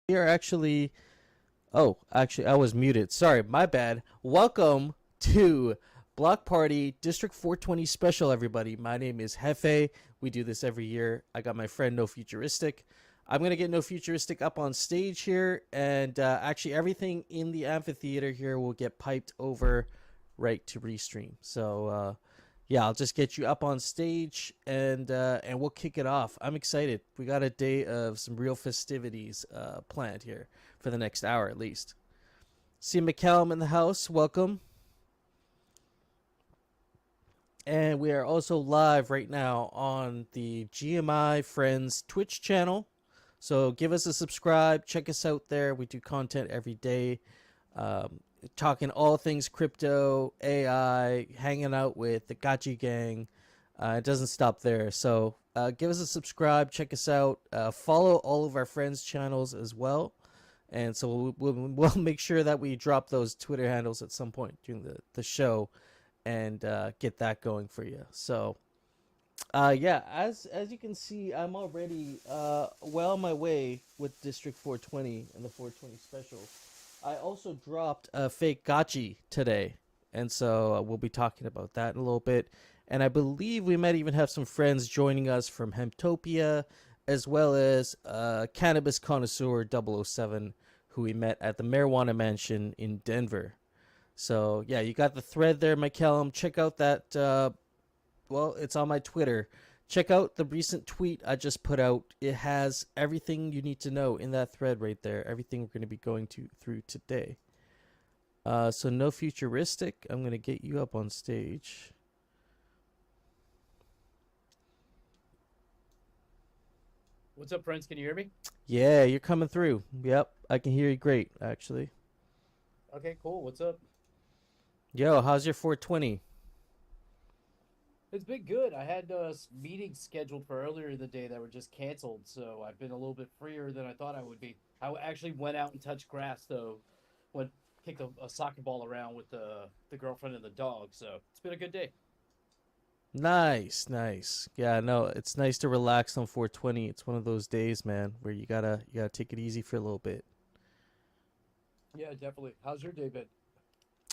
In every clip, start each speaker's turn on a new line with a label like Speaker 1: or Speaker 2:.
Speaker 1: We are actually. Oh, actually, I was muted. Sorry, my bad. Welcome to Block Party District 420 Special, everybody. My name is Hefe. We do this every year. I got my friend No Futuristic. I'm going to get No Futuristic up on stage here, and actually, everything in the amphitheater here will get piped over right to Restream. So, yeah, I'll just get you up on stage and we'll kick it off. I'm excited. We got a day of some real festivities planned here for the next hour at least. See McCallum in the house. Welcome. And we are also live right now on the GMI Friends Twitch channel. So give us a subscribe. Check us out there. We do content every day. Um, Talking all things crypto, AI, hanging out with the Gachi gang. It doesn't stop there. So give us a subscribe. Check us out. Follow all of our friends' channels as well. And so we'll make sure that we drop those Twitter handles at some point during the show and get that going for you. So, yeah, as you can see, I'm already well on my way with District 420 and the 420 special. I also dropped a fake gachi today, and so we'll be talking about that in a little bit. And I believe we might even have some friends joining us from Hemptopia, as well as cannabis connoisseur 007, who we met at the Marijuana Mansion in Denver. So, yeah, you got the thread there, McCallum. Check out that. Well, it's on my Twitter. Check out the recent tweet I just put out. It has everything you need to know in that thread right there. Everything we're going to be going through today. So no futuristic. I'm going to get you up on stage.
Speaker 2: What's up, friends? Can you hear me?
Speaker 1: Yeah, you're coming through. Yep, I can hear you great, actually.
Speaker 2: Okay, cool. What's up?
Speaker 1: Yo, how's your 420?
Speaker 2: It's been good. I had meetings scheduled for earlier in the day that were just canceled, so I've been a little bit freer than I thought I would be. Actually went out and touched grass, though. Went kicked a soccer ball around with the girlfriend and the dog, so it's been a good day.
Speaker 1: Nice, nice. Yeah, no, it's nice to relax on 420. It's one of those days, man, where you gotta take it easy for a little bit.
Speaker 2: Yeah, definitely. How's your day been?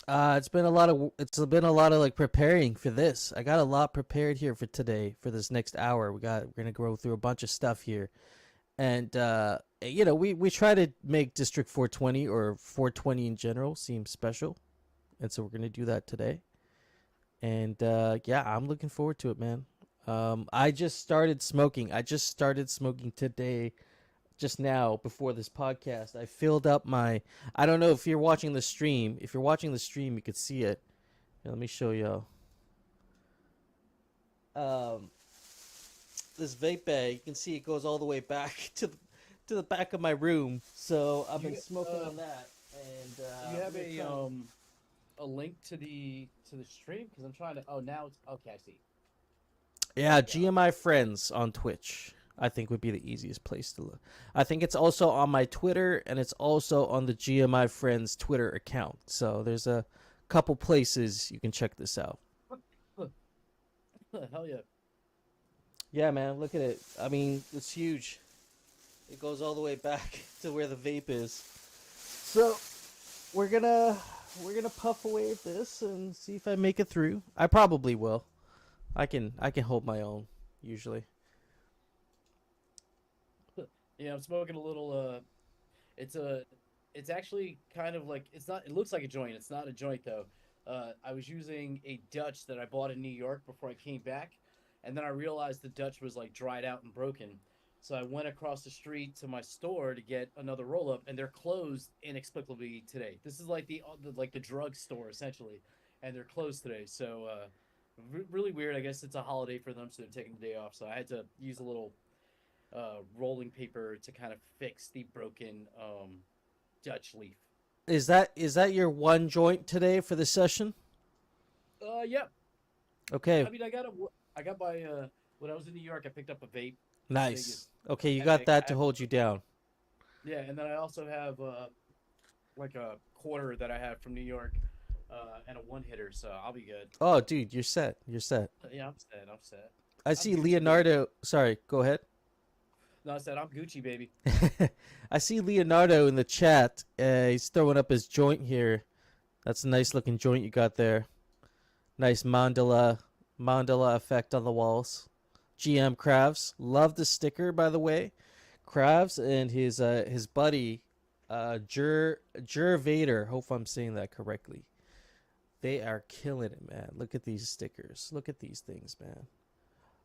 Speaker 1: It's been a lot of like preparing for this. I got a lot prepared here for today for this next hour. We're gonna go through a bunch of stuff here, and we try to make District 420 or 420 in general seem special, and so we're gonna do that today. And yeah, I'm looking forward to it, man. I just started smoking. I just started smoking today just now before this podcast. I filled up my. I don't know if you're watching the stream. If you're watching the stream, you could see it. Here, let me show you. Um, this vape bag, you can see it goes all the way back to the back of my room. So I've been
Speaker 2: You
Speaker 1: smoking on that, and
Speaker 2: do you have
Speaker 1: we're trying.
Speaker 2: a link to the stream? Because I'm trying to. Oh, now it's okay. I see. There
Speaker 1: Yeah,
Speaker 2: we go.
Speaker 1: GMI friends on Twitch. I think would be the easiest place to look. I think it's also on my Twitter and it's also on the GMI friends Twitter account. So there's a couple places you can check this out.
Speaker 2: Hell yeah.
Speaker 1: Yeah, man, look at it. I mean, it's huge. It goes all the way back to where the vape is. So we're gonna we're gonna puff away at this and see if I make it through. I probably will. I can hold my own usually.
Speaker 2: Yeah, I'm smoking a little. It's a, it's actually kind of like it's not. It looks like a joint. It's not a joint though. I was using a Dutch that I bought in New York before I came back, and then I realized the Dutch was like dried out and broken. So I went across the street to my store to get another roll up, and they're closed inexplicably today. This is like the drug store essentially, and they're closed today. So really weird. I guess it's a holiday for them, so they're taking the day off. So I had to use a little rolling paper to kind of fix the broken Dutch leaf.
Speaker 1: Is that your one joint today for the session?
Speaker 2: Yeah.
Speaker 1: Okay,
Speaker 2: I mean, I got my when I was in New York, I picked up a vape, the biggest
Speaker 1: nice. Okay, you got
Speaker 2: epic.
Speaker 1: that to hold you down.
Speaker 2: Yeah, and then I also have like a quarter that I have from New York, and a one hitter, so I'll be good.
Speaker 1: Oh, dude, you're set. You're set.
Speaker 2: Yeah, I'm set. I'm set.
Speaker 1: I
Speaker 2: I'm
Speaker 1: see
Speaker 2: Gucci, baby.
Speaker 1: Leonardo. Sorry, go ahead.
Speaker 2: No, I said I'm Gucci, baby.
Speaker 1: I see Leonardo in the chat. He's throwing up his joint here. That's a nice looking joint you got there. Nice mandala effect on the walls. GM Kravs, love the sticker by the way. Kravs and his buddy Jur Vader. Hope I'm saying that correctly. They are killing it, man. Look at these stickers. Look at these things, man.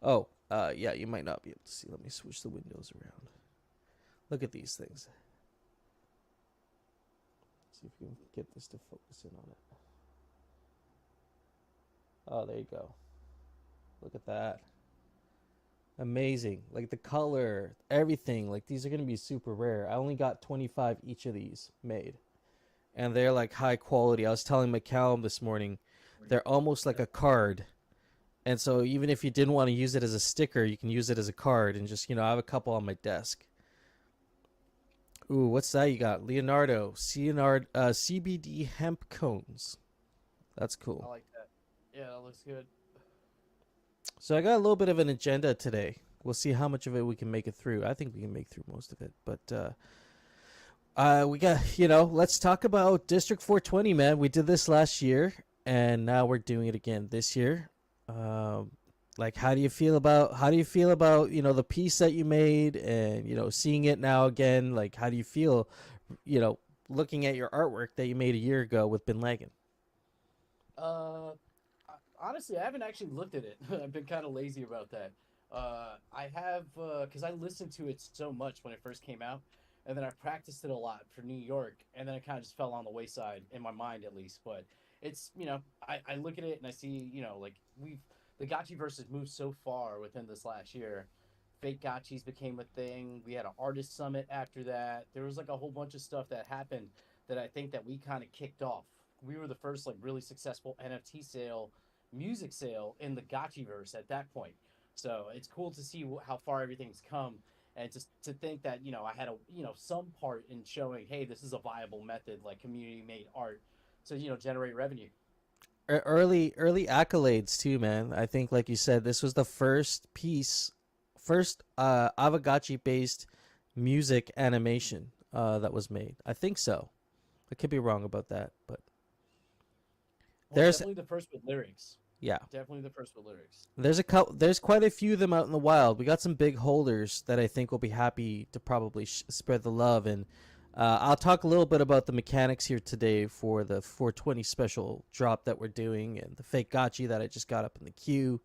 Speaker 1: Oh, yeah, you might not be able to see. Let me switch the windows around. Look at these things. See if we can get this to focus in on it. Oh, there you go. Look at that. Amazing. Like the color, everything. Like these are going to be super rare. I only got 25 each of these made. And they're like high quality. I was telling McCallum this morning, they're almost like a card. And so even if you didn't want to use it as a sticker, you can use it as a card and just, I have a couple on my desk. Ooh, what's that you got? Leonardo, CBD hemp cones. That's
Speaker 2: I
Speaker 1: cool.
Speaker 2: like that. Yeah, that looks good.
Speaker 1: So I got a little bit of an agenda today. We'll see how much of it we can make it through. I think we can make through most of it. But we got, let's talk about District 420, man. We did this last year, and now we're doing it again this year. Like, how do you feel about the piece that you made, and seeing it now again? Like, how do you feel, looking at your artwork that you made a year ago with Bin Laden?
Speaker 2: Uh, Honestly, I haven't actually looked at it. I've been kind of lazy about that. I have because I listened to it so much when it first came out, and then I practiced it a lot for New York, and then it kind of just fell on the wayside in my mind at least. But it's I look at it and I see like the Gotchi verse has moved so far within this last year. Fake Gotchis became a thing. We had an artist summit after that. There was like a whole bunch of stuff that happened that I think that we kind of kicked off. We were the first like really successful NFT sale, music sale in the Gotchi verse at that point. So it's cool to see how far everything's come, and to think that I had a some part in showing, hey, this is a viable method, like community made art, to generate revenue.
Speaker 1: Early accolades too, man. I think, like you said, this was the first Avagachi based music animation that was made. I think so. I could be wrong about that, but
Speaker 2: Well,
Speaker 1: there's
Speaker 2: definitely the first with lyrics.
Speaker 1: yeah,
Speaker 2: Definitely the first with lyrics.
Speaker 1: there's quite a few of them out in the wild. We got some big holders that I think will be happy to probably spread the love, and I'll talk a little bit about the mechanics here today for the 420 special drop that we're doing, and the fake gotchi that I just got up in the queue,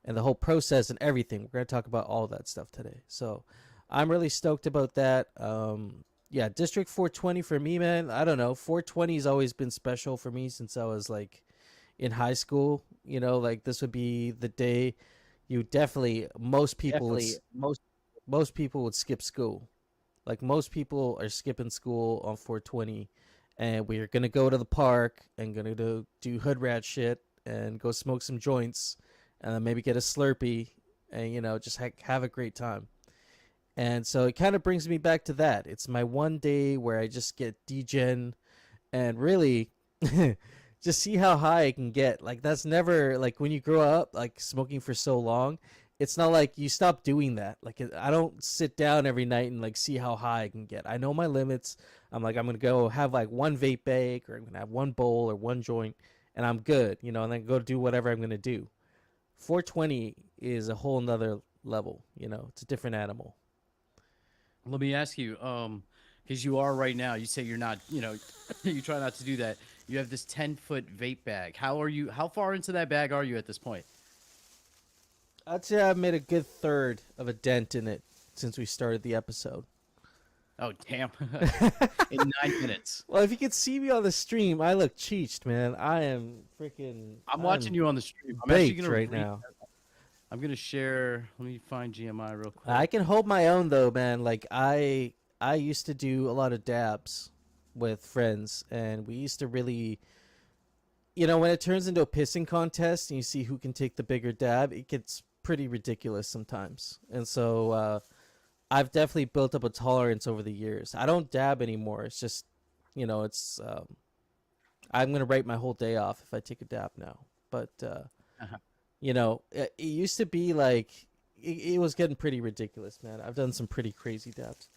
Speaker 1: and the whole process and everything. We're going to talk about all that stuff today. So I'm really stoked about that. Yeah, District 420 for me, man. I don't know. 420 has always been special for me since I was like in high school. Like this would be the day you definitely most people would skip school. Like most people are skipping school on 420, and we're gonna go to the park and gonna do hood rat shit and go smoke some joints, and then maybe get a Slurpee, and just have a great time. And so it kind of brings me back to that. It's my one day where I just get degen and really just see how high I can get. Like that's never like when you grow up like smoking for so long, it's not like you stop doing that. Like I don't sit down every night and like see how high I can get. I know my limits. I'm like I'm going to go have like one vape bag, or I'm going to have one bowl or one joint, and I'm good, and then go do whatever I'm going to do. 420 is a whole nother level, it's a different animal.
Speaker 2: Let me ask you, because you are right now, you say you're not, you try not to do that. You have this 10-foot vape bag. How far into that bag are you at this point?
Speaker 1: I'd say I've made a good third of a dent in it since we started the episode.
Speaker 2: Oh, damn. In 9 minutes.
Speaker 1: Well, if you could see me on the stream, I look cheeched, man. I am freaking.
Speaker 2: I'm watching you on the stream. I'm actually
Speaker 1: baked
Speaker 2: gonna
Speaker 1: right now.
Speaker 2: I'm going to share. Let me find GMI real quick.
Speaker 1: I can hold my own though, man. Like I used to do a lot of dabs with friends, and we used to really, when it turns into a pissing contest and you see who can take the bigger dab, it gets pretty ridiculous sometimes. And so I've definitely built up a tolerance over the years. I don't dab anymore. It's just, it's I'm gonna write my whole day off if I take a dab now. But
Speaker 2: Uh-huh.
Speaker 1: it used to be like it was getting pretty ridiculous, man. I've done some pretty crazy dabs.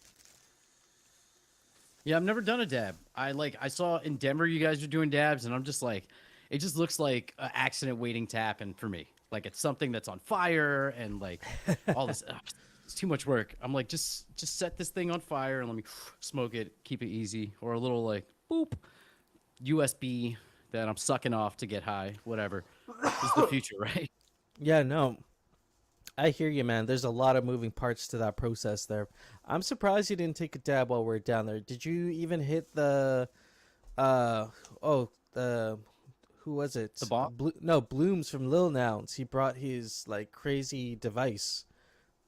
Speaker 2: Yeah, I've never done a dab. I saw in Denver you guys are doing dabs, and I'm just like, it just looks like an accident waiting to happen for me. Like it's something that's on fire and like all this. It's too much work. I'm like, just set this thing on fire and let me smoke it. Keep it easy, or a little like boop USB that I'm sucking off to get high. Whatever. This is the future, right?
Speaker 1: Yeah, no, I hear you, man. There's a lot of moving parts to that process there. I'm surprised you didn't take a dab while we are down there. Did you even hit the the who was it?
Speaker 2: The bomb?
Speaker 1: No, Blooms from Lil Nouns. He brought his like crazy device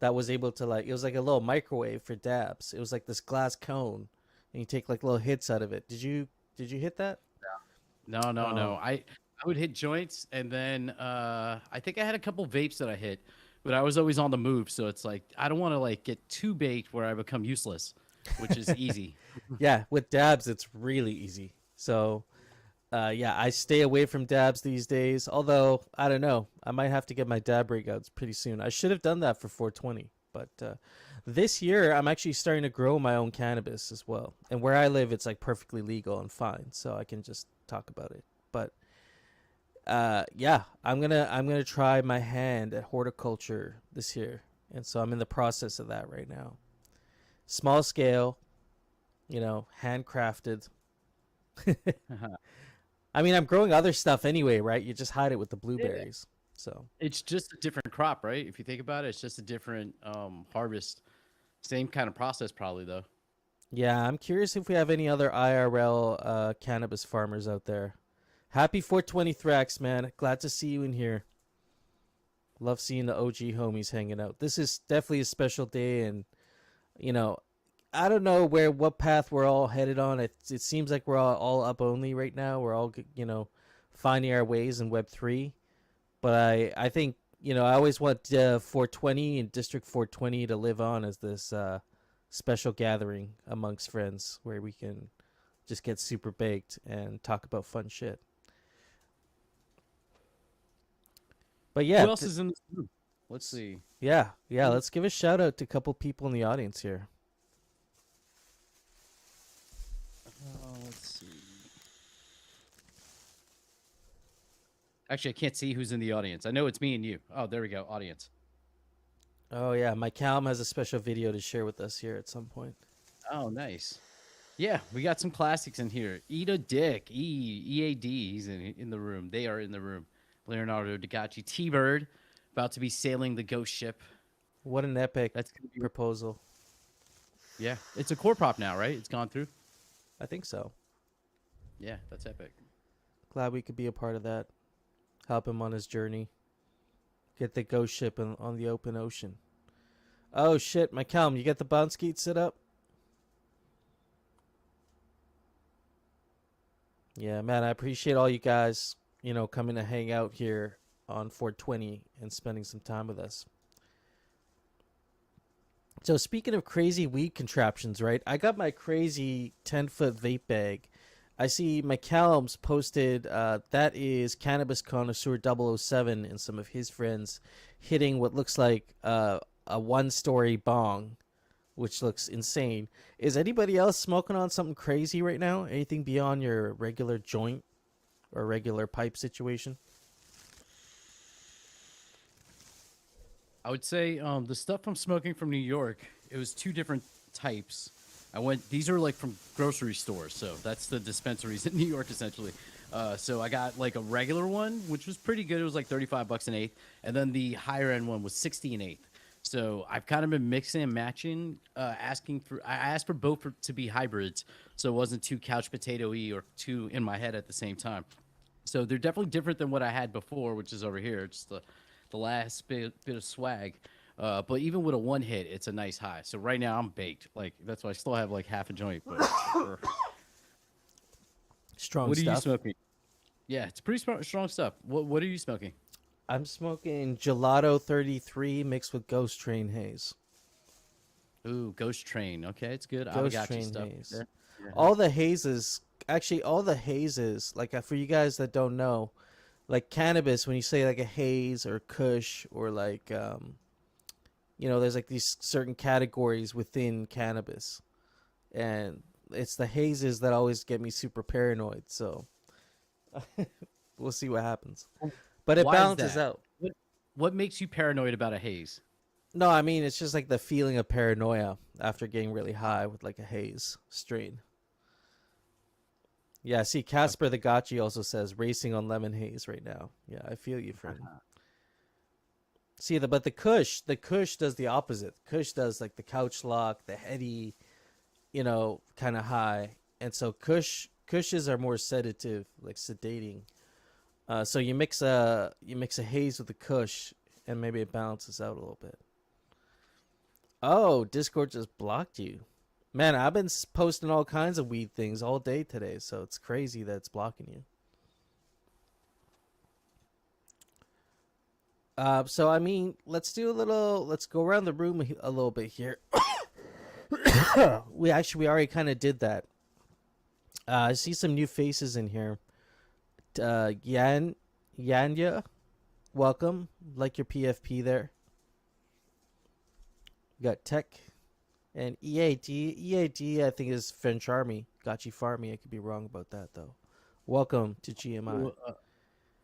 Speaker 1: that was able to like, it was like a little microwave for dabs. It was like this glass cone and you take like little hits out of it. Did you hit that?
Speaker 2: No. I would hit joints, and then I think I had a couple vapes that I hit, but I was always on the move, so it's like I don't want to like get too baked where I become useless, which is easy.
Speaker 1: Yeah, with dabs it's really easy. So yeah, I stay away from dabs these days. Although I don't know, I might have to get my dab breakouts pretty soon. I should have done that for 420, but this year I'm actually starting to grow my own cannabis as well. And where I live, it's like perfectly legal and fine, so I can just talk about it. But yeah, I'm gonna try my hand at horticulture this year, and so I'm in the process of that right now. Small scale, handcrafted. I mean, I'm growing other stuff anyway, right? You just hide it with the blueberries. So
Speaker 2: It's just a different crop, right? If you think about it, it's just a different harvest. Same kind of process, probably though.
Speaker 1: yeah, I'm curious if we have any other IRL cannabis farmers out there. Happy 420 Thrax, man. Glad to see you in here. Love seeing the OG homies hanging out. This is definitely a special day, and you know, I don't know what path we're all headed on. It seems like we're all up only right now. We're all finding our ways in Web3. But I think I always want 420 and District 420 to live on as this special gathering amongst friends where we can just get super baked and talk about fun shit. But yeah,
Speaker 2: Who else is in this room? Let's see.
Speaker 1: yeah. Let's give a shout out to a couple people in the audience here.
Speaker 2: Let's see. Actually, I can't see who's in the audience. I know it's me and you. Oh, there we go. Audience.
Speaker 1: Oh yeah, my Calm has a special video to share with us here at some point.
Speaker 2: Oh, nice. Yeah, we got some classics in here. Eat a Dick. EAD. He's in the room. They are in the room. Leonardo DiCacci. T-Bird. About to be sailing the ghost ship.
Speaker 1: What an epic
Speaker 2: That's gonna be...
Speaker 1: proposal.
Speaker 2: Yeah. It's a core prop now, right? It's gone through?
Speaker 1: I think so.
Speaker 2: Yeah, that's epic.
Speaker 1: Glad we could be a part of that. Help him on his journey. Get the ghost ship on the open ocean. Oh shit, my Calm, you got the bounce gate set up? Yeah, man, I appreciate all you guys, coming to hang out here on 420 and spending some time with us. So speaking of crazy weed contraptions, right? I got my crazy 10-foot vape bag. I see McCallum's posted, that is Cannabis Connoisseur 007 and some of his friends hitting what looks like a one-story bong, which looks insane. Is anybody else smoking on something crazy right now? Anything beyond your regular joint or regular pipe situation?
Speaker 2: I would say the stuff I'm smoking from New York, it was two different types. These are like from grocery stores, so that's the dispensaries in New York essentially. So I got like a regular one, which was pretty good. It was like $35 an eighth, and then the higher end one was 60 an eighth. So I've kind of been mixing and matching, I asked for both to be hybrids, so it wasn't too couch potato-y or too in my head at the same time. So they're definitely different than what I had before, which is over here. It's the last bit of swag. But even with a one hit, it's a nice high. So right now I'm baked. Like that's why I still have like half a joint. But
Speaker 1: Strong
Speaker 2: what
Speaker 1: stuff.
Speaker 2: Are you smoking? Yeah, it's pretty strong stuff. What are you smoking?
Speaker 1: I'm smoking Gelato 33 mixed with Ghost Train haze.
Speaker 2: Ooh, Ghost Train. Okay, it's good.
Speaker 1: Ghost
Speaker 2: Avogacci
Speaker 1: Train
Speaker 2: stuff.
Speaker 1: haze.
Speaker 2: Yeah.
Speaker 1: All the hazes, like for you guys that don't know, like cannabis, when you say like a haze or kush or like there's like these certain categories within cannabis, and it's the hazes that always get me super paranoid. So we'll see what happens, but it
Speaker 2: Why is
Speaker 1: balances
Speaker 2: that?
Speaker 1: out.
Speaker 2: What makes you paranoid about a haze?
Speaker 1: No, I mean it's just like the feeling of paranoia after getting really high with like a haze strain. Yeah, see, Casper the Gotchi also says racing on lemon haze right now. Yeah, I feel you, friend. See, but the Kush does the opposite. Kush does like the couch lock, the heady, kind of high, and so Kushes are more sedative, like sedating. So you mix a haze with a Kush, and maybe it balances out a little bit. Oh, Discord just blocked you. Man, I've been posting all kinds of weed things all day today, so it's crazy that it's blocking you. So I mean, let's go around the room a little bit here. we already kind of did that. I see some new faces in here. Yanya, welcome. Like your PFP there. We got Tech and EAD. EAD, I think, is French Army. Gotchi Farmy. I could be wrong about that though. Welcome to GMI.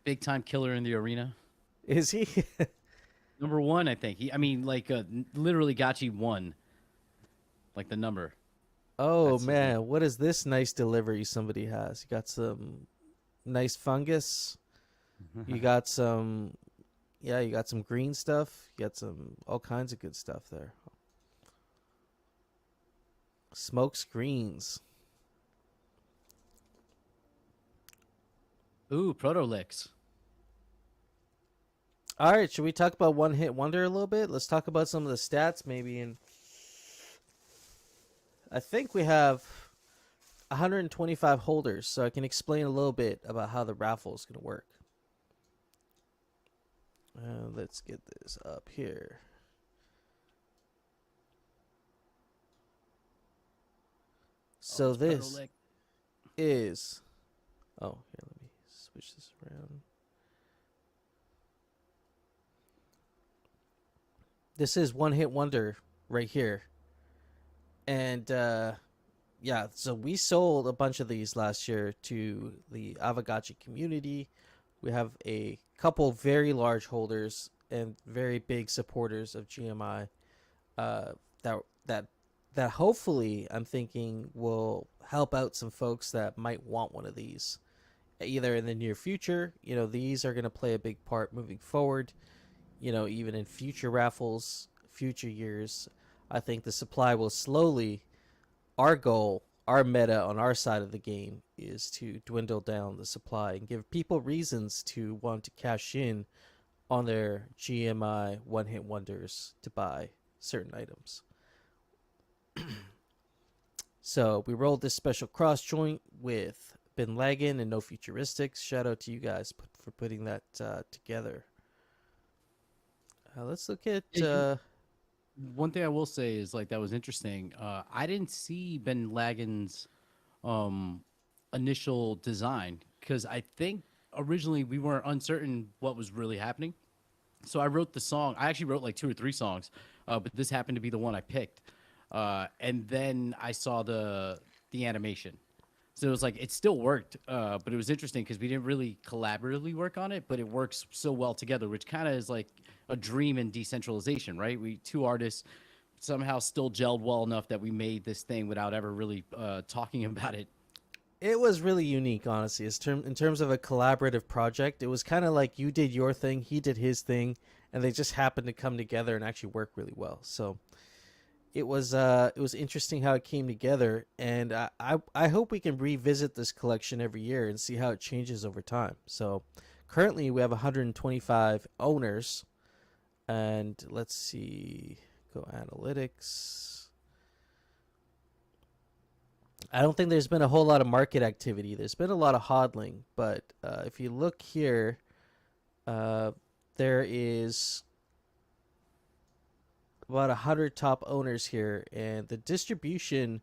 Speaker 2: Big time killer in the arena.
Speaker 1: Is he?
Speaker 2: Number one, I think. Literally Gachi won. Like the number.
Speaker 1: Oh
Speaker 2: That's
Speaker 1: man, what is this nice delivery somebody has? You got some nice fungus. You got some green stuff. You got some all kinds of good stuff there. Smoke screens.
Speaker 2: Ooh, Protolix.
Speaker 1: All right, should we talk about One Hit Wonder a little bit? Let's talk about some of the stats maybe. And I think we have 125 holders, so I can explain a little bit about how the raffle is going to work. Let's get this up here. So this is... Oh, here, let me switch this around. This is One Hit Wonder right here. And, yeah, so we sold a bunch of these last year to the Avagachi community. We have a couple very large holders and very big supporters of GMI that hopefully I'm thinking will help out some folks that might want one of these either in the near future. These are going to play a big part moving forward, even in future raffles, future years. I think the supply will slowly, our goal, our meta on our side of the game is to dwindle down the supply and give people reasons to want to cash in on their GMI one-hit wonders to buy certain items. So we rolled this special cross joint with Bin Laden and No Futuristics. Shout out to you guys for putting that together. Let's look at...
Speaker 2: One thing I will say is that was interesting. I didn't see Ben Laden's initial design because I think originally we weren't uncertain what was really happening. So I wrote the song. I actually wrote like 2 or 3 songs, but this happened to be the one I picked. And then I saw the animation. So it was it still worked, but it was interesting because we didn't really collaboratively work on it, but it works so well together, which kind of is like a dream in decentralization, right? We 2 artists somehow still gelled well enough that we made this thing without ever really talking about it.
Speaker 1: It was really unique, honestly. In terms of a collaborative project, it was kind of like you did your thing, he did his thing, and they just happened to come together and actually work really well. So it was interesting how it came together, and I hope we can revisit this collection every year and see how it changes over time. So currently we have 125 owners, and let's see, go analytics. I don't think there's been a whole lot of market activity. There's been a lot of hodling, but if you look here, there is about 100 top owners here, and the distribution,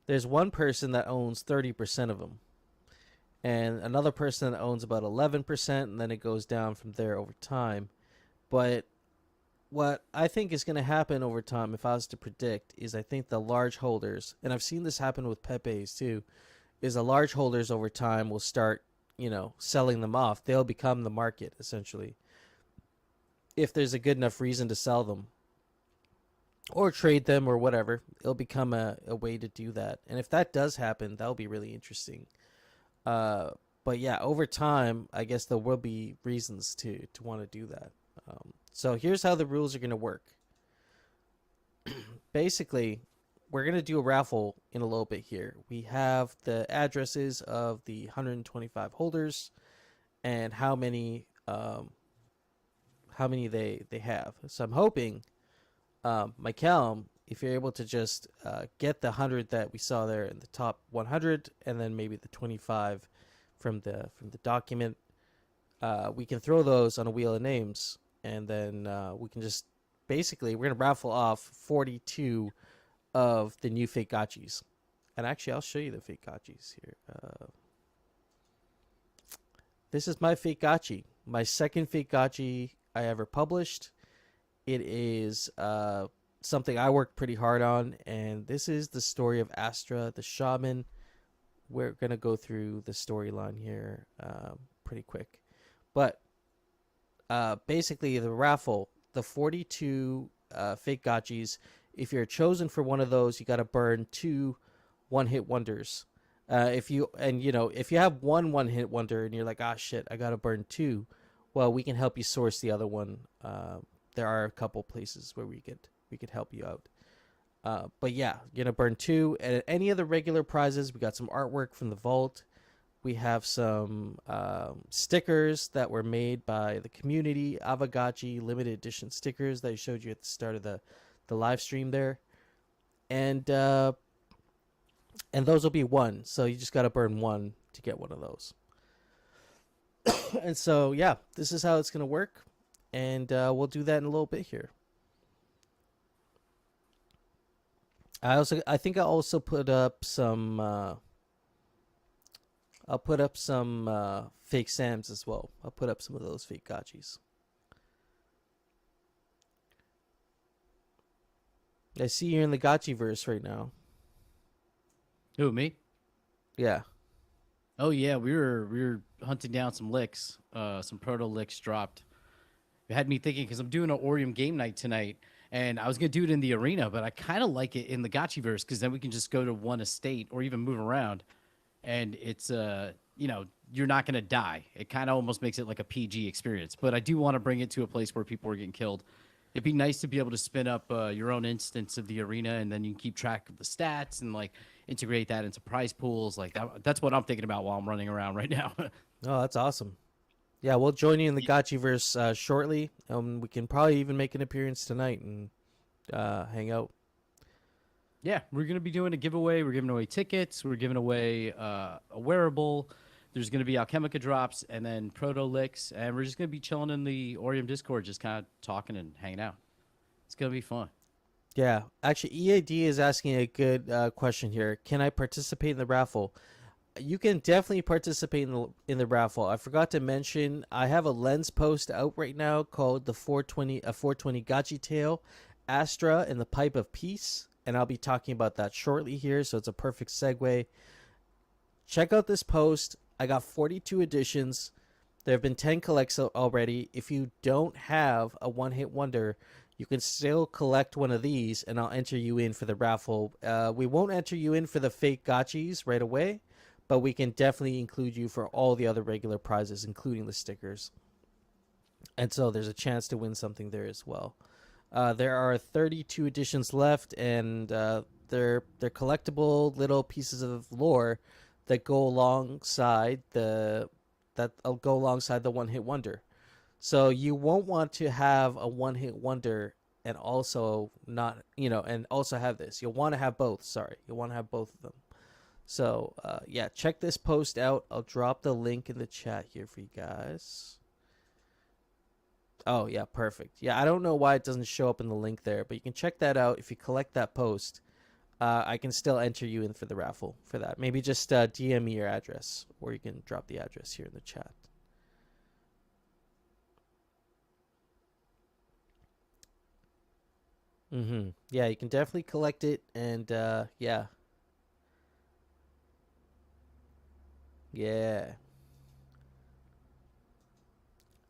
Speaker 1: there's one person that owns 30% of them, and another person that owns about 11%, and then it goes down from there over time. But what I think is going to happen over time, if I was to predict, is I think the large holders, and I've seen this happen with Pepe's too, is the large holders over time will start, selling them off. They'll become the market essentially, if there's a good enough reason to sell them or trade them or whatever. It'll become a way to do that, and if that does happen, that'll be really interesting. But yeah, over time, I guess there will be reasons to want to do that. So here's how the rules are going to work. Basically, we're going to do a raffle in a little bit here. We have the addresses of the 125 holders and how many they have. So I'm hoping, Michael, if you're able to just get the 100 that we saw there in the top 100, and then maybe the 25 from the document, we can throw those on a wheel of names, and then we can just basically, we're gonna raffle off 42 of the new fake gotchis. And actually, I'll show you the fake gotchis here. This is my fake gotchi, my second fake gotchi I ever published. It is something I worked pretty hard on, and this is the story of Astra, the shaman. We're gonna go through the storyline here pretty quick, but basically the raffle, the 42 fake gotchis. If you're chosen for one of those, you got to burn 2 one-hit wonders. If you have one-hit wonder and you're like, ah, shit, I got to burn 2, well, we can help you source the other one. There are a couple places where we could help you out. But yeah, you're gonna burn 2. And any of the regular prizes, we got some artwork from the vault. We have some stickers that were made by the community, Avagachi limited edition stickers that I showed you at the start of the live stream there. And those will be 1. So you just got to burn 1 to get one of those. And so, yeah, this is how it's going to work. And we'll do that in a little bit here. I think I'll also put up some fake Sams as well. I'll put up some of those fake gotchis. I see you're in the gotchi verse right now.
Speaker 2: Who, me?
Speaker 1: Yeah.
Speaker 2: Oh yeah, we were hunting down some licks. Some proto licks dropped. It had me thinking, because I'm doing an Orium game night tonight, and I was gonna do it in the arena, but I kind of like it in the gotchi verse, because then we can just go to one estate or even move around. And it's you're not gonna die. It kind of almost makes it like a PG experience. But I do want to bring it to a place where people are getting killed. It'd be nice to be able to spin up your own instance of the arena, and then you can keep track of the stats and like integrate that into prize pools. Like that's what I'm thinking about while I'm running around right now.
Speaker 1: Oh, that's awesome. Yeah, we'll join you in the Gotchiverse shortly. We can probably even make an appearance tonight and hang out.
Speaker 2: Yeah, we're going to be doing a giveaway. We're giving away tickets. We're giving away a wearable. There's going to be Alchemica drops and then Proto Licks. And we're just going to be chilling in the Orium Discord, just kind of talking and hanging out. It's going to be fun.
Speaker 1: Yeah, actually, EAD is asking a good question here. Can I participate in the raffle? You can definitely participate in the raffle. I forgot to mention, I have a lens post out right now called the 420 Gachi Tail, Astra, and the Pipe of Peace. And I'll be talking about that shortly here, so it's a perfect segue. Check out this post. I got 42 editions. There have been 10 collects already. If you don't have a one-hit wonder, you can still collect one of these, and I'll enter you in for the raffle. We won't enter you in for the fake gotchis right away, but we can definitely include you for all the other regular prizes, including the stickers. And so there's a chance to win something there as well. There are 32 editions left, and they're collectible little pieces of lore that go alongside the one-hit wonder. So you won't want to have a one-hit wonder and also not, and also have this. You'll want to have both. Sorry, you'll want to have both of them. So yeah, check this post out. I'll drop the link in the chat here for you guys. Oh, yeah, perfect. Yeah, I don't know why it doesn't show up in the link there, but you can check that out. If you collect that post, I can still enter you in for the raffle for that. Maybe just DM me your address, or you can drop the address here in the chat. Yeah, you can definitely collect it, and yeah, yeah.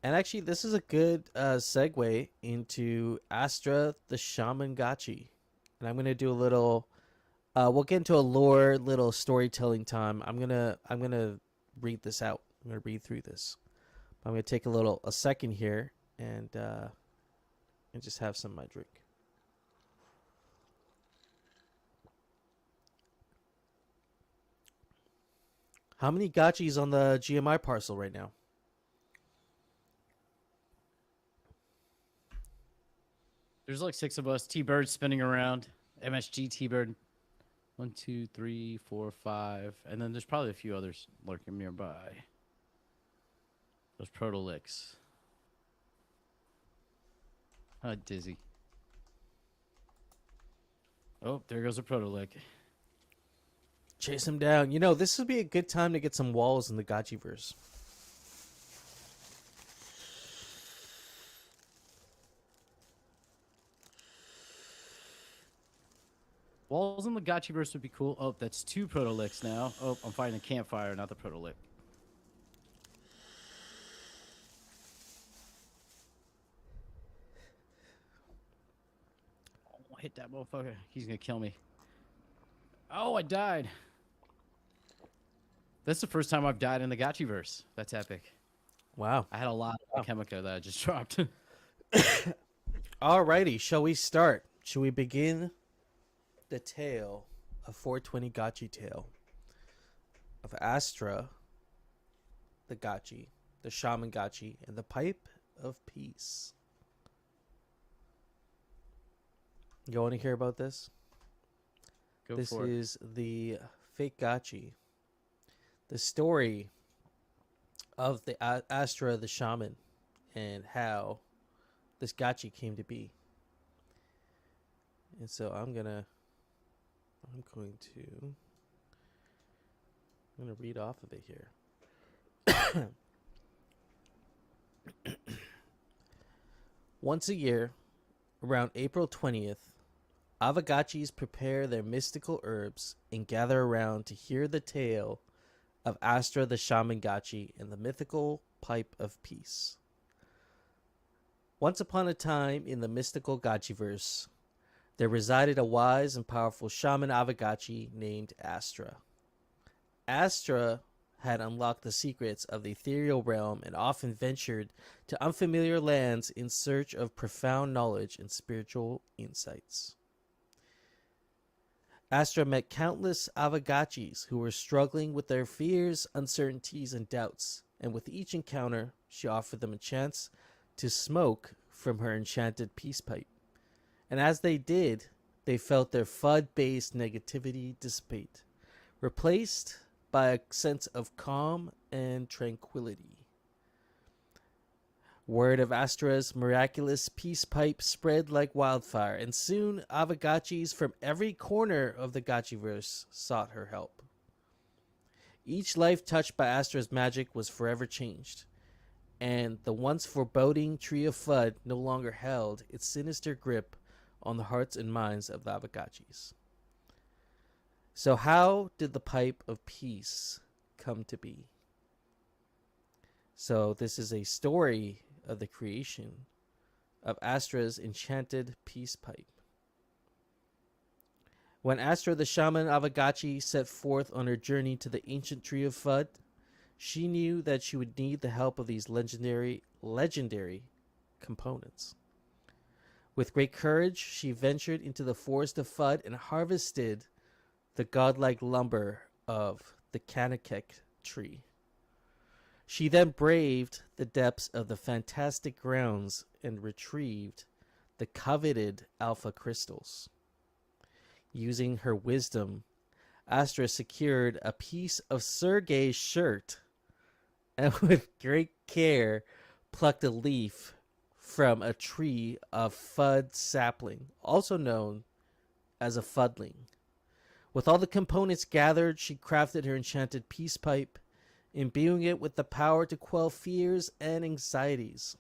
Speaker 1: And actually, this is a good segue into Astra the Shaman Gachi. And I'm gonna do a little. We'll get into a lore, little storytelling time. I'm gonna read this out. I'm gonna read through this. I'm gonna take a second here and just have some of my drink. How many gachis on the GMI parcel right now?
Speaker 2: There's like 6 of us. T-Bird spinning around. MSG T-Bird. 1, 2, 3, 4, 5. And then there's probably a few others lurking nearby. Those proto-licks. Dizzy. Oh, there goes a proto-lick.
Speaker 1: Chase him down. This would be a good time to get some walls in the Gachiverse.
Speaker 2: Walls in the Gachiverse would be cool. Oh, that's 2 proto-licks now. Oh, I'm fighting a campfire, not the proto-lick. Oh, hit that motherfucker. He's gonna kill me. Oh, I died. That's the first time I've died in the Gachiverse. That's epic.
Speaker 1: Wow.
Speaker 2: I had a lot of chemical that I just dropped.
Speaker 1: Alrighty, shall we start? Shall we begin the tale of 420 Gachi tale of Astra, the Gachi, the Shaman Gachi, and the Pipe of Peace? You want to hear about this?
Speaker 2: Go
Speaker 1: This
Speaker 2: for it.
Speaker 1: is the fake Gachi. The story of the Astra, the Shaman, and how this Gachi came to be. And so I'm going to read off of it here. Once a year, around April 20th, Avagachis prepare their mystical herbs and gather around to hear the tale of Astra the Shaman Gachi and the mythical Pipe of Peace. Once upon a time in the mystical Gachiverse, there resided a wise and powerful shaman Avagachi named Astra. Astra had unlocked the secrets of the ethereal realm and often ventured to unfamiliar lands in search of profound knowledge and spiritual insights. Astra met countless Avagachis who were struggling with their fears, uncertainties, and doubts, and with each encounter, she offered them a chance to smoke from her enchanted peace pipe. And as they did, they felt their FUD-based negativity dissipate, replaced by a sense of calm and tranquility. Word of Astra's miraculous peace pipe spread like wildfire, and soon Avagachis from every corner of the Gachiverse sought her help. Each life touched by Astra's magic was forever changed, and the once foreboding Tree of FUD no longer held its sinister grip on the hearts and minds of the Avagachis. So how did the Pipe of Peace come to be? So this is a story of the creation of Astra's enchanted peace pipe. When Astra the Shaman Avagachi set forth on her journey to the ancient Tree of FUD, she knew that she would need the help of these legendary components. With great courage, she ventured into the forest of FUD and harvested the godlike lumber of the Kanakek tree. She then braved the depths of the fantastic grounds and retrieved the coveted alpha crystals. Using her wisdom, Astra secured a piece of Sergei's shirt and with great care plucked a leaf from a tree of FUD sapling, also known as a FUDling. With all the components gathered, she crafted her enchanted peace pipe, imbuing it with the power to quell fears and anxieties.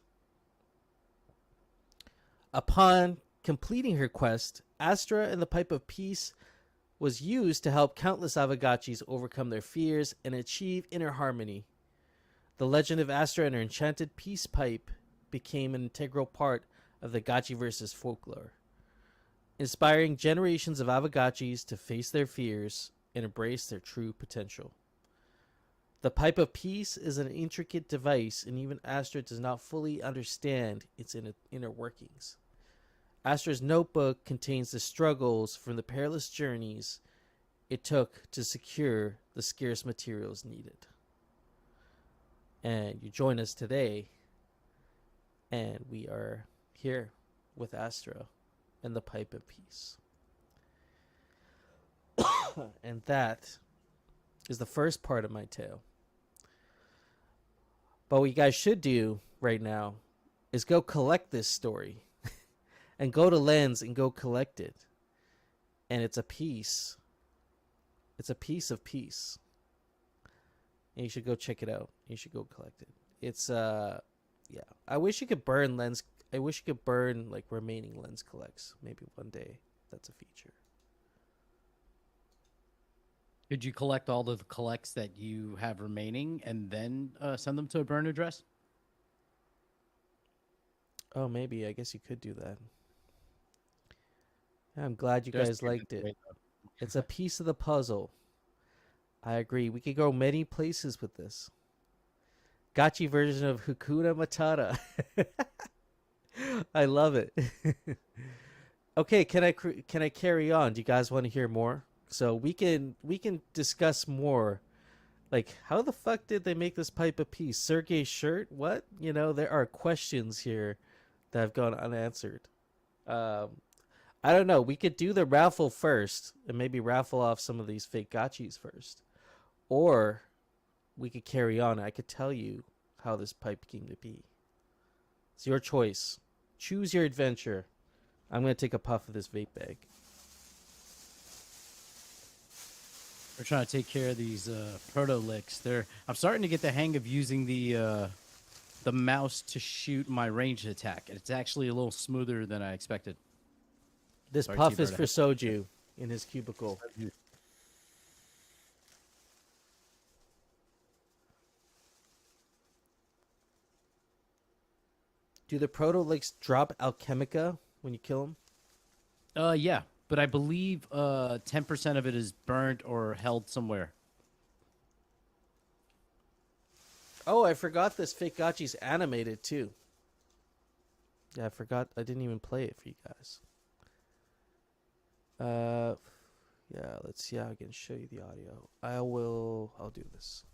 Speaker 1: Upon completing her quest, Astra and the Pipe of Peace was used to help countless Avagachis overcome their fears and achieve inner harmony. The legend of Astra and her enchanted peace pipe became an integral part of the Gachiverse's folklore, inspiring generations of Avagachis to face their fears and embrace their true potential. The Pipe of Peace is an intricate device, and even Astra does not fully understand its inner workings. Astra's notebook contains the struggles from the perilous journeys it took to secure the scarce materials needed. And you join us today, and we are here with Astra and the Pipe of Peace. And that is the first part of my tale. But what you guys should do right now is go collect this story. And go to Lens and go collect it. And it's a piece. It's a piece of peace. And you should go check it out. You should go collect it. It's yeah. I wish you could burn Lens. I wish you could burn like remaining Lens collects. Maybe one day that's a feature.
Speaker 2: Could you collect all of the collects that you have remaining and then send them to a burn address?
Speaker 1: Oh, maybe. I guess you could do that. I'm glad you
Speaker 2: Just
Speaker 1: guys liked it.
Speaker 2: wait,
Speaker 1: It's a piece of the puzzle. I agree. We could go many places with this. Gachi version of Hakuna Matata. I love it. Okay, can I carry on? Do you guys want to hear more? So we can discuss more. Like, how the fuck did they make this pipe of peace? Sergei's shirt? What? You know, there are questions here that have gone unanswered. I don't know. We could do the raffle first and maybe raffle off some of these fake gachis first. Or we could carry on. I could tell you how this pipe came to be. It's your choice. Choose your adventure. I'm going to take a puff of this vape bag.
Speaker 2: We're trying to take care of these proto licks. I'm starting to get the hang of using the mouse to shoot my ranged attack. It's actually a little smoother than I expected.
Speaker 1: This
Speaker 2: Sorry,
Speaker 1: puff is
Speaker 2: T-Bird.
Speaker 1: for Soju in his cubicle. Do the proto-licks drop alchemica when you kill them?
Speaker 2: Yeah, but I believe 10% of it is burnt or held somewhere.
Speaker 1: Oh, I forgot this fake gachi's animated too. Yeah, I forgot. I didn't even play it for you guys. Yeah, let's see how I can show you the audio. I'll do this.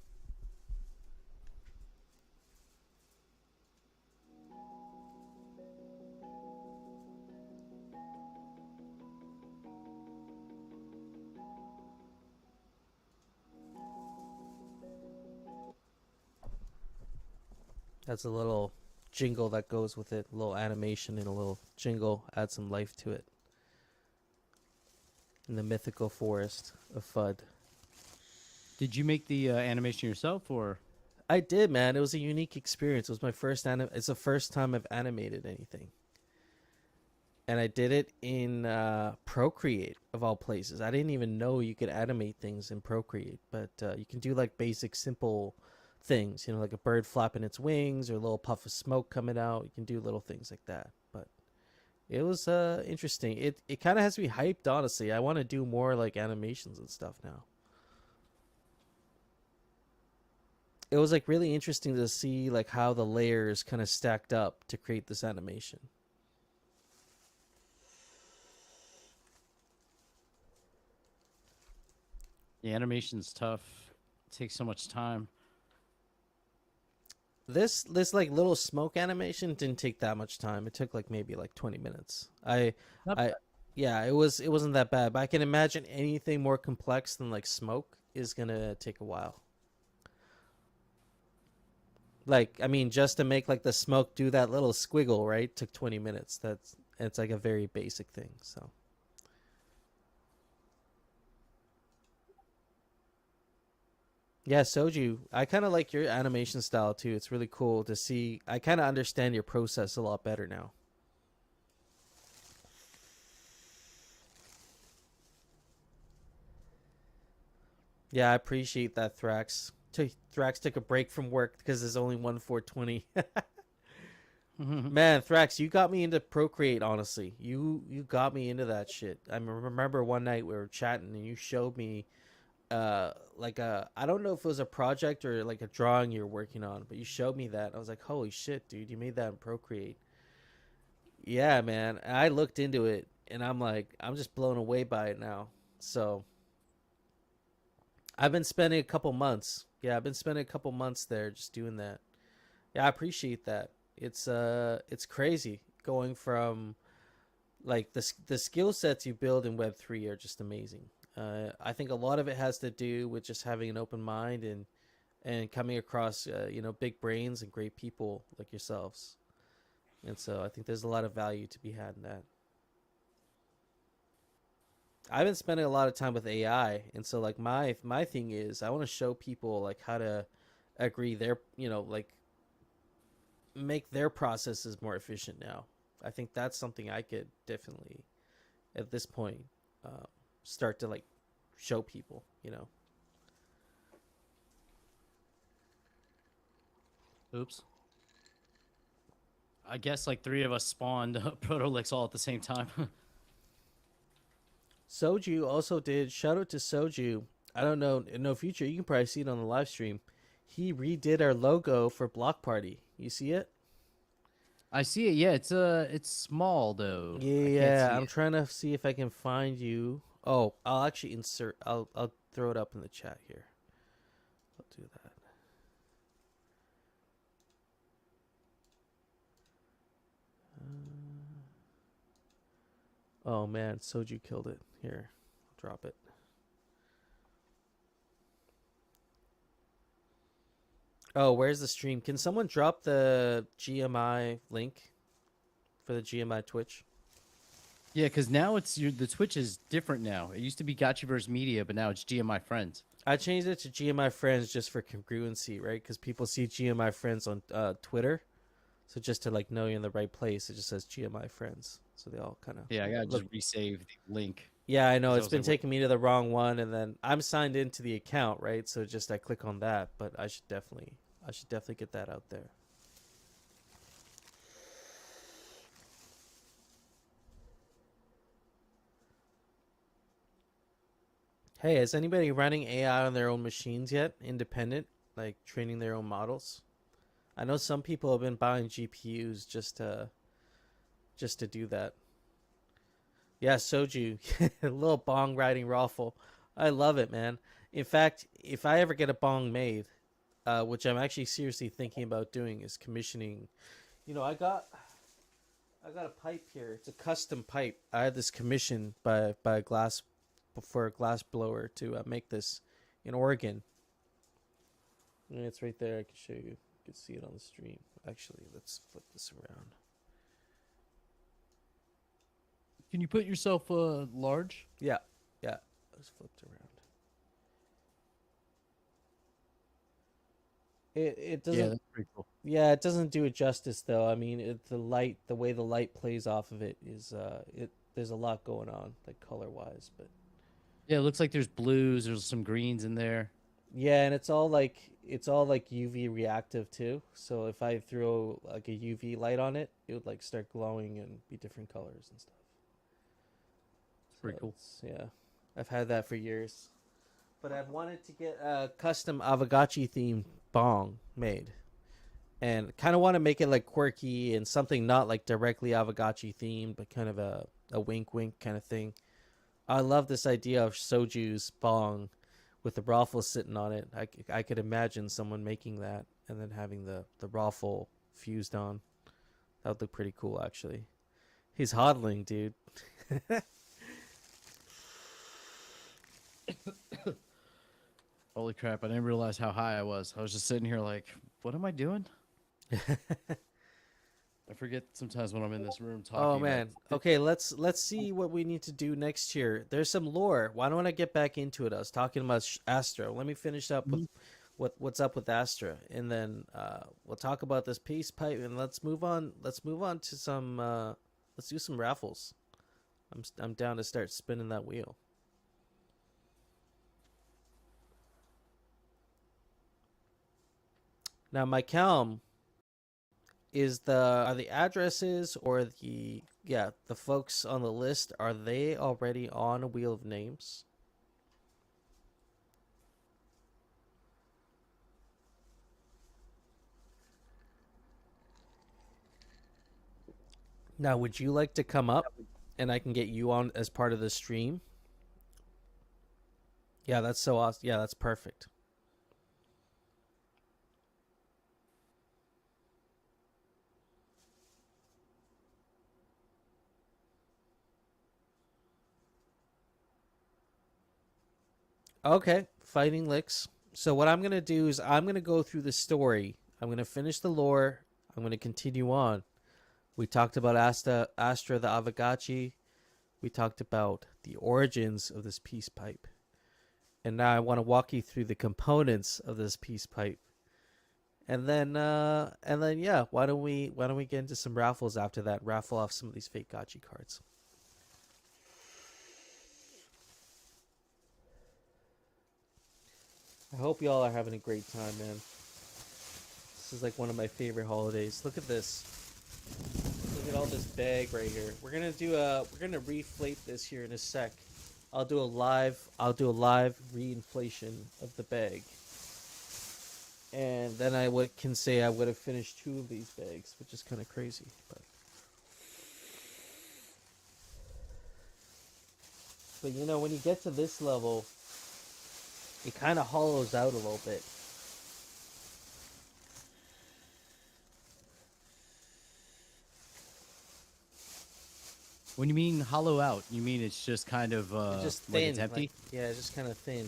Speaker 1: That's a little jingle that goes with it, a little animation and a little jingle, add some life to it. In the mythical forest of Fud.
Speaker 2: Did you make the animation yourself, or?
Speaker 1: I did, man. It was a unique experience. It was my first it's the first time I've animated anything. And I did it in Procreate, of all places. I didn't even know you could animate things in Procreate, but you can do like basic, simple things, you know, like a bird flapping its wings or a little puff of smoke coming out. You can do little things like that. But it was interesting. It kind of has me hyped, honestly. I want to do more like animations and stuff now. It was like really interesting to see like how the layers kind of stacked up to create this animation.
Speaker 2: The animation's tough. It takes so much time.
Speaker 1: This like little smoke animation didn't take that much time. It took like maybe like 20 minutes. Yeah, it wasn't that bad, but I can imagine anything more complex than like smoke is going to take a while. Like, I mean, just to make like the smoke do that little squiggle, right? Took 20 minutes. It's like a very basic thing, so. Yeah, Soju, I kind of like your animation style too. It's really cool to see. I kind of understand your process a lot better now. Yeah, I appreciate that, Thrax. Thrax took a break from work because there's only one 420. Man, Thrax, you got me into Procreate. Honestly, you got me into that shit. I remember one night we were chatting and you showed me like a, I don't know if it was a project or like a drawing you're working on, but you showed me that. I was like, holy shit, dude, you made that in Procreate. Yeah, man. And I looked into it and I'm like, I'm just blown away by it now. So I've been spending a couple months. Yeah, I've been spending a couple months there just doing that. Yeah, I appreciate that. It's crazy going from like the skill sets you build in Web3 are just amazing. I think a lot of it has to do with just having an open mind and coming across big brains and great people like yourselves. And so I think there's a lot of value to be had in that. I've been spending a lot of time with AI, and so like my thing is I want to show people like how to agree their like make their processes more efficient now. I think that's something I could definitely at this point uh, start to like show people.
Speaker 2: Oops. I guess like three of us spawned Protolix all at the same time.
Speaker 1: Soju also did. Shout out to Soju. I don't know in no future. You can probably see it on the live stream. He redid our logo for Blockparty. You see it?
Speaker 2: I see it. Yeah, it's small though. I can't
Speaker 1: Yeah,
Speaker 2: see
Speaker 1: I'm
Speaker 2: it.
Speaker 1: trying to see if I can find you. Oh, I'll actually insert. I'll throw it up in the chat here. I'll do that. Oh man, Soju killed it. Here, I'll drop it. Oh, where's the stream? Can someone drop the GMI link for the GMI Twitch?
Speaker 2: Yeah, because now the Twitch is different now. It used to be Gotchiverse Media, but now it's GMI Friends.
Speaker 1: I changed it to GMI Friends just for congruency, right? Because people see GMI Friends on Twitter, so just to like know you're in the right place, it just says GMI Friends, so they all kind of
Speaker 2: Yeah, I gotta
Speaker 1: look.
Speaker 2: just resave the link
Speaker 1: Yeah, I know
Speaker 2: because I
Speaker 1: it's
Speaker 2: was
Speaker 1: been
Speaker 2: like, wait.
Speaker 1: taking me to the wrong one, and then I'm signed into the account, right? So just I click on that, but I should definitely get that out there. Hey, is anybody running AI on their own machines yet? Independent, like training their own models? I know some people have been buying GPUs just to do that. Yeah, Soju, a little bong riding raffle. I love it, man. In fact, if I ever get a bong made, which I'm actually seriously thinking about doing, is commissioning. I got a pipe here. It's a custom pipe. I had this commissioned by a glass for a glass blower to make this in Oregon. And it's right there. I can show you. You can see it on the stream. Actually, let's flip this around.
Speaker 2: Can you put yourself large?
Speaker 1: Yeah, yeah. Let's flip it around. It
Speaker 2: Yeah,
Speaker 1: doesn't.
Speaker 2: that's pretty cool.
Speaker 1: Yeah, it doesn't do it justice though. I mean, the way the light plays off of it is it. There's a lot going on, like color wise, but
Speaker 2: Yeah, it looks like there's blues. There's some greens in there.
Speaker 1: yeah, and it's all like UV reactive too. So if I throw like a UV light on it, it would like start glowing and be different colors and stuff.
Speaker 2: It's
Speaker 1: So
Speaker 2: pretty cool.
Speaker 1: yeah, I've had that for years. But I've wanted to get a custom Avagachi themed bong made, and kind of want to make it like quirky and something not like directly Avagachi themed, but kind of a wink wink kind of thing. I love this idea of Soju's bong with the raffle sitting on it. I could imagine someone making that and then having the raffle fused on. That would look pretty cool, actually. He's hodling, dude.
Speaker 2: Holy crap! I didn't realize how high I was. I was just sitting here like, what am I doing? I forget sometimes when I'm in this room
Speaker 1: Oh
Speaker 2: talking that.
Speaker 1: man. Okay, let's see what we need to do next year. There's some lore. Why don't I get back into it? I was talking about Astra. Let me finish up with what's up with Astra, and then we'll talk about this peace pipe, and let's move on. Let's move on to some. Let's do some raffles. I'm down to start spinning that wheel. Now, my Calm, is the are the addresses or the folks on the list, are they already on a wheel of names? Now, would you like to come up and I can get you on as part of the stream? Yeah, that's so awesome. Yeah, that's perfect. Okay, fighting licks. So what I'm gonna do is I'm gonna go through the story. I'm gonna finish the lore. I'm gonna continue on. We talked about Astra the Avagachi. We talked about the origins of this peace pipe. And now I want to walk you through the components of this peace pipe. And then yeah, why don't we get into some raffles after that? Raffle off some of these fake gachi cards. I hope y'all are having a great time, man. This is like one of my favorite holidays. Look at this. Look at all this bag right here. We're gonna reflate this here in a sec. I'll do a live reinflation of the bag. And then can say I would have finished 2 of these bags, which is kind of crazy, but you know, when you get to this level, it kind of hollows out a little bit.
Speaker 2: When you mean hollow out, you mean it's just kind of
Speaker 1: It's just thin,
Speaker 2: like it's empty?
Speaker 1: yeah, it's just kind of thin.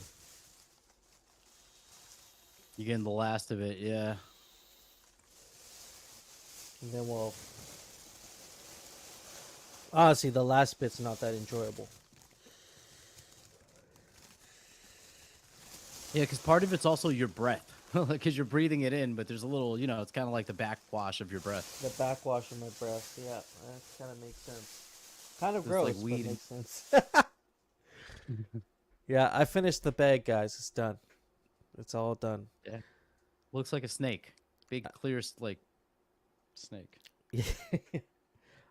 Speaker 2: You're getting the last of it, yeah.
Speaker 1: And then honestly, the last bit's not that enjoyable.
Speaker 2: Yeah, because part of it's also your breath. Because you're breathing it in, but there's a little, it's kind of like the backwash of your breath.
Speaker 1: The backwash of my breath, yeah, that kind of makes sense. Kind of
Speaker 2: It's
Speaker 1: gross,
Speaker 2: like weed.
Speaker 1: but makes sense. Yeah, I finished the bag, guys. It's done. It's all done.
Speaker 2: Yeah. Looks like a snake. Big, clear, like, snake.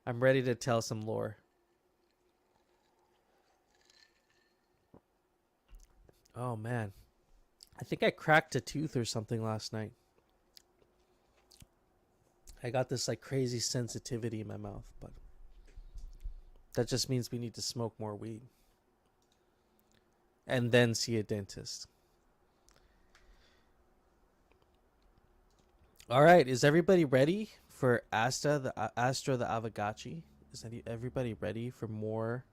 Speaker 1: I'm ready to tell some lore. Oh, man. I think I cracked a tooth or something last night. I got this like crazy sensitivity in my mouth, but that just means we need to smoke more weed. And then see a dentist. All right, is everybody ready for Astra the Avagachi? Is everybody ready for more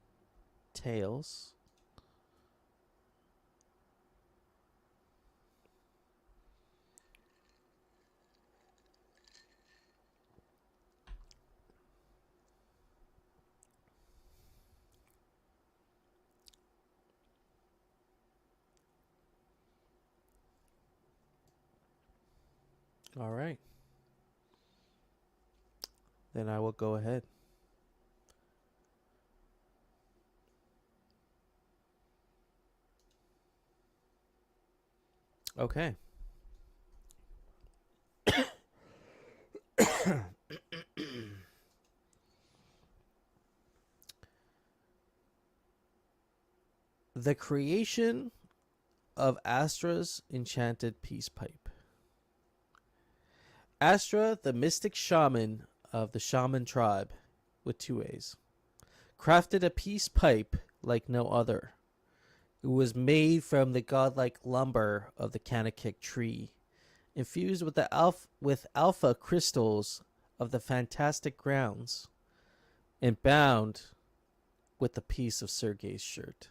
Speaker 1: tales? All right. Then I will go ahead. Okay. The creation of Astra's enchanted peace pipe. Astra, the mystic shaman of the shaman tribe, with 2 A's, crafted a peace pipe like no other. It was made from the godlike lumber of the Kanakik tree, infused with alpha crystals of the fantastic grounds, and bound with a piece of Sergei's shirt.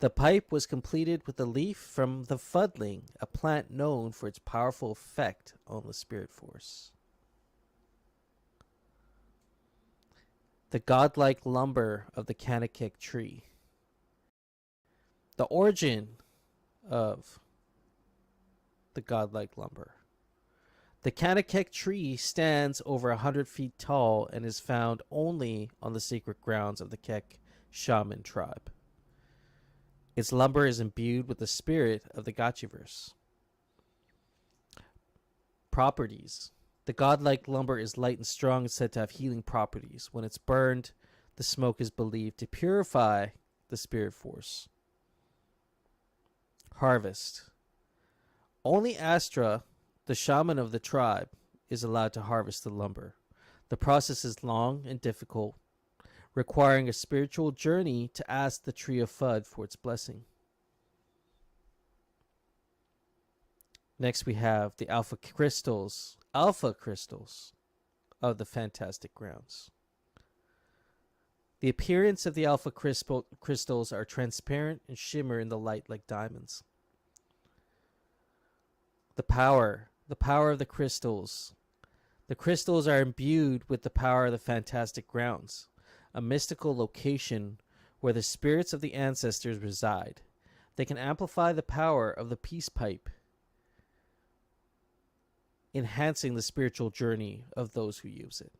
Speaker 1: The pipe was completed with a leaf from the fuddling, a plant known for its powerful effect on the spirit force. The godlike lumber of the Kanakik tree. The origin of the godlike lumber. The Kanakik tree stands over 100 feet tall and is found only on the sacred grounds of the Kek shaman tribe. Its lumber is imbued with the spirit of the Gachiverse. properties. The godlike lumber is light and strong and said to have healing properties. When it's burned, the smoke is believed to purify the spirit force. Harvest. Only Astra, the shaman of the tribe, is allowed to harvest the lumber. The process is long and difficult, requiring a spiritual journey to ask the tree of Fud for its blessing. Next we have the alpha crystals of the fantastic grounds. The appearance of the alpha crystals are transparent and shimmer in the light like diamonds. The power of the crystals. The crystals are imbued with the power of the fantastic grounds, a mystical location where the spirits of the ancestors reside. They can amplify the power of the peace pipe, enhancing the spiritual journey of those who use it.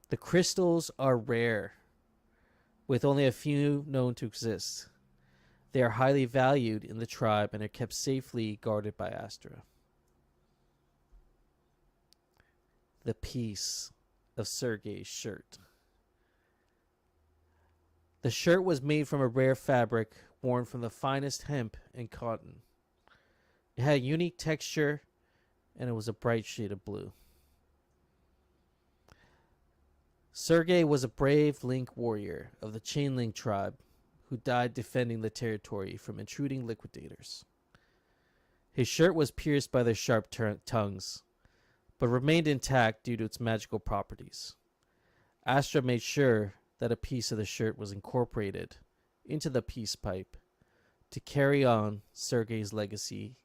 Speaker 1: The crystals are rare, with only a few known to exist. They are highly valued in the tribe and are kept safely guarded by Astra. The piece of Sergei's shirt. The shirt was made from a rare fabric worn from the finest hemp and cotton. It had a unique texture, and it was a bright shade of blue. Sergei was a brave Link warrior of the Chainlink tribe who died defending the territory from intruding liquidators. His shirt was pierced by their sharp tongues, but remained intact due to its magical properties. Astra made sure that a piece of the shirt was incorporated into the peace pipe to carry on Sergei's legacy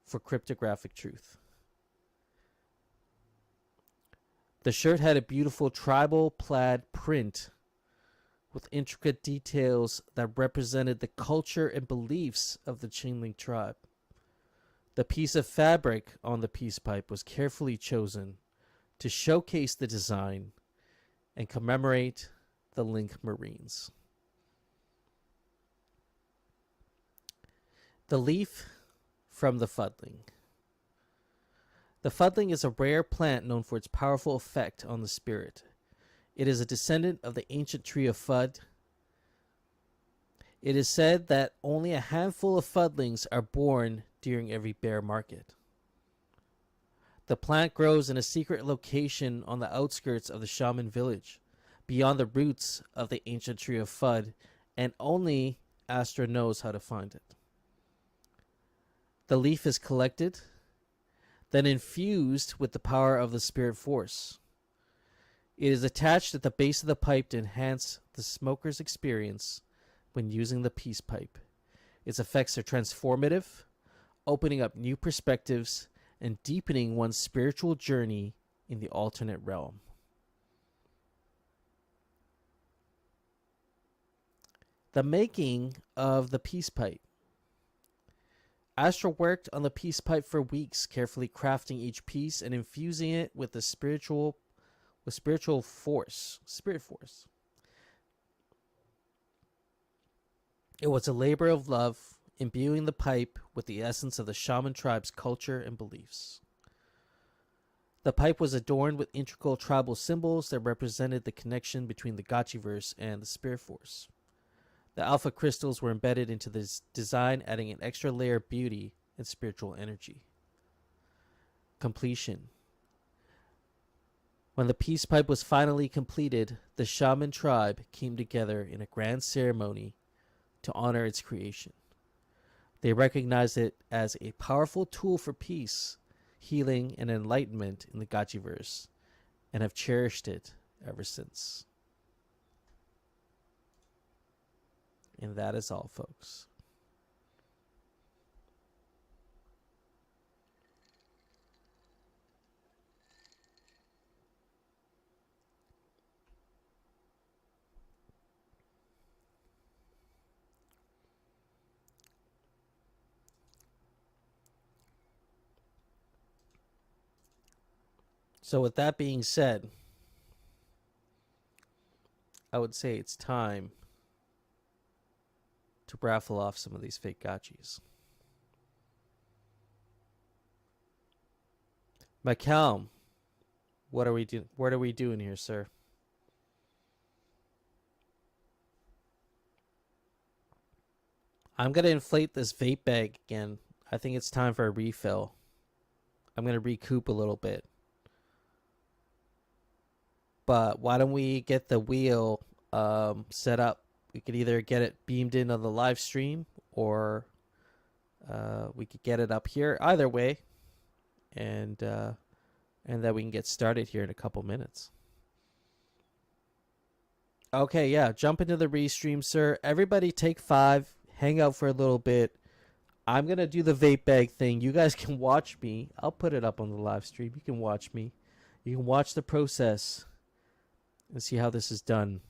Speaker 1: for cryptographic truth. The shirt had a beautiful tribal plaid print with intricate details that represented the culture and beliefs of the Chainlink tribe. The piece of fabric on the peace pipe was carefully chosen to showcase the design and commemorate the Link Marines. The leaf from the Fudling. The Fudling is a rare plant known for its powerful effect on the spirit. It is a descendant of the ancient tree of Fud. It is said that only a handful of Fudlings are born during every bear market. The plant grows in a secret location on the outskirts of the shaman village, beyond the roots of the ancient tree of Fud, and only Astra knows how to find it. The leaf is collected, then infused with the power of the spirit force. It is attached at the base of the pipe to enhance the smoker's experience when using the peace pipe. Its effects are transformative, opening up new perspectives and deepening one's spiritual journey in the alternate realm. The making of the peace pipe. Astra worked on the peace pipe for weeks, carefully crafting each piece and infusing it with the spirit force. It was a labor of love, imbuing the pipe with the essence of the shaman tribe's culture and beliefs. The pipe was adorned with integral tribal symbols that represented the connection between the Gotchiverse and the spirit force. The alpha crystals were embedded into this design, adding an extra layer of beauty and spiritual energy. Completion. When the peace pipe was finally completed, the shaman tribe came together in a grand ceremony to honor its creation. They recognized it as a powerful tool for peace, healing, and enlightenment in the Gotchiverse, and have cherished it ever since. And that is all, folks. So with that being said, I would say it's time to raffle off some of these fake gotchis. Macalm, what are we doing? What are we doing here, sir? I'm gonna inflate this vape bag again. I think it's time for a refill. I'm gonna recoup a little bit. But why don't we get the wheel set up? We could either get it beamed in on the live stream, or we could get it up here. Either way, and then we can get started here in a couple minutes. Okay, yeah, jump into the restream, sir. Everybody take 5, hang out for a little bit. I'm going to do the vape bag thing. You guys can watch me. I'll put it up on the live stream. You can watch me. You can watch the process and see how this is done.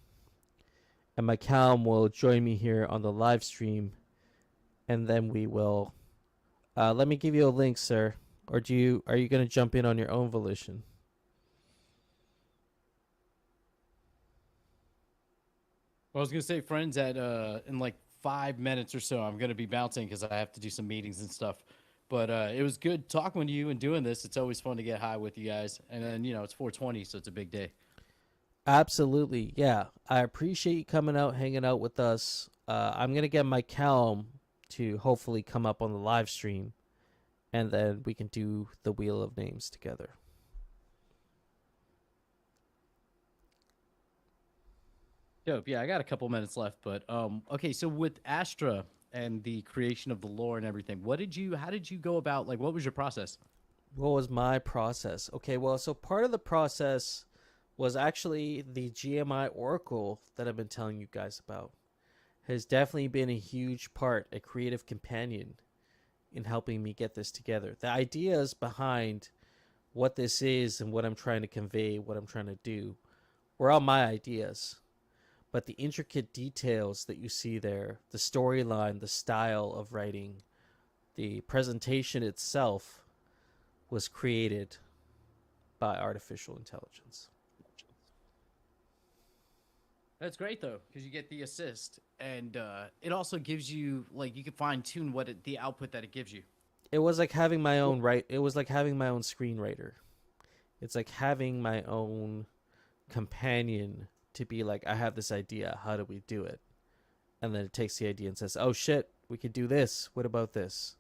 Speaker 1: And my Calm will join me here on the live stream, and then we will... let me give you a link, sir. Or are you going to jump in on your own volition?
Speaker 2: Well, I was gonna say, friends, at in like 5 minutes or so, I'm gonna be bouncing because I have to do some meetings and stuff. But it was good talking with you and doing this. It's always fun to get high with you guys. And then it's 420, so it's a big day.
Speaker 1: Absolutely, yeah. I appreciate you coming out, hanging out with us. I'm gonna get my Calm to hopefully come up on the live stream, and then we can do the Wheel of Names together.
Speaker 2: Dope. Yeah, I got a couple minutes left, but okay. So with Astra and the creation of the lore and everything, how did you go about? Like, what was your process?
Speaker 1: What was my process? Okay, well, so part of the process was actually the GMI Oracle that I've been telling you guys about. Has definitely been a huge part, a creative companion in helping me get this together. The ideas behind what this is and what I'm trying to convey, what I'm trying to do, were all my ideas. But the intricate details that you see there, the storyline, the style of writing, the presentation itself was created by artificial intelligence.
Speaker 2: That's great though, because you get the assist, and it also gives you like you can fine tune the output that it gives you.
Speaker 1: It was like having my own It was like having my own screenwriter. It's like having my own companion to be like, I have this idea. How do we do it? And then it takes the idea and says, oh shit, we could do this. What about this?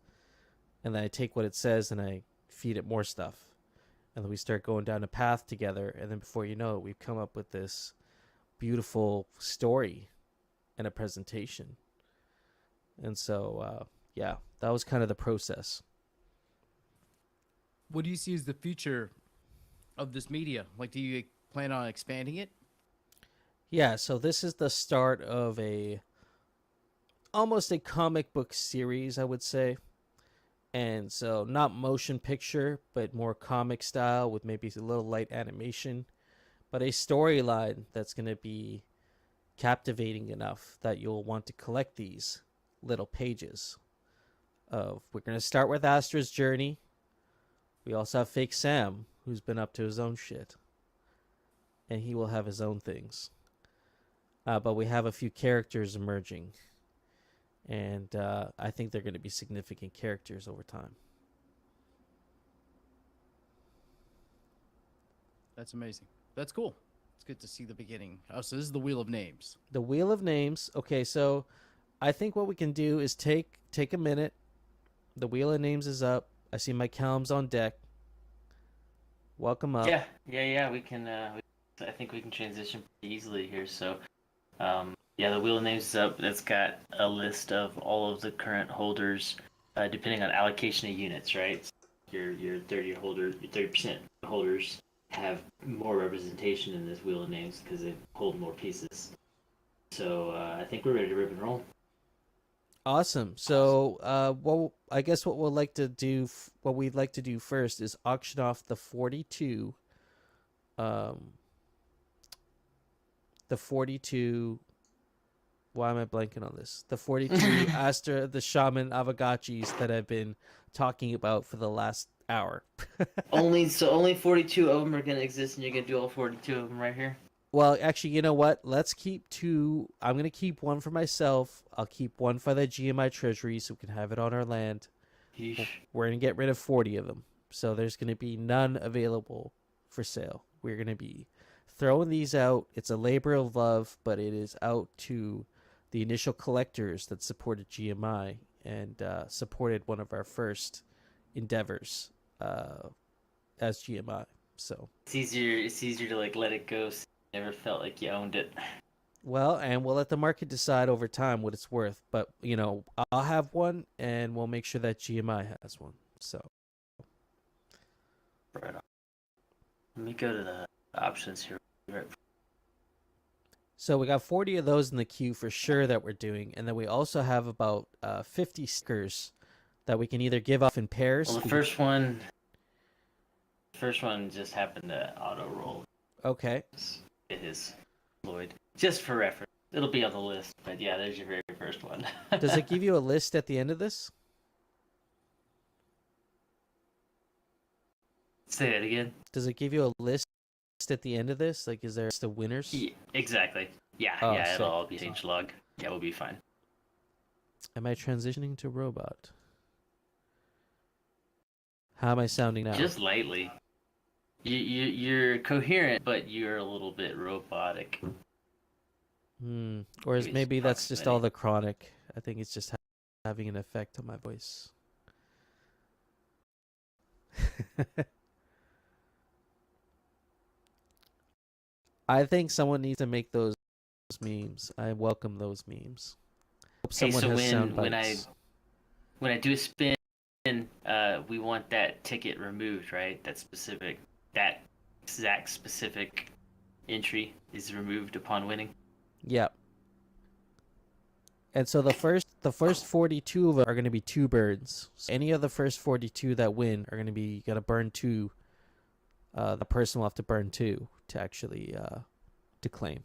Speaker 1: And then I take what it says and I feed it more stuff. And then we start going down a path together. And then before you know it, we've come up with this beautiful story and a presentation. And so, yeah, that was kind of the process.
Speaker 2: What do you see as the future of this media? Like, do you plan on expanding it?
Speaker 1: Yeah, so this is the start of almost a comic book series, I would say. And so not motion picture, but more comic style with maybe a little light animation, but a storyline that's going to be captivating enough that you'll want to collect these little pages. We're going to start with Astra's journey. We also have Fake Sam, who's been up to his own shit. And he will have his own things. But we have a few characters emerging. And I think they're going to be significant characters over time.
Speaker 2: That's amazing. That's cool. It's good to see the beginning. Oh, so this is the Wheel of Names.
Speaker 1: The Wheel of Names. Okay, so I think what we can do is take a minute. The Wheel of Names is up. I see my Calm's on deck. Welcome up.
Speaker 3: Yeah. We can. I think we can transition pretty easily here. So, yeah, the Wheel of Names is up. It's got a list of all of the current holders, depending on allocation of units. Right, so your 30% holders have more representation in this Wheel of Names because they hold more pieces. So I think we're ready to rip and roll.
Speaker 1: Awesome. So, well, I guess what we'd like to do first is auction off the 42. The 42. Why am I blanking on this? The 42 Astra the Shaman Avagachis that I've been talking about for the last hour.
Speaker 3: only 42 of them are gonna exist, and you're gonna do all 42 of them right here.
Speaker 1: Well, actually, you know what? Let's keep 2. I'm going to keep 1 for myself. I'll keep 1 for the GMI treasury so we can have it on our land.
Speaker 3: Yeesh.
Speaker 1: We're going to get rid of 40 of them. So there's going to be none available for sale. We're going to be throwing these out. It's a labor of love, but it is out to the initial collectors that supported GMI and supported one of our first endeavors as GMI. So
Speaker 3: It's easier to like let it go. So you never felt like you owned it.
Speaker 1: well, and we'll let the market decide over time what it's worth. But you know, I'll have one, and we'll make sure that GMI has one. So
Speaker 3: Right on. Let me go to the options here. Right.
Speaker 1: So we got 40 of those in the queue for sure that we're doing, and then we also have about 50 stickers that we can either give off in pairs.
Speaker 3: Well, the first one just happened to auto roll.
Speaker 1: Okay.
Speaker 3: It is Lloyd. Just for reference, it'll be on the list. But yeah, there's your very first one.
Speaker 1: Does it give you a list at the end of this?
Speaker 3: Say that again.
Speaker 1: Does it give you a list at the end of this? Like, is there a list of winners?
Speaker 3: Yeah, exactly. Yeah,
Speaker 1: Oh,
Speaker 3: yeah,
Speaker 1: sick.
Speaker 3: it'll all be change log. Yeah, we'll be fine.
Speaker 1: Am I transitioning to robot? How am I sounding now?
Speaker 3: Just lightly. You're coherent, but you're a little bit robotic.
Speaker 1: Or is
Speaker 3: Maybe it's
Speaker 1: maybe that's just all
Speaker 3: proximity.
Speaker 1: the chronic. I think it's just having an effect on my voice. I think someone needs to make those memes. I welcome those memes. Hope
Speaker 3: Hey,
Speaker 1: someone
Speaker 3: so
Speaker 1: has sound
Speaker 3: when
Speaker 1: bites.
Speaker 3: I do a spin, we want that ticket removed, right? That exact specific entry is removed upon winning.
Speaker 1: Yep. And so the first 42 of them are going to be two birds. So any of the first 42 that win are going to be, you got to burn two. The person will have to burn two to actually to claim.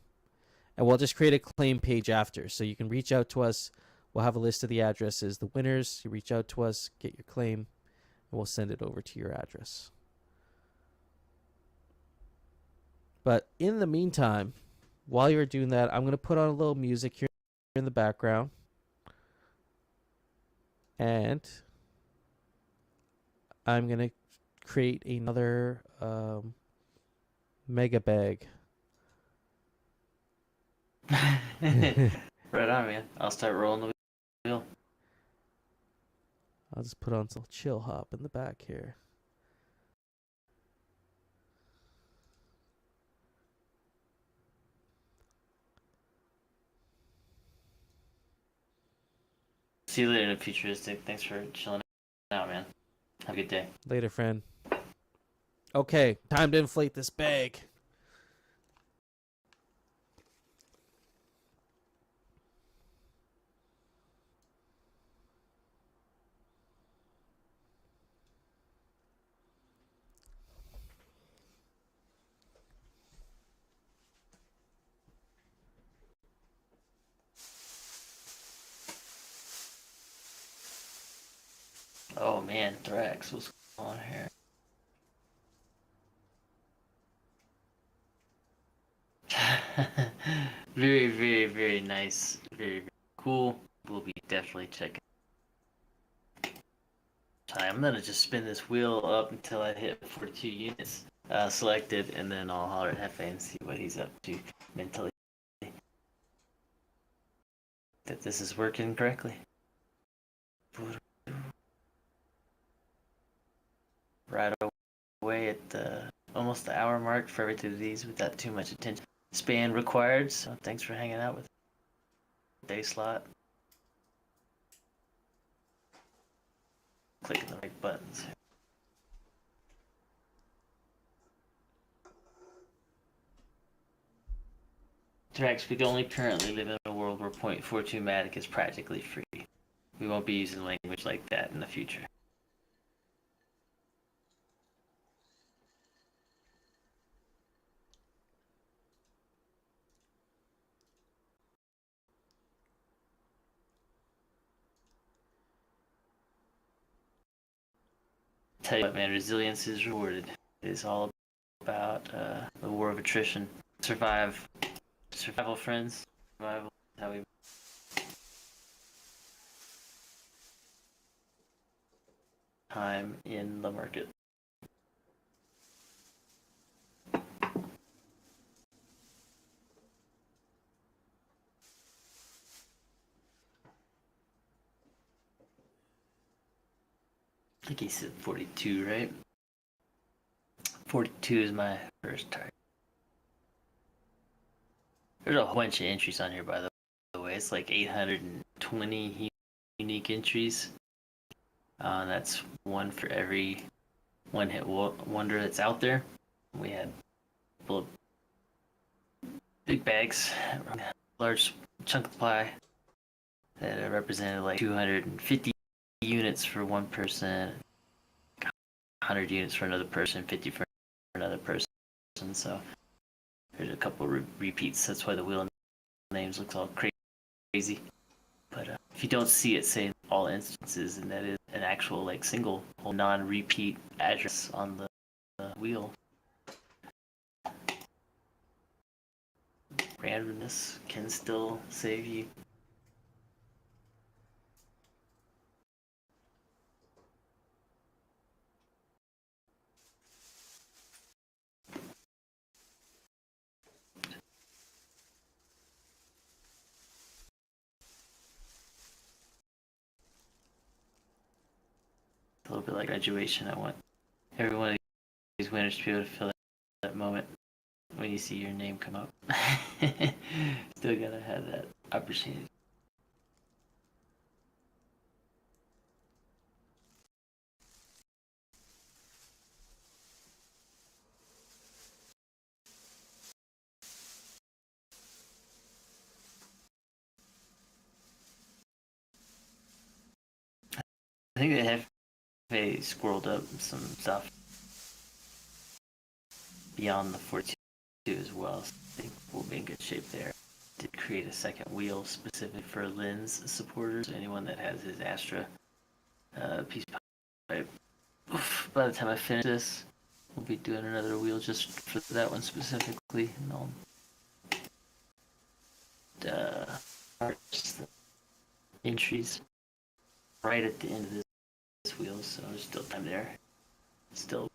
Speaker 1: And we'll just create a claim page after. So you can reach out to us. We'll have a list of the addresses, the winners. You reach out to us, get your claim, and we'll send it over to your address. But in the meantime, while you're doing that, I'm going to put on a little music here in the background. And I'm going to create another mega bag.
Speaker 3: Right on, man. I'll start rolling the wheel.
Speaker 1: I'll just put on some chill hop in the back here.
Speaker 3: See you later, Futuristic. Thanks for chilling out, man. Have a good day.
Speaker 1: Later, friend. Okay, time to inflate this bag.
Speaker 3: Oh man, Thrax, what's going on here? Very, very, very nice. Very, very cool. We'll be definitely checking. I'm gonna just spin this wheel up until I hit 42 units selected, and then I'll holler at Hefe and see what he's up to mentally. That this is working correctly. Right away at almost the hour mark for every two of these without too much attention span required. So thanks for hanging out with day slot. Clicking the right buttons. Drax, we only currently live in a world where .42 Matic is practically free. We won't be using language like that in the future. Tell you what, man, resilience is rewarded. It is all about the war of attrition. Survival, friends. Survival is how we. Time in the market. think he said 42, right? 42 is my first target. There's a whole bunch of entries on here, by the way. It's like 820 unique entries. That's one for every one-hit wonder that's out there. We had a couple of big bags, large chunk of pie that represented like 250 units for one person, 100 units for another person, 50 for another person. So there's a couple of repeats. That's why the wheel names looks all crazy. But if you don't see it say in all instances, and that is an actual like single non-repeat address on the wheel. Randomness can still save you. A little bit like graduation. I want every one of these winners to be able to feel that moment when you see your name come up. Still gotta have that opportunity. I think they squirreled up some stuff beyond the 42 as well. So I think we'll be in good shape there. Did create a second wheel specific for Lynn's supporters. Anyone that has his Astra piece pipe. By the time I finish this, we'll be doing another wheel just for that one specifically. And I'll just the entries right at the end of this wheel, so there's still time there. Still.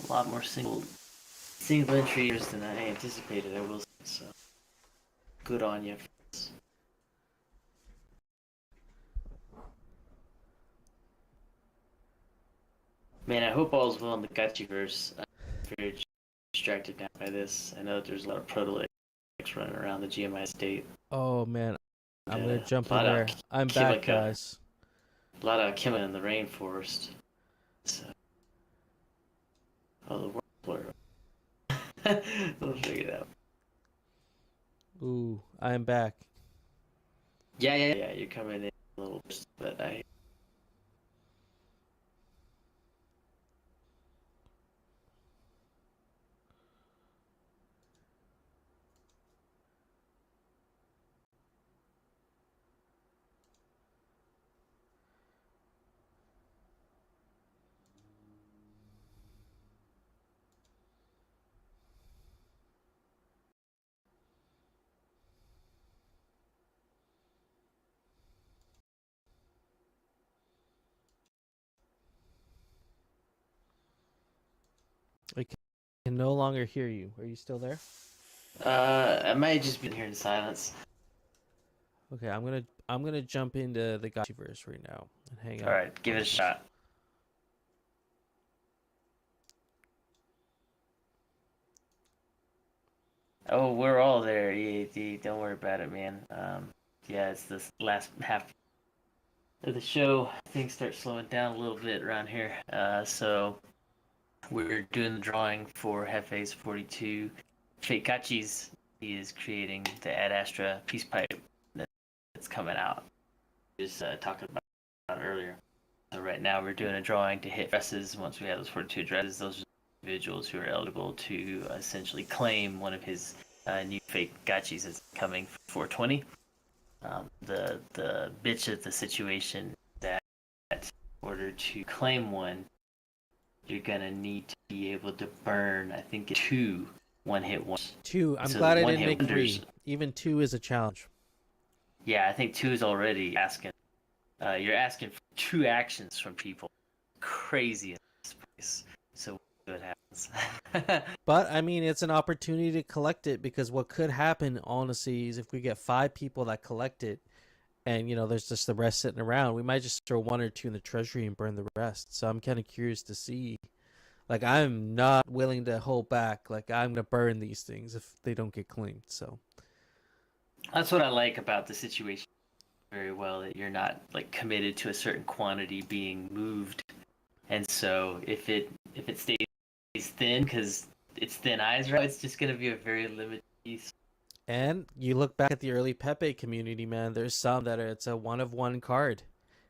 Speaker 3: A lot more single entries than I anticipated, I will say, so good on you. Man, I hope all's well in the Gachiverse. I'm very distracted now by this. I know that there's a lot of proto running around the GMI state.
Speaker 1: Oh man, I'm gonna jump in there. I'm back, guys.
Speaker 3: A lot of Kimba in the rainforest. So, oh, the world blur. We'll figure it out.
Speaker 1: Ooh, I am back.
Speaker 3: Yeah, you're coming in a little bit, but I.
Speaker 1: I can no longer hear you. Are you still there?
Speaker 3: I might just be here in silence.
Speaker 1: Okay, I'm gonna jump into the Gachiverse right now and hang out.
Speaker 3: All right, give it a shot. Oh, we're all there, EAD. Don't worry about it, man. Yeah, it's this last half of the show. Things start slowing down a little bit around here. So we're doing the drawing for Hefe's 42 Fake Gachis. He is creating the Ad Astra peace pipe that's coming out. Just talking about earlier. So right now we're doing a drawing to hit addresses. Once we have those 42 addresses, those are individuals who are eligible to essentially claim one of his new fake gachis that's coming for 420. The bitch of the situation that in order to claim one, you're gonna need to be able to burn, I think, 2 one-hit wonders.
Speaker 1: 2. I'm
Speaker 3: So
Speaker 1: glad I didn't
Speaker 3: one-hit
Speaker 1: make
Speaker 3: wonders.
Speaker 1: 3. Even 2 is a challenge.
Speaker 3: Yeah, I think 2 is already asking. You're asking for 2 actions from people. Crazy in this place. So we'll see what happens.
Speaker 1: But I mean, it's an opportunity to collect it, because what could happen, honestly, is if we get 5 people that collect it, and there's just the rest sitting around, we might just throw 1 or 2 in the treasury and burn the rest. So I'm kind of curious to see. Like, I'm not willing to hold back. Like, I'm gonna burn these things if they don't get claimed. So
Speaker 3: That's what I like about the situation very well, that you're not like committed to a certain quantity being moved. And so if it stays thin because it's thin ice, right, it's just gonna be a very limited piece.
Speaker 1: And you look back at the early Pepe community, man, there's some that it's a 1 of 1 card.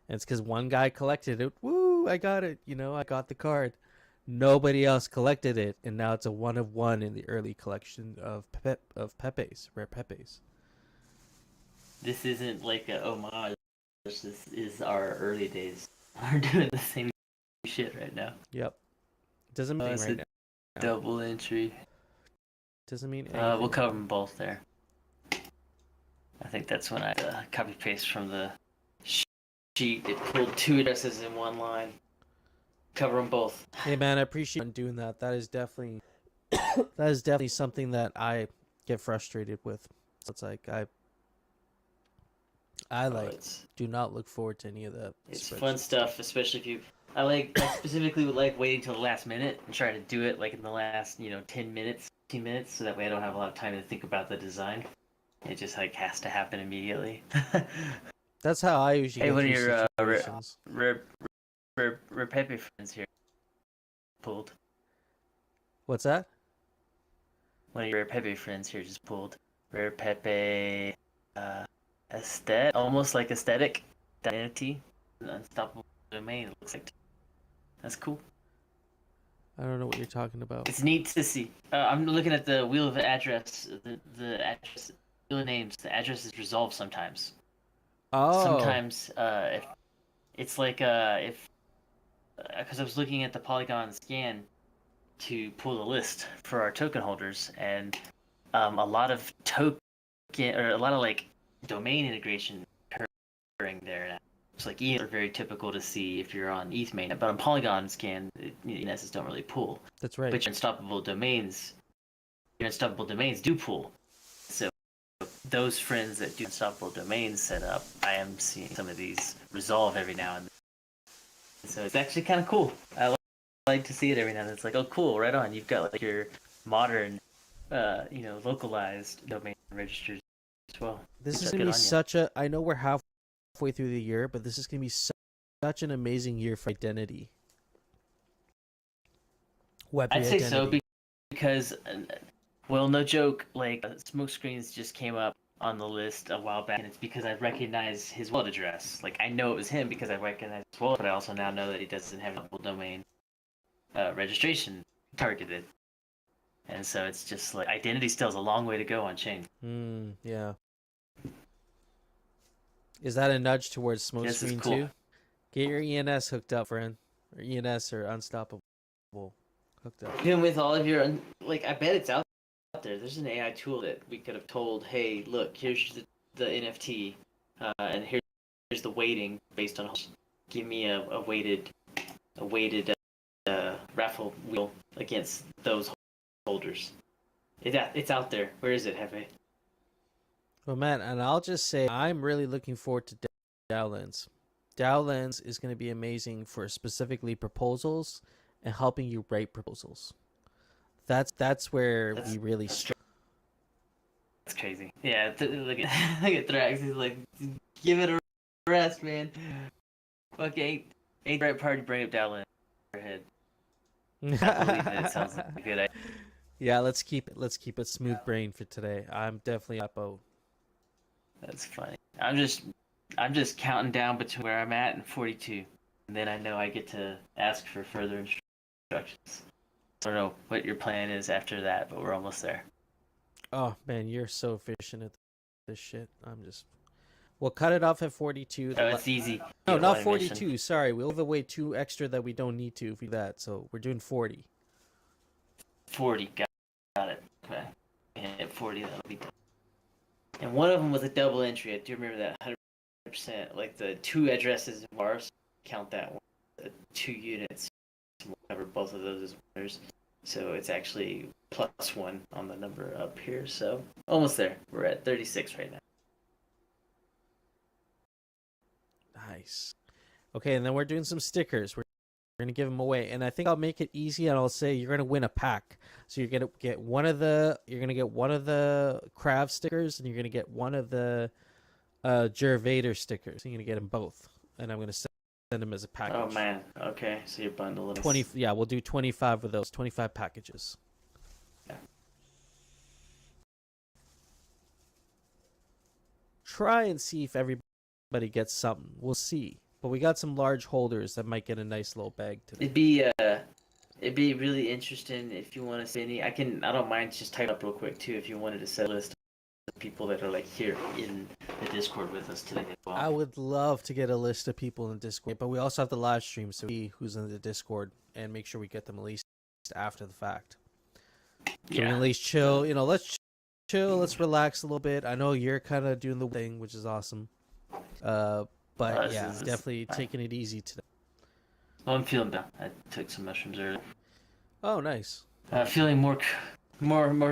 Speaker 1: And it's because one guy collected it. Woo, I got it. I got the card. Nobody else collected it. And now it's a 1 of 1 in the early collection of Pepes, rare Pepes.
Speaker 3: This isn't like a homage. This is our early days. We're doing the same shit right now.
Speaker 1: Yep. Doesn't mean
Speaker 3: It's
Speaker 1: right
Speaker 3: a
Speaker 1: now.
Speaker 3: double entry.
Speaker 1: Doesn't mean anything.
Speaker 3: We'll cover them both there. I think that's when I copy paste from the sheet. It pulled 2 addresses in one line. Cover them both.
Speaker 1: Hey man, I appreciate you doing that. That is definitely something that I get frustrated with. So it's like I do not look forward to any of that.
Speaker 3: It's fun stuff, especially if you. I specifically would like waiting till the last minute and try to do it like in the last 10 minutes, 15 minutes, so that way I don't have a lot of time to think about the design. It just like has to happen immediately.
Speaker 1: That's how I usually.
Speaker 3: Hey,
Speaker 1: get
Speaker 3: one of
Speaker 1: through
Speaker 3: your
Speaker 1: situations.
Speaker 3: Rare Pepe friends here pulled.
Speaker 1: What's that?
Speaker 3: One of your Rare Pepe friends here just pulled. Rare Pepe, aesthetic, almost like aesthetic identity, unstoppable domain. It looks like. That's cool.
Speaker 1: I don't know what you're talking about.
Speaker 3: It's neat to see. I'm looking at the wheel of address. The address, wheel of names. The address is resolved sometimes.
Speaker 1: Oh.
Speaker 3: Sometimes, if it's like because I was looking at the Polygon scan to pull the list for our token holders, and a lot of like domain integration occurring there now. It's like ETH are very typical to see if you're on ETH main, but on Polygon scan, ENSs don't really pull.
Speaker 1: That's right.
Speaker 3: But your unstoppable domains do pull. So those friends that do unstoppable domains set up, I am seeing some of these resolve every now and then. So it's actually kind of cool. I like to see it every now and then. It's like, oh, cool, right on. You've got like your modern, localized domain registers as well.
Speaker 1: This is gonna be such a. I know we're halfway through the year, but this is gonna be such an amazing year for identity. Web3
Speaker 3: I'd say
Speaker 1: identity.
Speaker 3: so because, well, no joke. Like Smokescreens just came up on the list a while back, and it's because I recognize his wallet address. Like I know it was him because I recognize his wallet, but I also now know that he doesn't have a double domain registration targeted. And so it's just like identity still has a long way to go on chain.
Speaker 1: Yeah. Is that a nudge towards
Speaker 3: This is
Speaker 1: Smokescreen
Speaker 3: cool.
Speaker 1: too? Get your ENS hooked up, friend. Or ENS or Unstoppable hooked up.
Speaker 3: Even with all of your, I bet it's out there. There's an AI tool that we could have told, hey, look, here's the NFT, and here's the weighting based on. Give me a weighted raffle wheel against those holders. It's out there. Where is it, Hefe?
Speaker 1: Well, man, and I'll just say I'm really looking forward to DAO Lens. DAO Lens is going to be amazing for specifically proposals and helping you write proposals. That's where we really.
Speaker 3: That's crazy. Yeah, look at Thrax. He's like, give it a rest, man. Fuck, ain't the right party. Bring up DAO Lens. Head. I believe that it sounds like a good idea.
Speaker 1: Yeah, let's keep it smooth brain for today. I'm definitely up out.
Speaker 3: That's funny. I'm just counting down between where I'm at and 42, and then I know I get to ask for further instructions. I don't know what your plan is after that, but we're almost there.
Speaker 1: Oh man, you're so efficient at this shit. We'll cut it off at 42.
Speaker 3: Oh, it's easy.
Speaker 1: No,
Speaker 3: You
Speaker 1: not
Speaker 3: want
Speaker 1: 42.
Speaker 3: admission.
Speaker 1: Sorry, we'll give away 2 extra that we don't need to if we do that. So we're doing 40.
Speaker 3: 40. Got it. 40. That'll be done. And one of them was a double entry. I do remember that 100%. Like the 2 addresses in bars, count that one. The 2 units will cover both of those as winners. So it's actually +1 on the number up here. So almost there. We're at 36 right now.
Speaker 1: Nice. Okay, and then we're doing some stickers. We're gonna give them away, and I think I'll make it easy, and I'll say you're gonna win a pack. So you're gonna get one of the Krav stickers, and you're gonna get one of the Gervader stickers. So you're gonna get them both, and I'm gonna send them as a package.
Speaker 3: Oh man. Okay. So you're bundling
Speaker 1: 20. Yeah, we'll do 25 of those. 25 packages.
Speaker 3: Yeah.
Speaker 1: Try and see if everybody gets something. We'll see. But we got some large holders that might get a nice little bag today.
Speaker 3: It'd be really interesting if you want to see any. I don't mind just type up real quick too if you wanted to set a list of people that are like here in the Discord with us today as well.
Speaker 1: I would love to get a list of people in the Discord, but we also have the live stream, so we see who's in the Discord and make sure we get them at least after the fact. So we can at least chill. You know, let's chill. Let's relax a little bit. I know you're kind of doing the thing, which is awesome. But yeah, definitely taking it easy today.
Speaker 3: Well, I'm feeling better. I took some mushrooms earlier.
Speaker 1: Oh, nice.
Speaker 3: Feeling more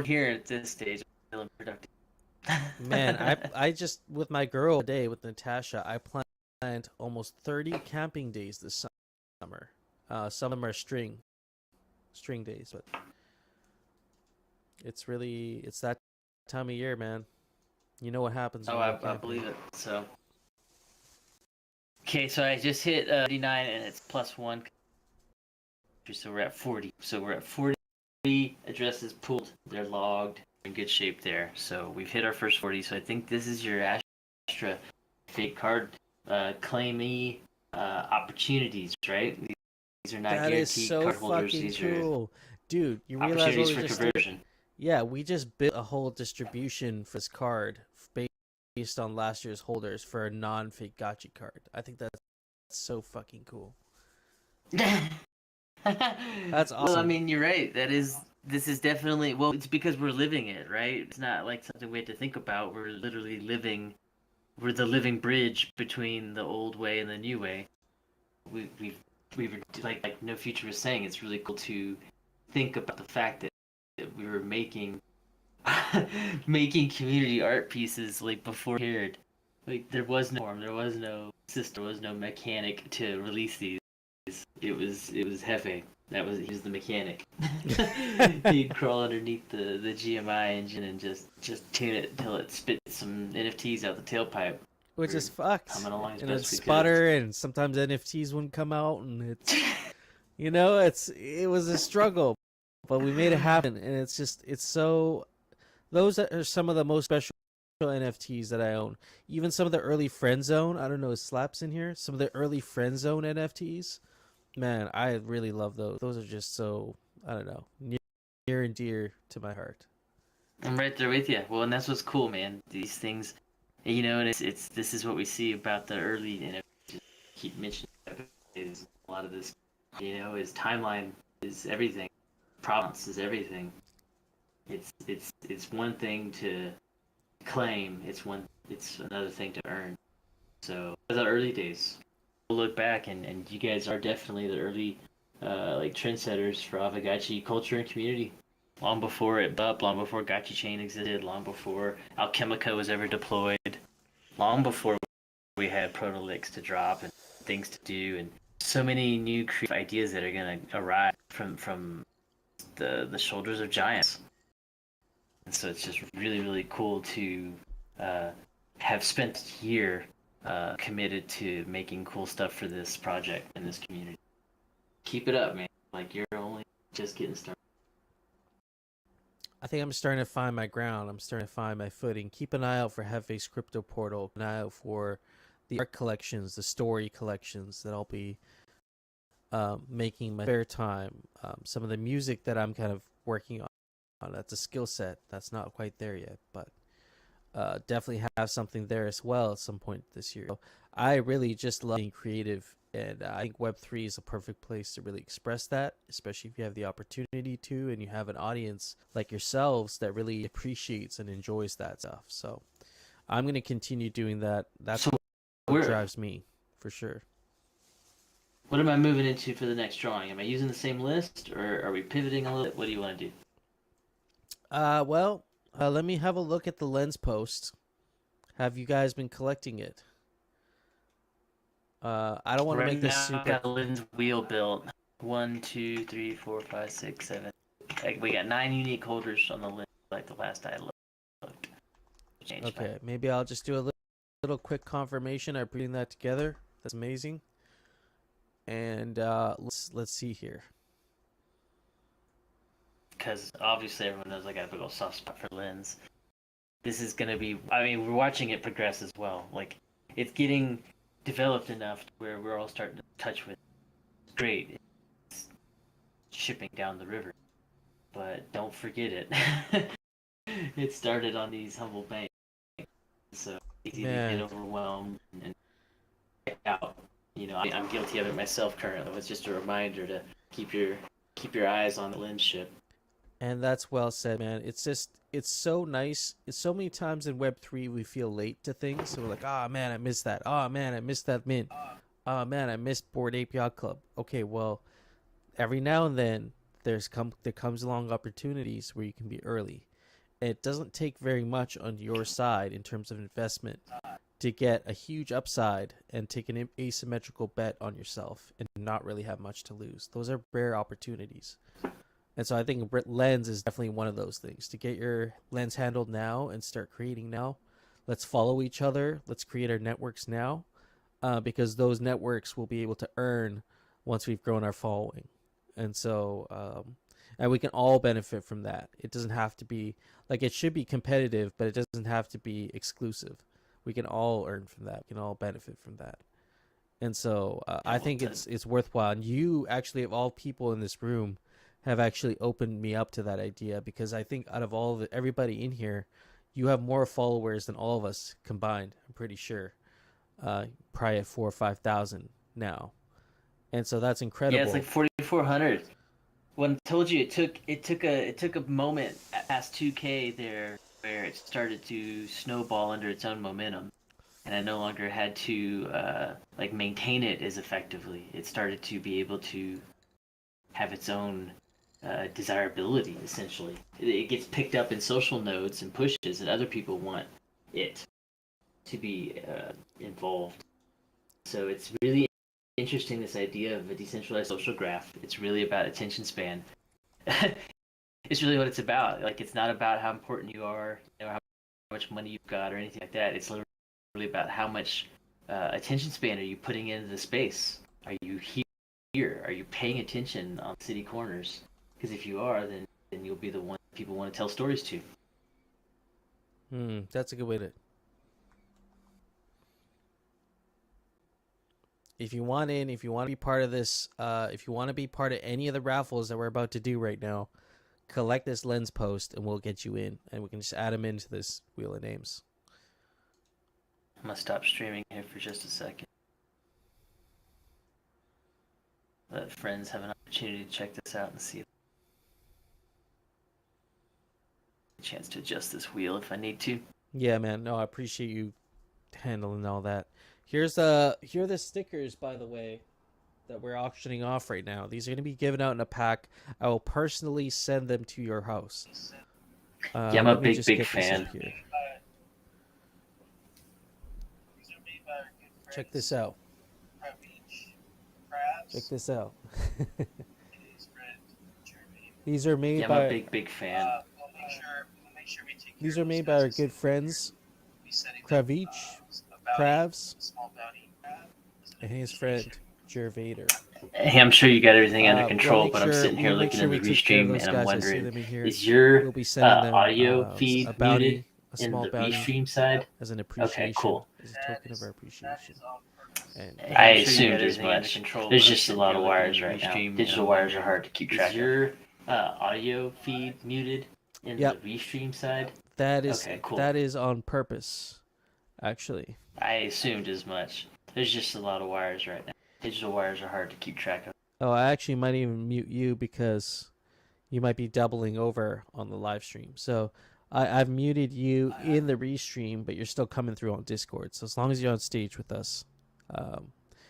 Speaker 3: here at this stage. Feeling productive.
Speaker 1: Man, I just with my girl today with Natasha, I planned almost 30 camping days this summer. Some of them are string days, but it's that time of year, man. You know what happens.
Speaker 3: Oh, I believe it. So. Okay, so I just hit 39 and it's +1. So we're at 40. So we're at 40 addresses pooled. They're logged. We're in good shape there. So we've hit our first 40. So I think this is your Astra fake card claimee opportunities, right? These are not
Speaker 1: that
Speaker 3: guaranteed
Speaker 1: is so
Speaker 3: card holders.
Speaker 1: fucking
Speaker 3: These
Speaker 1: cool. Dude, you
Speaker 3: are
Speaker 1: realize
Speaker 3: opportunities
Speaker 1: what we
Speaker 3: for
Speaker 1: just
Speaker 3: conversion.
Speaker 1: did? Yeah, we just built a whole distribution for this card based on last year's holders for a non-fake gacha card. I think that's so fucking cool. That's awesome.
Speaker 3: Well, I mean, you're right. This is definitely, well, it's because we're living it, right? It's not like something we have to think about. We're literally we're the living bridge between the old way and the new way. We've like No Future was saying, it's really cool to think about the fact that we were making community art pieces like before here. Like there was no form, there was no system, there was no mechanic to release these. It was Hefe. He was the mechanic. He'd crawl underneath the GMI engine and just tune it until it spit some NFTs out the tailpipe.
Speaker 1: Which is fucked.
Speaker 3: Coming along as
Speaker 1: and
Speaker 3: best
Speaker 1: it's
Speaker 3: we could.
Speaker 1: sputter, and sometimes NFTs wouldn't come out, and it's it was a struggle, but we made it happen, and it's so. Those are some of the most special NFTs that I own. Even some of the early Friend Zone. I don't know, is Slaps in here? Some of the early Friend Zone NFTs. Man, I really love those. Those are just so, I don't know, near and dear to my heart.
Speaker 3: I'm right there with you. Well, and that's what's cool, man. These things, and this is what we see about the early NFTs. Keep mentioning is a lot of this, is timeline is everything. Provenance is everything. It's one thing to claim. It's another thing to earn. So the early days, we'll look back and you guys are definitely the early like trendsetters for Avagachi culture and community. Long before it blew up, long before Gachi Chain existed, long before Alchemica was ever deployed, long before we had Protolix to drop and things to do, and so many new creative ideas that are gonna arrive from the shoulders of giants. And so it's just really, really cool to have spent a year committed to making cool stuff for this project and this community. Keep it up, man. Like, you're only just getting started.
Speaker 1: I think I'm starting to find my ground. I'm starting to find my footing. Keep an eye out for Hefe's Crypto Portal. Keep an eye out for the art collections, the story collections that I'll be making in my spare time. Some of the music that I'm kind of working on. That's a skill set that's not quite there yet, but definitely have something there as well at some point this year. So I really just love being creative And I think Web3 is a perfect place to really express that, especially if you have the opportunity to, and you have an audience like yourselves that really appreciates and enjoys that stuff. So I'm going to continue doing that. That's
Speaker 3: So
Speaker 1: what
Speaker 3: where,
Speaker 1: drives me, for sure.
Speaker 3: what am I moving into for the next drawing? Am I using the same list, or are we pivoting a little bit? What do you want to do?
Speaker 1: Well, let me have a look at the lens post. Have you guys been collecting it? I don't want to
Speaker 3: Right
Speaker 1: make this
Speaker 3: now,
Speaker 1: super.
Speaker 3: I got a lens wheel built. 1, 2, 3, 4, 5, 6, 7. Like, we got 9 unique holders on the lens. Like the last I looked.
Speaker 1: Okay, maybe I'll just do a little quick confirmation. I'm putting that together. That's amazing. And let's see here.
Speaker 3: Because obviously everyone knows I got a big old soft spot for lens. This is gonna be. I mean, we're watching it progress as well. Like, it's getting developed enough where we're all starting to touch with. It's great. It's shipping down the river, but don't forget it. It started on these humble banks, so it's easy to get overwhelmed and get out. You know, I'm guilty of it myself currently. It's just a reminder to keep your eyes on the lens ship.
Speaker 1: And that's well said, man. It's so nice. It's so many times in Web3 we feel late to things. So we're like, oh man, I missed that. Oh man, I missed that mint. Oh man, I missed Bored Ape Yacht Club. Okay, well, every now and then there comes along opportunities where you can be early. And it doesn't take very much on your side in terms of investment to get a huge upside and take an asymmetrical bet on yourself and not really have much to lose. Those are rare opportunities. And so I think lens is definitely one of those things. To get your lens handled now and start creating now. Let's follow each other. Let's create our networks now, because those networks will be able to earn once we've grown our following. And so, and we can all benefit from that. It doesn't have to be, like, it should be competitive, but it doesn't have to be exclusive. We can all earn from that. We can all benefit from that. And so I think it's worthwhile. And you actually, of all people in this room, have actually opened me up to that idea, because I think out of everybody in here, you have more followers than all of us combined. I'm pretty sure, probably at 4,000 or 5,000 now, and so that's incredible.
Speaker 3: Yeah, it's like 4,400. When I told you it took a moment past 2K there where it started to snowball under its own momentum, and I no longer had to like maintain it as effectively. It started to be able to have its own desirability, essentially. It gets picked up in social nodes and pushes, and other people want it to be involved. So it's really interesting, this idea of a decentralized social graph. It's really about attention span. It's really what it's about. Like, it's not about how important you are, how much money you've got, or anything like that. It's literally about how much attention span are you putting into the space. Are you here? Are you paying attention on city corners? Because if you are, then you'll be the one people want to tell stories to.
Speaker 1: That's a good way to. If you want to be part of this, if you want to be part of any of the raffles that we're about to do right now, collect this lens post and we'll get you in, and we can just add them into this wheel of names.
Speaker 3: I'm gonna stop streaming here for just a second. Let friends have an opportunity to check this out and see a chance to adjust this wheel if I need to.
Speaker 1: Yeah, man. No, I appreciate you handling all that. Here are the stickers, by the way, that we're auctioning off right now. These are going to be given out in a pack. I will personally send them to your house.
Speaker 3: Yeah, I'm a big fan.
Speaker 1: Check this out. Check this out. These are made by.
Speaker 3: I'm a big fan.
Speaker 1: These are made by our good friends, Kravs, and his friend, Gervader.
Speaker 3: Hey, I'm sure you got everything under control, but I'm sitting here looking at the restream and I'm wondering, is your audio feed muted in the restream side?
Speaker 1: As an appreciation,
Speaker 3: okay, cool.
Speaker 1: As a token of our appreciation. And
Speaker 3: I assumed as much. There's just a lot of wires right now. Digital wires are hard to keep track of. Is your audio feed muted in the restream side?
Speaker 1: That is
Speaker 3: okay, cool.
Speaker 1: That is on purpose, actually.
Speaker 3: I assumed as much. There's just a lot of wires right now. digital wires are hard to keep track of.
Speaker 1: Oh, I actually might even mute you because you might be doubling over on the live stream. So I've muted you in the restream, but you're still coming through on Discord. So as long as you're on stage with us,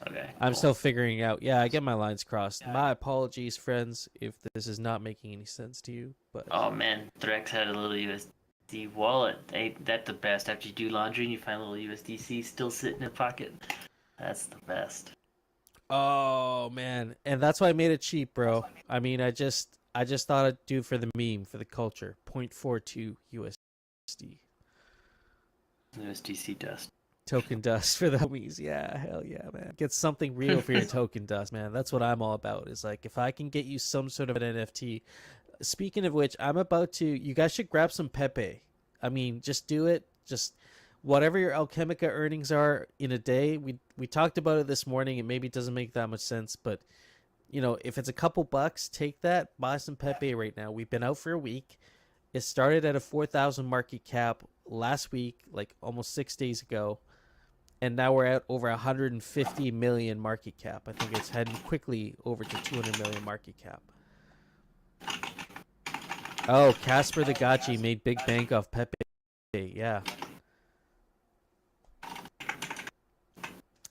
Speaker 3: Okay.
Speaker 1: I'm
Speaker 3: Cool.
Speaker 1: still figuring out. Yeah, I get my lines crossed. My apologies, friends, if this is not making any sense to you. But
Speaker 3: Oh man, Threx had a little USD wallet. Ain't that the best? After you do laundry and you find a little USDC still sitting in the pocket. That's the best.
Speaker 1: oh man, and that's why I made it cheap, bro. I mean, I just thought I'd do for the meme, for the culture. 0.42 USD.
Speaker 3: USDC dust.
Speaker 1: Token dust for the homies. Yeah, hell yeah, man. Get something real for your token dust, man. That's what I'm all about. Is like if I can get you some sort of an NFT. Speaking of which, I'm about to. You guys should grab some Pepe. I mean, just do it. Just whatever your Alchemica earnings are in a day. We talked about it this morning. And maybe it doesn't make that much sense, but you know, if it's a couple bucks, take that. Buy some Pepe right now. We've been out for a week. It started at a 4,000 market cap last week, like almost 6 days ago. And now we're at over 150 million market cap. I think it's heading quickly over to 200 million market cap. Oh, Casper the Gachi made big bank off Pepe. Yeah.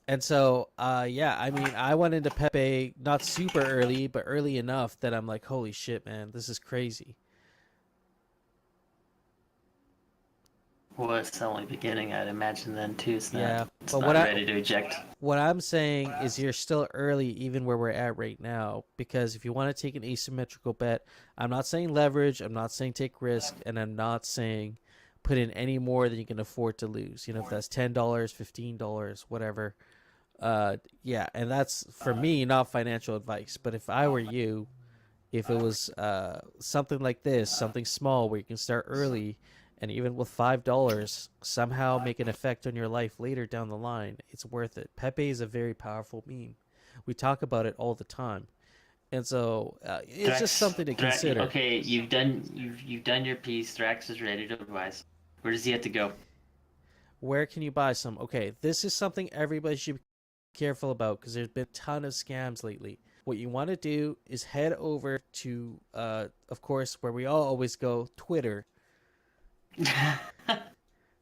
Speaker 1: And so, yeah, I mean, I went into Pepe not super early, but early enough that I'm like, holy shit, man, this is crazy.
Speaker 3: Well, it's only beginning, I'd imagine then too. It's not,
Speaker 1: Yeah,
Speaker 3: it's
Speaker 1: but
Speaker 3: not ready to eject.
Speaker 1: What I'm saying is you're still early even where we're at right now, because if you want to take an asymmetrical bet, I'm not saying leverage, I'm not saying take risk, and I'm not saying put in any more than you can afford to lose. You know, if that's $10, $15, whatever. Yeah, and that's for me not financial advice, but if I were you, if it was something like this, something small where you can start early, and even with $5 somehow make an effect on your life later down the line, it's worth it. Pepe is a very powerful meme. We talk about it all the time, and so it's just something to consider.
Speaker 3: Okay, you've done your piece. Thrax is ready to advise. Where does he have to go?
Speaker 1: Where can you buy some? Okay, this is something everybody should be careful about because there's been a ton of scams lately. What you want to do is head over to, of course, where we all always go, Twitter.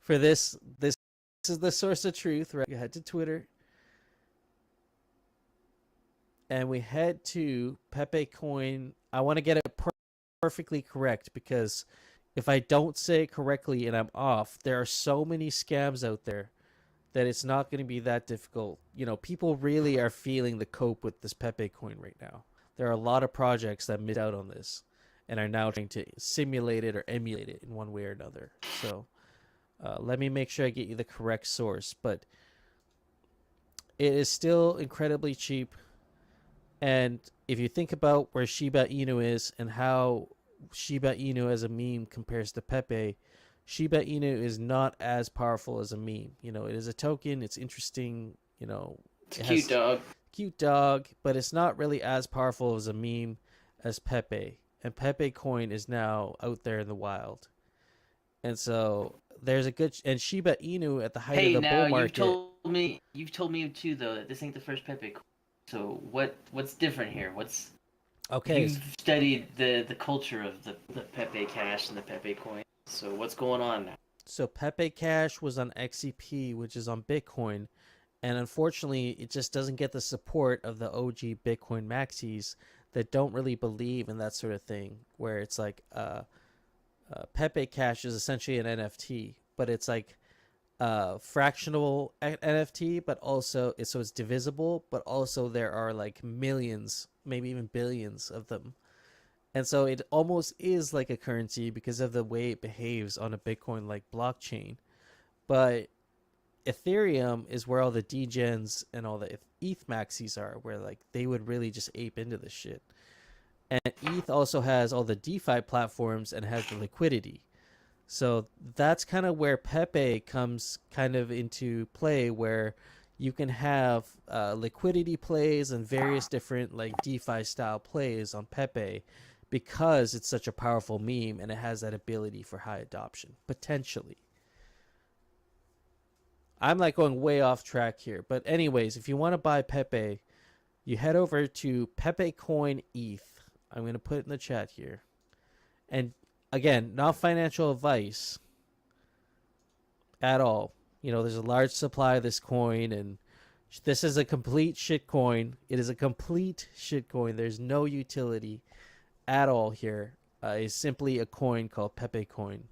Speaker 1: For this is the source of truth, right? You head to Twitter, and we head to Pepe Coin. I want to get it perfectly correct because if I don't say it correctly and I'm off, there are so many scams out there that it's not going to be that difficult. You know, people really are feeling the cope with this Pepe Coin right now. There are a lot of projects that missed out on this and are now trying to simulate it or emulate it in one way or another. So let me make sure I get you the correct source. But it is still incredibly cheap. And if you think about where Shiba Inu is and how Shiba Inu as a meme compares to Pepe, Shiba Inu is not as powerful as a meme. You know, it is a token. It's interesting. You know,
Speaker 3: it's a cute dog.
Speaker 1: Cute dog, but it's not really as powerful as a meme as Pepe. And Pepe Coin is now out there in the wild. And so there's a good and Shiba Inu at the height of the bull market.
Speaker 3: You've told me too though that this ain't the first Pepe Coin. So what's different here? What's
Speaker 1: okay?
Speaker 3: You've studied the culture of the Pepe Cash and the Pepe Coin. So what's going on now?
Speaker 1: So Pepe Cash was on XCP, which is on Bitcoin, and unfortunately, it just doesn't get the support of the OG Bitcoin maxis that don't really believe in that sort of thing. Where it's like, Pepe Cash is essentially an NFT, but it's like fractional NFT, but also it's divisible, but also there are like millions, maybe even billions of them. And so it almost is like a currency because of the way it behaves on a Bitcoin like blockchain. But Ethereum is where all the degens and all the ETH maxis are, where like they would really just ape into this shit. And ETH also has all the DeFi platforms and has the liquidity. So that's kind of where Pepe comes kind of into play, where you can have liquidity plays and various different like DeFi style plays on Pepe because it's such a powerful meme and it has that ability for high adoption, potentially. I'm like going way off track here. But anyways, if you want to buy Pepe, You head over to Pepe Coin ETH. I'm going to put it in the chat here. And again, not financial advice at all. You know, there's a large supply of this coin, and this is a complete shit coin. It is a complete shit coin. There's no utility at all here. It's simply a coin called Pepe Coin.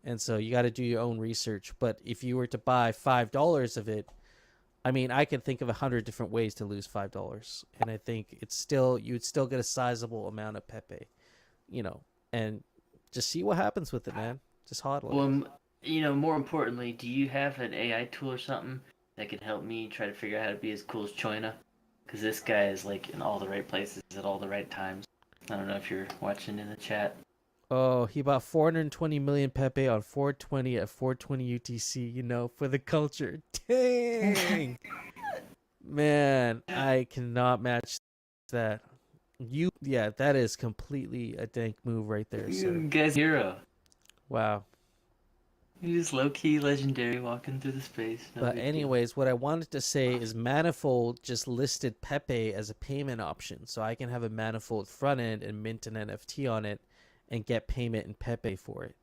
Speaker 1: And so you got to do your own research. But if you were to buy $5 of it, I mean, I could think of 100 different ways to lose $5. And I think you'd still get a sizable amount of Pepe, you know, and just see what happens with it, man. Just hodl it.
Speaker 3: Well, you know, more importantly, do you have an AI tool or something that can help me try to figure out how to be as cool as Choina? Because this guy is like in all the right places at all the right times. I don't know if you're watching in the chat.
Speaker 1: Oh, he bought 420 million Pepe on 420 at 420 UTC, you know, for the culture. Dang. Man, I cannot match that. Yeah, that is completely a dank move right there, sir.
Speaker 3: Guy's hero.
Speaker 1: Wow.
Speaker 3: He's low-key legendary walking through the space. No
Speaker 1: But
Speaker 3: big deal.
Speaker 1: anyways, what I wanted to say is Manifold just listed Pepe as a payment option. So I can have a Manifold front end and mint an NFT on it and get payment in Pepe for it.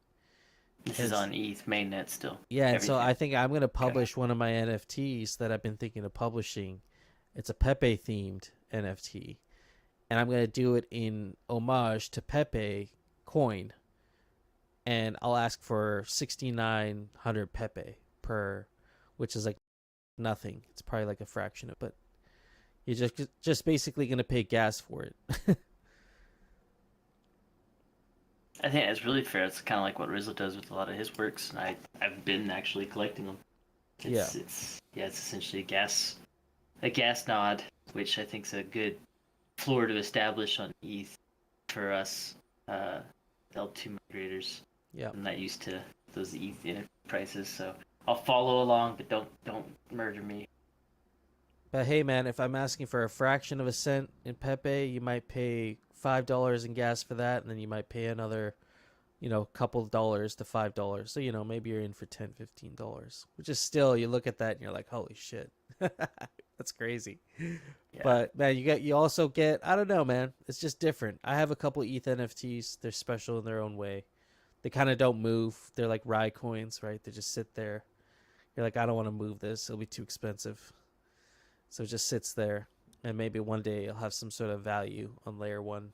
Speaker 3: This is on ETH mainnet still.
Speaker 1: Yeah, and so
Speaker 3: Everything.
Speaker 1: I think I'm going to publish one of my NFTs that I've been thinking of publishing. It's a Pepe themed NFT. And I'm going to do it in homage to Pepe coin. And I'll ask for 6,900 Pepe per, which is like nothing. It's probably like a fraction of it, but you're just basically going to pay gas for it.
Speaker 3: I think it's really fair. It's kind of like what Rizzo does with a lot of his works, and I've been actually collecting them. It's essentially a gas nod, which I think is a good floor to establish on ETH for us L2 migrators.
Speaker 1: Yeah,
Speaker 3: I'm not used to those ETH prices, so I'll follow along, but don't murder me.
Speaker 1: but hey, man, if I'm asking for a fraction of a cent in Pepe, you might pay $5 in gas for that, and then you might pay another, you know, couple of dollars to $5. So, you know, maybe you're in for $10, $15, which is still, you look at that and you're like, holy shit, that's crazy. Yeah. But man, you also get, I don't know, man, it's just different. I have a couple ETH NFTs. They're special in their own way. They kind of don't move. They're like Rye coins, right? They just sit there. You're like, I don't want to move this. It'll be too expensive. So it just sits there. And maybe one day it'll have some sort of value on layer 1,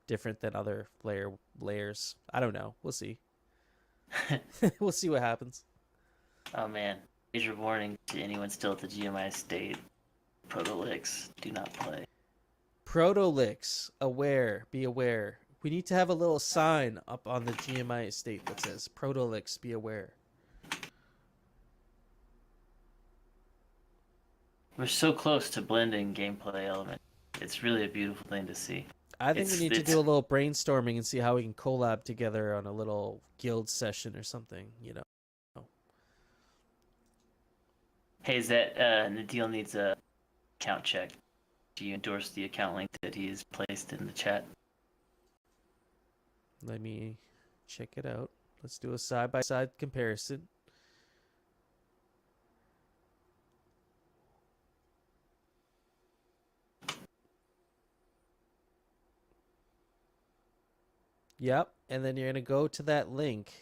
Speaker 1: different than other layers. I don't know. We'll see. We'll see what happens.
Speaker 3: Oh man, major warning to anyone still at the GMI state. Protolix, do not play.
Speaker 1: Protolix, be aware. We need to have a little sign up on the GMI estate that says Protolix, be aware.
Speaker 3: We're so close to blending gameplay element. It's really a beautiful thing to see.
Speaker 1: I think we need to do a little brainstorming and see how we can collab together on a little guild session or something, you know.
Speaker 3: Hey, is that Nadeal needs a account check. Do you endorse the account link that he has placed in the chat?
Speaker 1: Let me check it out. Let's do a side-by-side comparison. Yep, and then you're going to go to that link.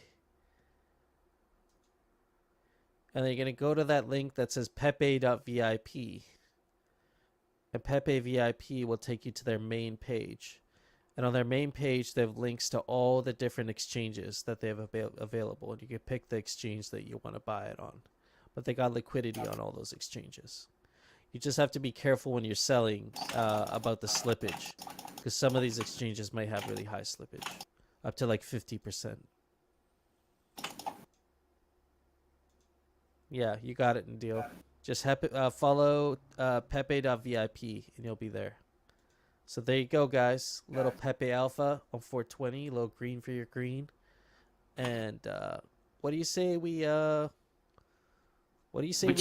Speaker 1: And then you're going to go to that link that says pepe.vip. And Pepe VIP will take you to their main page. And on their main page, they have links to all the different exchanges that they have available. And you can pick the exchange that you want to buy it on. But they got liquidity on all those exchanges. You just have to be careful when you're selling about the slippage. Because some of these exchanges might have really high slippage. Up to like 50%. Yeah, you got it, Nadeal. Just follow pepe.vip and you'll be there. So there you go, guys. Little Pepe Alpha on 420. Little green for your green. And what do you say we what do you say
Speaker 3: what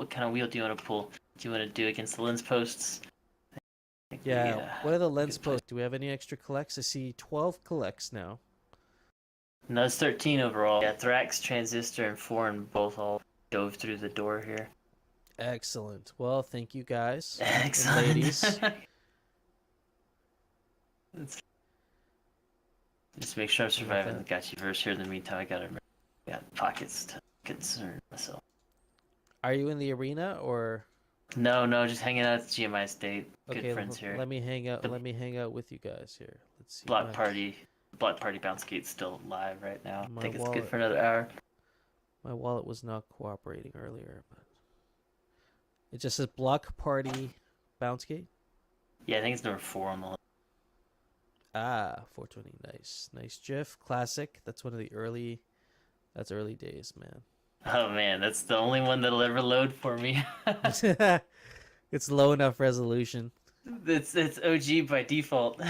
Speaker 3: kind of wheel do you want to pull? Do you want to do against the lens posts?
Speaker 1: Yeah, what are the lens posts? Do we have any extra collects? I see 12 collects now.
Speaker 3: No, it's 13 overall. Yeah, Thrax, Transistor, and Foreign both all dove through the door here.
Speaker 1: Excellent. Well, thank you guys
Speaker 3: Excellent.
Speaker 1: and ladies.
Speaker 3: Just make sure I'm surviving the
Speaker 1: that.
Speaker 3: Gotchiverse here. In the meantime, I got pockets to concern myself.
Speaker 1: Are you in the arena or?
Speaker 3: No, just hanging out at the GMI State. Good
Speaker 1: Okay,
Speaker 3: friends here.
Speaker 1: let me hang out.
Speaker 3: The
Speaker 1: Let me hang out with you guys here. Let's see.
Speaker 3: BlockPaarty bounce gate's still live right now. I
Speaker 1: My
Speaker 3: think it's good
Speaker 1: wallet.
Speaker 3: for another hour.
Speaker 1: My wallet was not cooperating earlier, but it just says BlockParty bounce gate.
Speaker 3: Yeah, I think it's number 4 on the list.
Speaker 1: 420. Nice GIF. Classic. That's one of the early. That's early days, man.
Speaker 3: Oh man, that's the only one that'll ever load for me.
Speaker 1: It's low enough resolution.
Speaker 3: It's OG by default.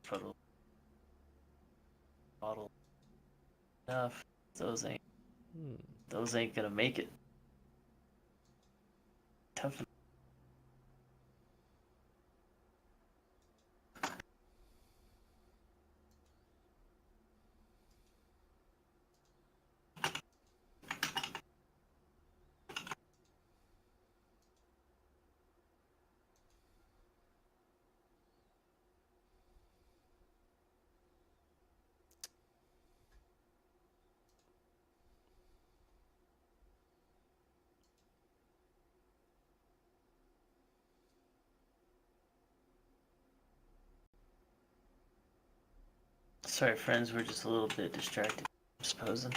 Speaker 3: Total bottle enough. Those ain't gonna make it. Tough. Sorry, friends, we're just a little bit distracted. I'm supposing.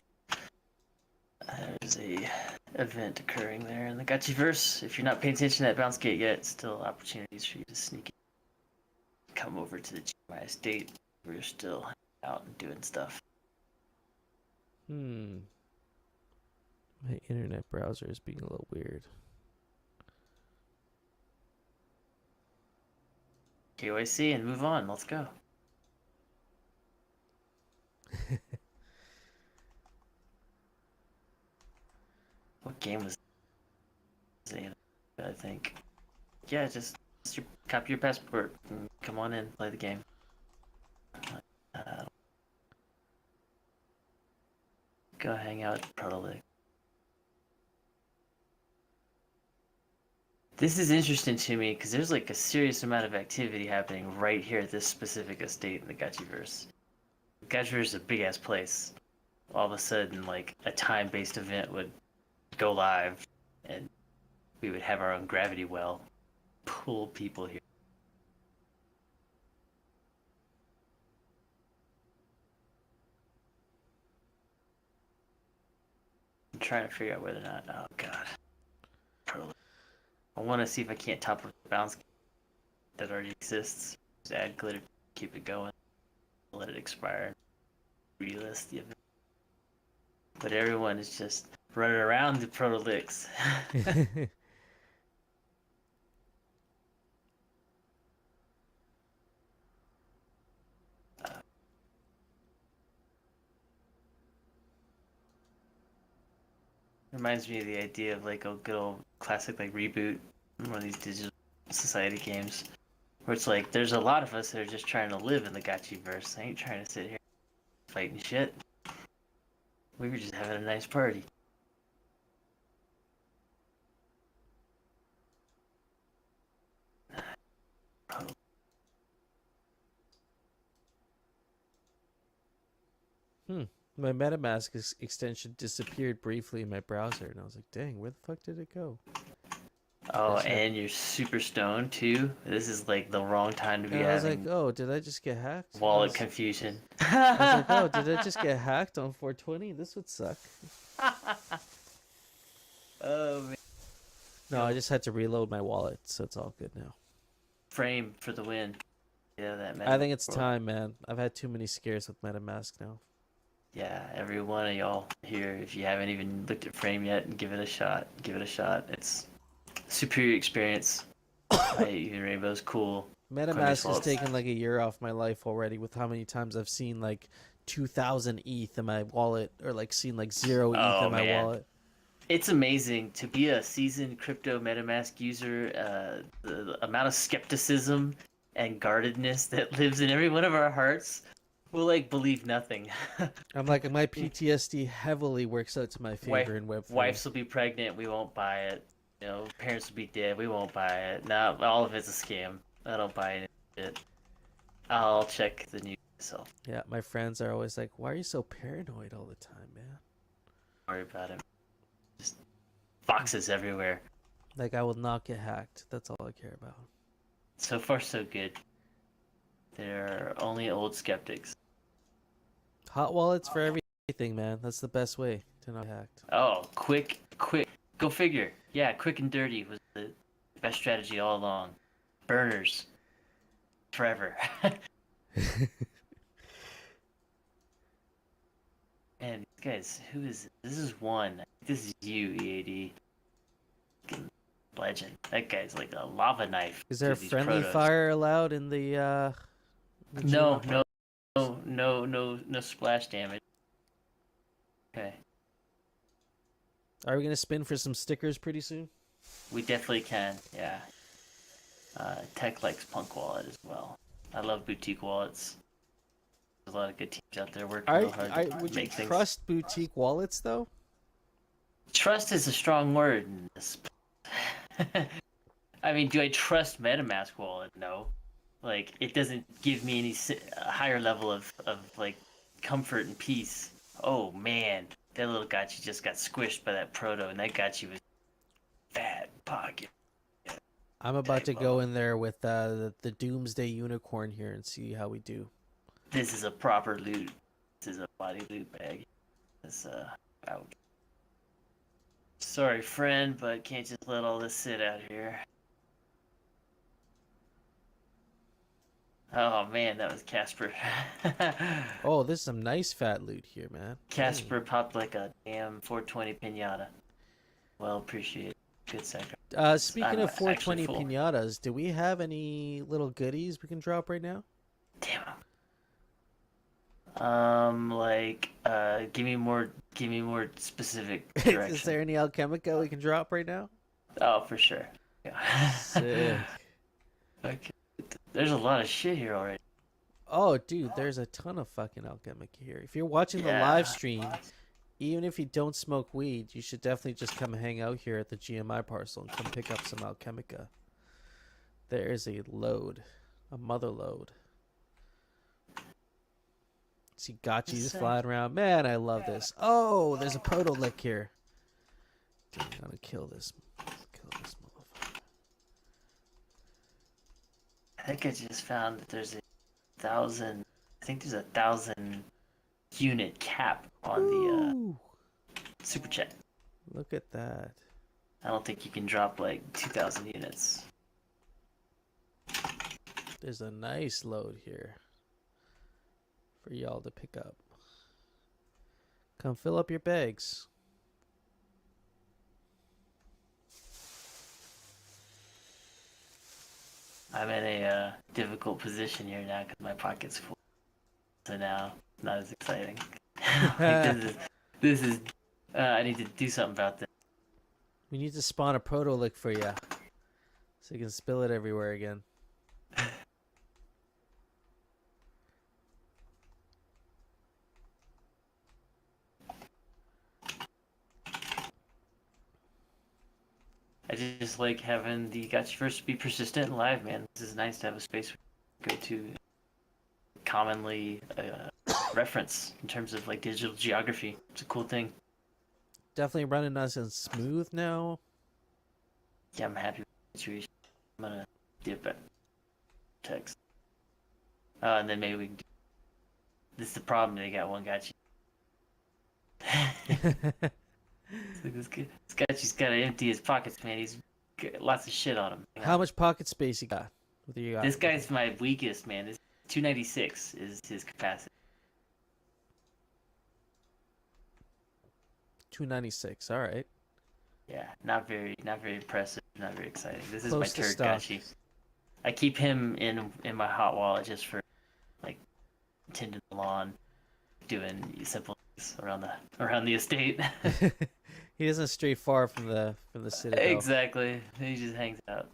Speaker 3: There's a event occurring there in the Gotchiverse. If you're not paying attention to that bounce gate yet, still opportunities for you to sneak in. Come over to the GMI Estate. We're still out and doing stuff.
Speaker 1: My internet browser is being a little weird.
Speaker 3: KYC and move on. Let's go. What game was it? I think. Yeah, just copy your passport and come on in, play the game. Go hang out at Protolink. This is interesting to me because there's like a serious amount of activity happening right here at this specific estate in the Gotchiverse. Gotchiverse is a big ass place. All of a sudden, like a time-based event would go live, and we would have our own gravity well, pull people here. I'm trying to figure out whether or not. Oh god. I want to see if I can't top up the bounce that already exists. Just add glitter, keep it going, let it expire, relist the event. But everyone is just running around the Protolix. Reminds me of the idea of like a good old classic like reboot, one of these digital society games, where it's like there's a lot of us that are just trying to live in the Gotchiverse. I ain't trying to sit here fighting shit. We were just having a nice party.
Speaker 1: My MetaMask extension disappeared briefly in my browser, and I was like, "Dang, where the fuck did it go?"
Speaker 3: Oh, and you're super stoned too. This is like the wrong time to be
Speaker 1: And I was
Speaker 3: having
Speaker 1: like, "Oh, did I just get hacked?"
Speaker 3: wallet confusion.
Speaker 1: I was like, "Oh, did I just get hacked on 420? This would suck."
Speaker 3: Oh man.
Speaker 1: No, I just had to reload my wallet, so it's all good now.
Speaker 3: Frame for the win. Yeah, that.
Speaker 1: I think it's time, man. I've had too many scares with MetaMask now.
Speaker 3: Yeah, every one of y'all here, if you haven't even looked at Frame yet, give it a shot. Give it a shot. It's superior experience. Even Rainbow's cool. Coinbase
Speaker 1: MetaMask has
Speaker 3: wallets.
Speaker 1: taken like a year off my life already with how many times I've seen like 2,000 ETH in my wallet or like seen like 0 ETH
Speaker 3: Oh
Speaker 1: in my
Speaker 3: man,
Speaker 1: wallet.
Speaker 3: it's amazing to be a seasoned crypto MetaMask user. The amount of skepticism and guardedness that lives in every one of our hearts will like believe nothing.
Speaker 1: I'm like, my PTSD heavily works out to my
Speaker 3: Wife,
Speaker 1: favor in Web3.
Speaker 3: wives will be pregnant, we won't buy it. You know, parents will be dead, we won't buy it. No, all of it's a scam. I don't buy any of it. I'll check the news myself.
Speaker 1: Yeah, my friends are always like, why are you so paranoid all the time, man?
Speaker 3: Don't worry about it. Just foxes everywhere.
Speaker 1: Like, I will not get hacked. That's all I care about.
Speaker 3: So far, so good. They're only old skeptics.
Speaker 1: Hot wallets for everything, man. That's the best way to not get hacked.
Speaker 3: Oh, quick. Go figure. Yeah, quick and dirty was the best strategy all along. Burners. Forever. Man, these guys, who is this? Is one. This is you, EAD. Fucking legend. That guy's like a lava knife.
Speaker 1: Is there
Speaker 3: to these
Speaker 1: friendly
Speaker 3: protos.
Speaker 1: fire allowed in the
Speaker 3: No,
Speaker 1: GMO?
Speaker 3: no splash damage. Okay.
Speaker 1: Are we gonna spin for some stickers pretty soon?
Speaker 3: We definitely can, yeah. Tech likes Punk Wallet as well. I love boutique wallets. There's a lot of good teams out there working real hard to
Speaker 1: Would you
Speaker 3: make things.
Speaker 1: trust boutique wallets though?
Speaker 3: Trust is a strong word in this. I mean, do I trust MetaMask wallet? No. Like, it doesn't give me any higher level of like comfort and peace. Oh man, that little gotcha just got squished by that proto, and that gotcha was fat pocket.
Speaker 1: I'm about to go in there with the Doomsday Unicorn here and see how we do.
Speaker 3: This is a proper loot. This is a body loot bag. This out. Sorry, friend, but can't just let all this sit out here. Oh man, that was Casper.
Speaker 1: Oh, there's some nice fat loot here, man.
Speaker 3: Casper popped like a damn 420 pinata. Well appreciated. Good second.
Speaker 1: Speaking
Speaker 3: I'm
Speaker 1: of 420
Speaker 3: actually full.
Speaker 1: pinatas, do we have any little goodies we can drop right now?
Speaker 3: Damn 'em. Give me more specific direction.
Speaker 1: Is there any Alchemica we can drop right now?
Speaker 3: Oh, for sure. Yeah.
Speaker 1: Sick.
Speaker 3: Okay. There's a lot of shit here already.
Speaker 1: Oh, dude, there's a ton of fucking Alchemica here. If you're watching the
Speaker 3: Yeah.
Speaker 1: live stream, even if you don't smoke weed, you should definitely just come hang out here at the GMI parcel and come pick up some Alchemica. There is a load, a mother load. See gotchis flying around. Man, I love this. Oh, there's a proto lick here. Dude, I'm gonna kill this motherfucker.
Speaker 3: I think I just found that there's 1,000. I think there's 1,000 unit cap on the
Speaker 1: Ooh,
Speaker 3: super chat.
Speaker 1: look at that.
Speaker 3: I don't think you can drop like 2,000 units.
Speaker 1: There's a nice load here for y'all to pick up. Come fill up your bags.
Speaker 3: I'm in a difficult position here now because my pocket's full. So now, not as exciting. Like, this is. I need to do something about this.
Speaker 1: We need to spawn a proto lick for you, so you can spill it everywhere again.
Speaker 3: I just like having the gotcha first be persistent and live, man. This is nice to have a space we go to commonly reference in terms of like digital geography. It's a cool thing.
Speaker 1: Definitely running nice and smooth now.
Speaker 3: Yeah, I'm happy with the situation. I'm gonna dip it. Text. And then maybe we can do... This is the problem, they got one gotcha. This guy's got to empty his pockets, man. He's got lots of shit on him.
Speaker 1: How much pocket space you got? What do you got?
Speaker 3: This guy's my weakest, man. This 296 is his capacity.
Speaker 1: 296. All right.
Speaker 3: Yeah, not very impressive, not very exciting. This is
Speaker 1: Close
Speaker 3: my
Speaker 1: to
Speaker 3: third
Speaker 1: stock.
Speaker 3: gachi. I keep him in my hot wallet just for like tending the lawn, doing simple things around the estate.
Speaker 1: He doesn't stray far from the citadel.
Speaker 3: Exactly. He just hangs out.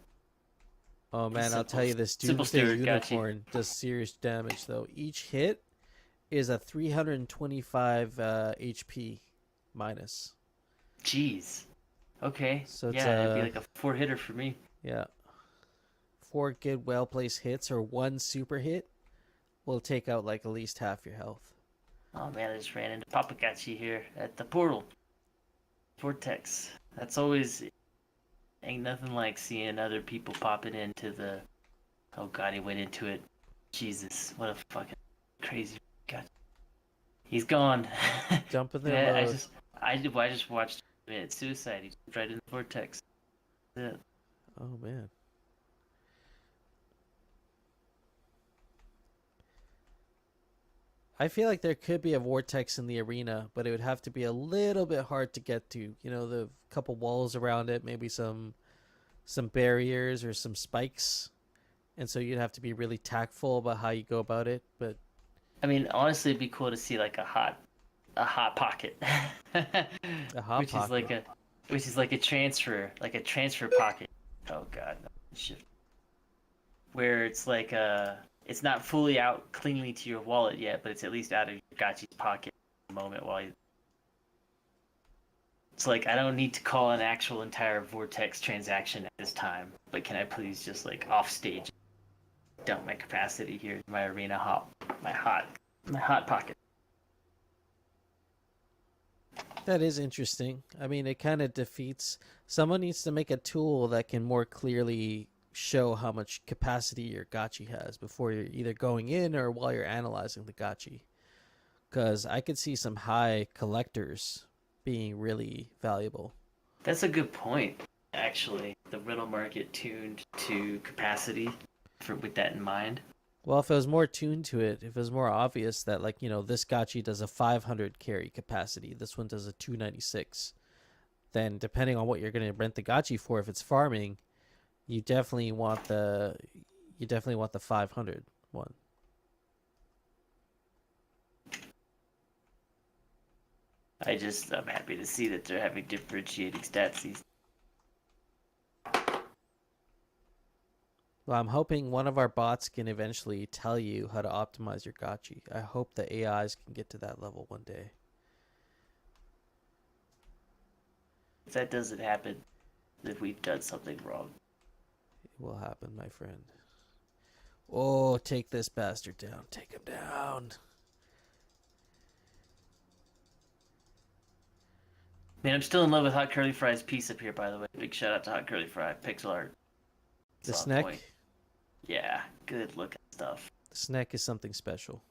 Speaker 1: Oh man, I'll
Speaker 3: Simple,
Speaker 1: tell you, this
Speaker 3: simple
Speaker 1: Doomsday
Speaker 3: steward, got you.
Speaker 1: Unicorn does serious damage though. Each hit is a 325 HP minus.
Speaker 3: Jeez. Okay.
Speaker 1: So it's
Speaker 3: Yeah, it'd be like a 4-hitter for me.
Speaker 1: yeah, 4 good well placed hits or 1 super hit will take out like at least half your health.
Speaker 3: Oh man, I just ran into Papagachi here at the portal. Vortex. That's always ain't nothing like seeing other people popping into the. Oh god, he went into it. Jesus, what a fucking crazy god. He's gone.
Speaker 1: Jump in the
Speaker 3: Yeah,
Speaker 1: road.
Speaker 3: I just watched a minute suicide. He jumped right in the vortex. That's it.
Speaker 1: Oh man. I feel like there could be a vortex in the arena, but it would have to be a little bit hard to get to. You know, the couple walls around it, maybe some barriers or some spikes. And so you'd have to be really tactful about how you go about it, but
Speaker 3: I mean, honestly, it'd be cool to see like a hot pocket,
Speaker 1: a hot
Speaker 3: which
Speaker 1: pocket.
Speaker 3: is like a transfer pocket. Oh god, no, shift. Where it's like it's not fully out cleanly to your wallet yet, but it's at least out of your Gachi's pocket at the moment while you. It's like I don't need to call an actual entire vortex transaction at this time, but can I please just like off stage dump my capacity here in my arena my hot pocket.
Speaker 1: That is interesting. I mean, it kind of defeats. Someone needs to make a tool that can more clearly show how much capacity your gachi has before you're either going in or while you're analyzing the gachi. Because I could see some high collectors being really valuable.
Speaker 3: That's a good point, actually. The riddle market tuned to capacity with that in mind.
Speaker 1: Well, if it was more tuned to it, if it was more obvious that, like, you know, this gachi does a 500 carry capacity, this one does a 296, then depending on what you're going to rent the gachi for, if it's farming, you definitely want the 500 one.
Speaker 3: I'm happy to see that they're having differentiating stats these.
Speaker 1: Well, I'm hoping one of our bots can eventually tell you how to optimize your gachi. I hope the AIs can get to that level one day.
Speaker 3: If that doesn't happen, then we've done something wrong.
Speaker 1: It will happen, my friend. Oh, take this bastard down. Take him down.
Speaker 3: Man, I'm still in love with Hot Curly Fry's piece up here, by the way. Big shout out to Hot Curly Fry. Pixel art.
Speaker 1: The
Speaker 3: It's on
Speaker 1: snack.
Speaker 3: point. Yeah, good looking stuff.
Speaker 1: The snack is something special.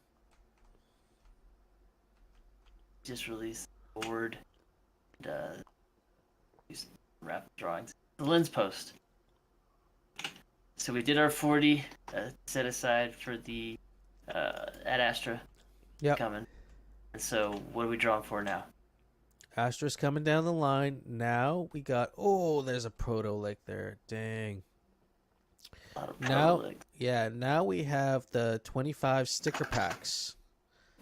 Speaker 3: Just released a board. And, these wrap drawings. The lens post. So we did our 40 set aside for the Ad Astra coming. And so what are we drawing for now?
Speaker 1: Astra's coming down the line. Now we got, there's a proto-leg there. Dang.
Speaker 3: A lot of
Speaker 1: Now,
Speaker 3: proto-legs.
Speaker 1: yeah, now we have the 25 sticker packs.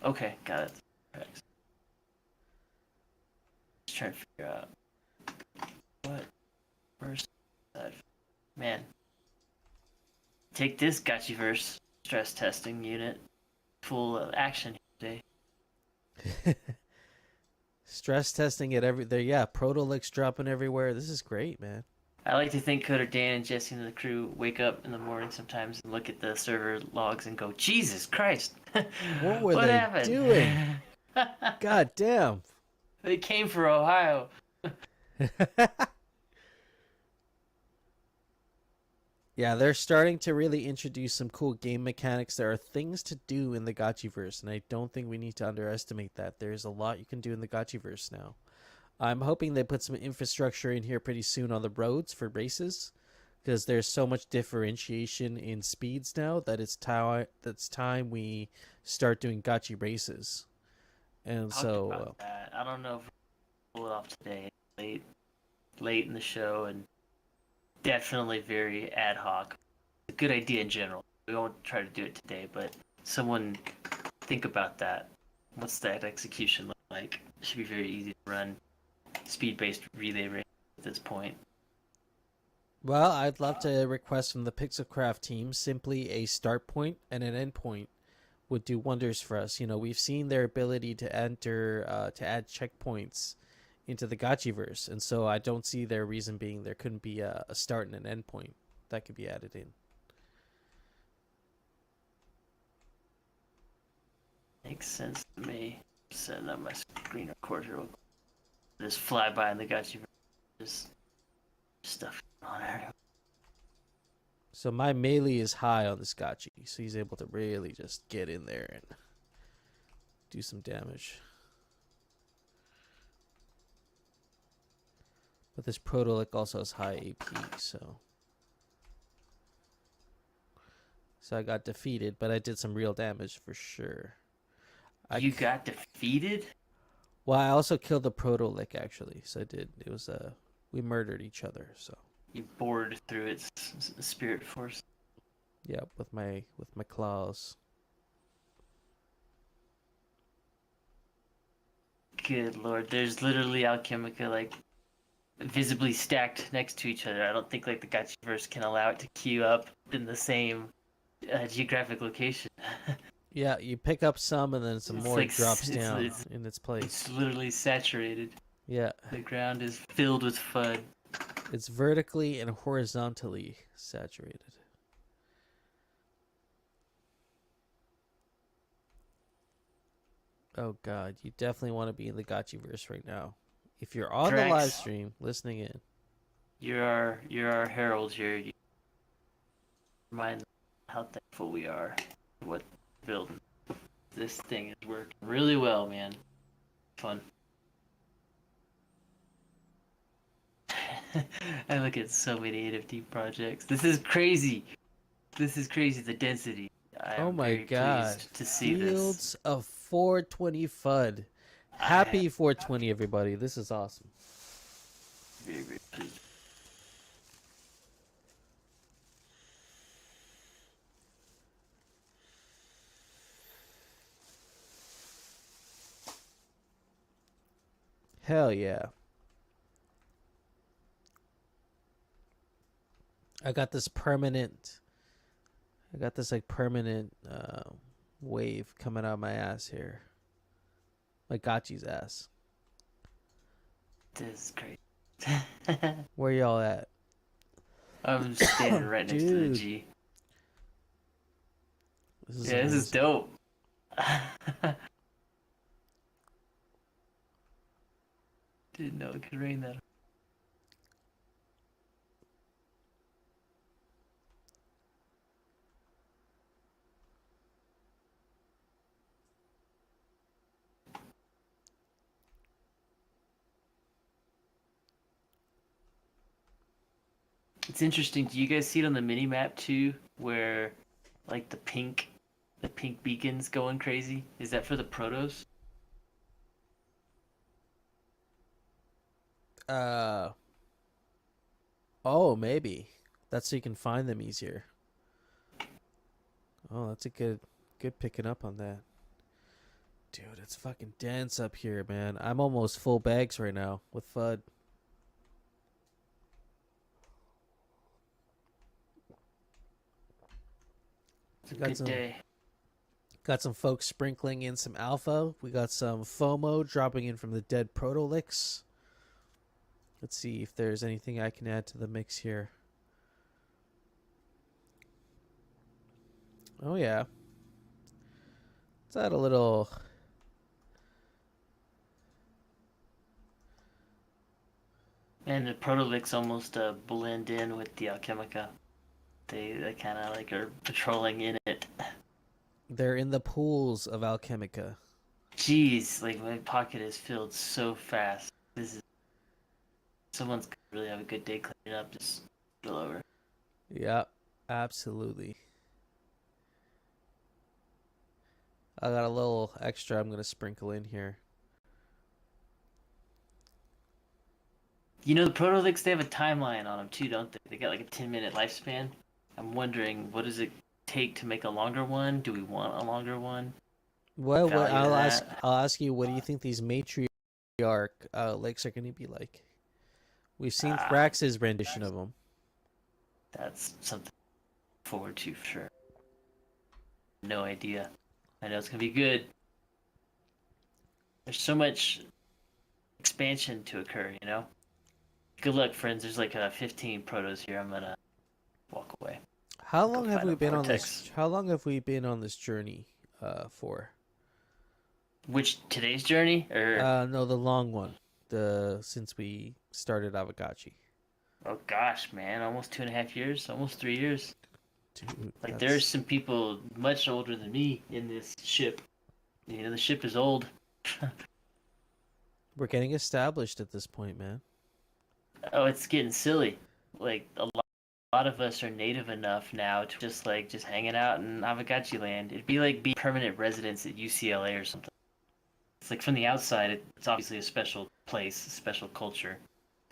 Speaker 3: Okay, got it. Thanks. Just trying to figure out what first side. Man, take this Gachiverse stress testing unit full of action today.
Speaker 1: Stress testing it every there. Yeah, proto-legs dropping everywhere. This is great, man.
Speaker 3: I like to think Coder Dan and Jesse and the crew wake up in the morning sometimes and look at the server logs and go, Jesus Christ!
Speaker 1: What were they
Speaker 3: happened?
Speaker 1: doing? God damn.
Speaker 3: They came for Ohio.
Speaker 1: Yeah, they're starting to really introduce some cool game mechanics. There are things to do in the Gachiverse, and I don't think we need to underestimate that. There's a lot you can do in the Gachiverse now. I'm hoping they put some infrastructure in here pretty soon on the roads for races, because there's so much differentiation in speeds now that it's time we start doing gachi races. And
Speaker 3: Talked
Speaker 1: so
Speaker 3: about that. I don't know if we'll pull it off today. Late in the show, and definitely very ad hoc. The good idea in general. We won't try to do it today, but someone think about that. What's that execution look like? It should be very easy to run speed-based relay race at this point.
Speaker 1: Well, I'd love to request from the Pixelcraft team simply a start point and an end point would do wonders for us. You know, we've seen their ability to enter, to add checkpoints into the Gotchiverse, and so I don't see their reason being there couldn't be a start and an end point that could be added in.
Speaker 3: Makes sense to me. Setting up my screen recorder. Just fly by in the Gotchiverse. Just stuff on there.
Speaker 1: So my melee is high on this Gotchi, so he's able to really just get in there and do some damage. But this Protolic also has high AP, so I got defeated, but I did some real damage for sure.
Speaker 3: You got defeated?
Speaker 1: Well, I also killed the Protolic actually, so I did. It was we murdered each other, so.
Speaker 3: You bored through its spirit force.
Speaker 1: Yeah, with my claws.
Speaker 3: Good lord, there's literally Alchemica like visibly stacked next to each other. I don't think like the Gotchiverse can allow it to queue up in the same geographic location.
Speaker 1: Yeah, you pick up some and then some
Speaker 3: It's
Speaker 1: more
Speaker 3: like
Speaker 1: drops
Speaker 3: it's-
Speaker 1: down
Speaker 3: it's-
Speaker 1: in its place.
Speaker 3: It's literally saturated.
Speaker 1: Yeah,
Speaker 3: The ground is filled with FUD.
Speaker 1: it's vertically and horizontally saturated. Oh god, you definitely want to be in the Gotchiverse right now. If you're on
Speaker 3: Drax.
Speaker 1: the live stream listening in.
Speaker 3: You're our herald here. You remind them how thankful we are for what we're building. This thing is working really well, man. Fun. I look at so many NFT projects. This is crazy. This is crazy. The density. I
Speaker 1: Oh
Speaker 3: am
Speaker 1: my
Speaker 3: very
Speaker 1: god.
Speaker 3: pleased to see this.
Speaker 1: Fields of 420 FUD. Happy 420 everybody. This is awesome.
Speaker 3: Very, very pleased.
Speaker 1: Hell yeah. I got this like permanent wave coming out of my ass here. My Gotchi's ass.
Speaker 3: This is great.
Speaker 1: Where y'all at?
Speaker 3: I'm standing right next to the
Speaker 1: Dude.
Speaker 3: G.
Speaker 1: This is
Speaker 3: Yeah, this is
Speaker 1: amazing.
Speaker 3: dope. Didn't know it could rain that. It's interesting. Do you guys see it on the mini map too, where like the pink beacon's going crazy? Is that for the protos?
Speaker 1: Oh, maybe. That's so you can find them easier. Oh, that's a good picking up on that. Dude, it's fucking dense up here, man. I'm almost full bags right now with FUD.
Speaker 3: It's a
Speaker 1: Got
Speaker 3: good
Speaker 1: some-
Speaker 3: day.
Speaker 1: Got some folks sprinkling in some alpha. We got some FOMO dropping in from the dead Protolix. Let's see if there's anything I can add to the mix here. Oh yeah. Let's add a little.
Speaker 3: And the protolix almost blend in with the Alchemica. They kind of like are patrolling in it.
Speaker 1: They're in the pools of Alchemica.
Speaker 3: Jeez, like my pocket is filled so fast. This is someone's gonna really have a good day cleaning up. Just spill over.
Speaker 1: Yep, absolutely. I got a little extra I'm going to sprinkle in here.
Speaker 3: You know the protolix, they have a timeline on them too, don't they? They got like a 10-minute lifespan. I'm wondering, what does it take to make a longer one? Do we want a longer one?
Speaker 1: Well,
Speaker 3: Value to that?
Speaker 1: I'll ask you, what do you think these matriarch lakes are going to be like? We've seen
Speaker 3: Ah,
Speaker 1: Thrax's rendition of them.
Speaker 3: that's something to look forward to for sure. No idea. I know it's gonna be good. There's so much expansion to occur, you know? Good luck, friends. There's like 15 protos here. I'm gonna walk away.
Speaker 1: How
Speaker 3: Go
Speaker 1: long have
Speaker 3: find
Speaker 1: we
Speaker 3: a
Speaker 1: been on
Speaker 3: vortex.
Speaker 1: this? How long have we been on this journey for?
Speaker 3: Which today's journey? Or
Speaker 1: No, the long one. The since we started Avagachi.
Speaker 3: oh gosh, man, almost 2.5 years, almost 3 years.
Speaker 1: Dude,
Speaker 3: Like
Speaker 1: that's
Speaker 3: there's some people much older than me in this ship. You know, the ship is old.
Speaker 1: we're getting established at this point, man.
Speaker 3: Oh, it's getting silly. Like a lot of us are native enough now to just hanging out in Avagachi land. It'd be like being permanent residents at UCLA or something. It's like from the outside, it's obviously a special place, a special culture.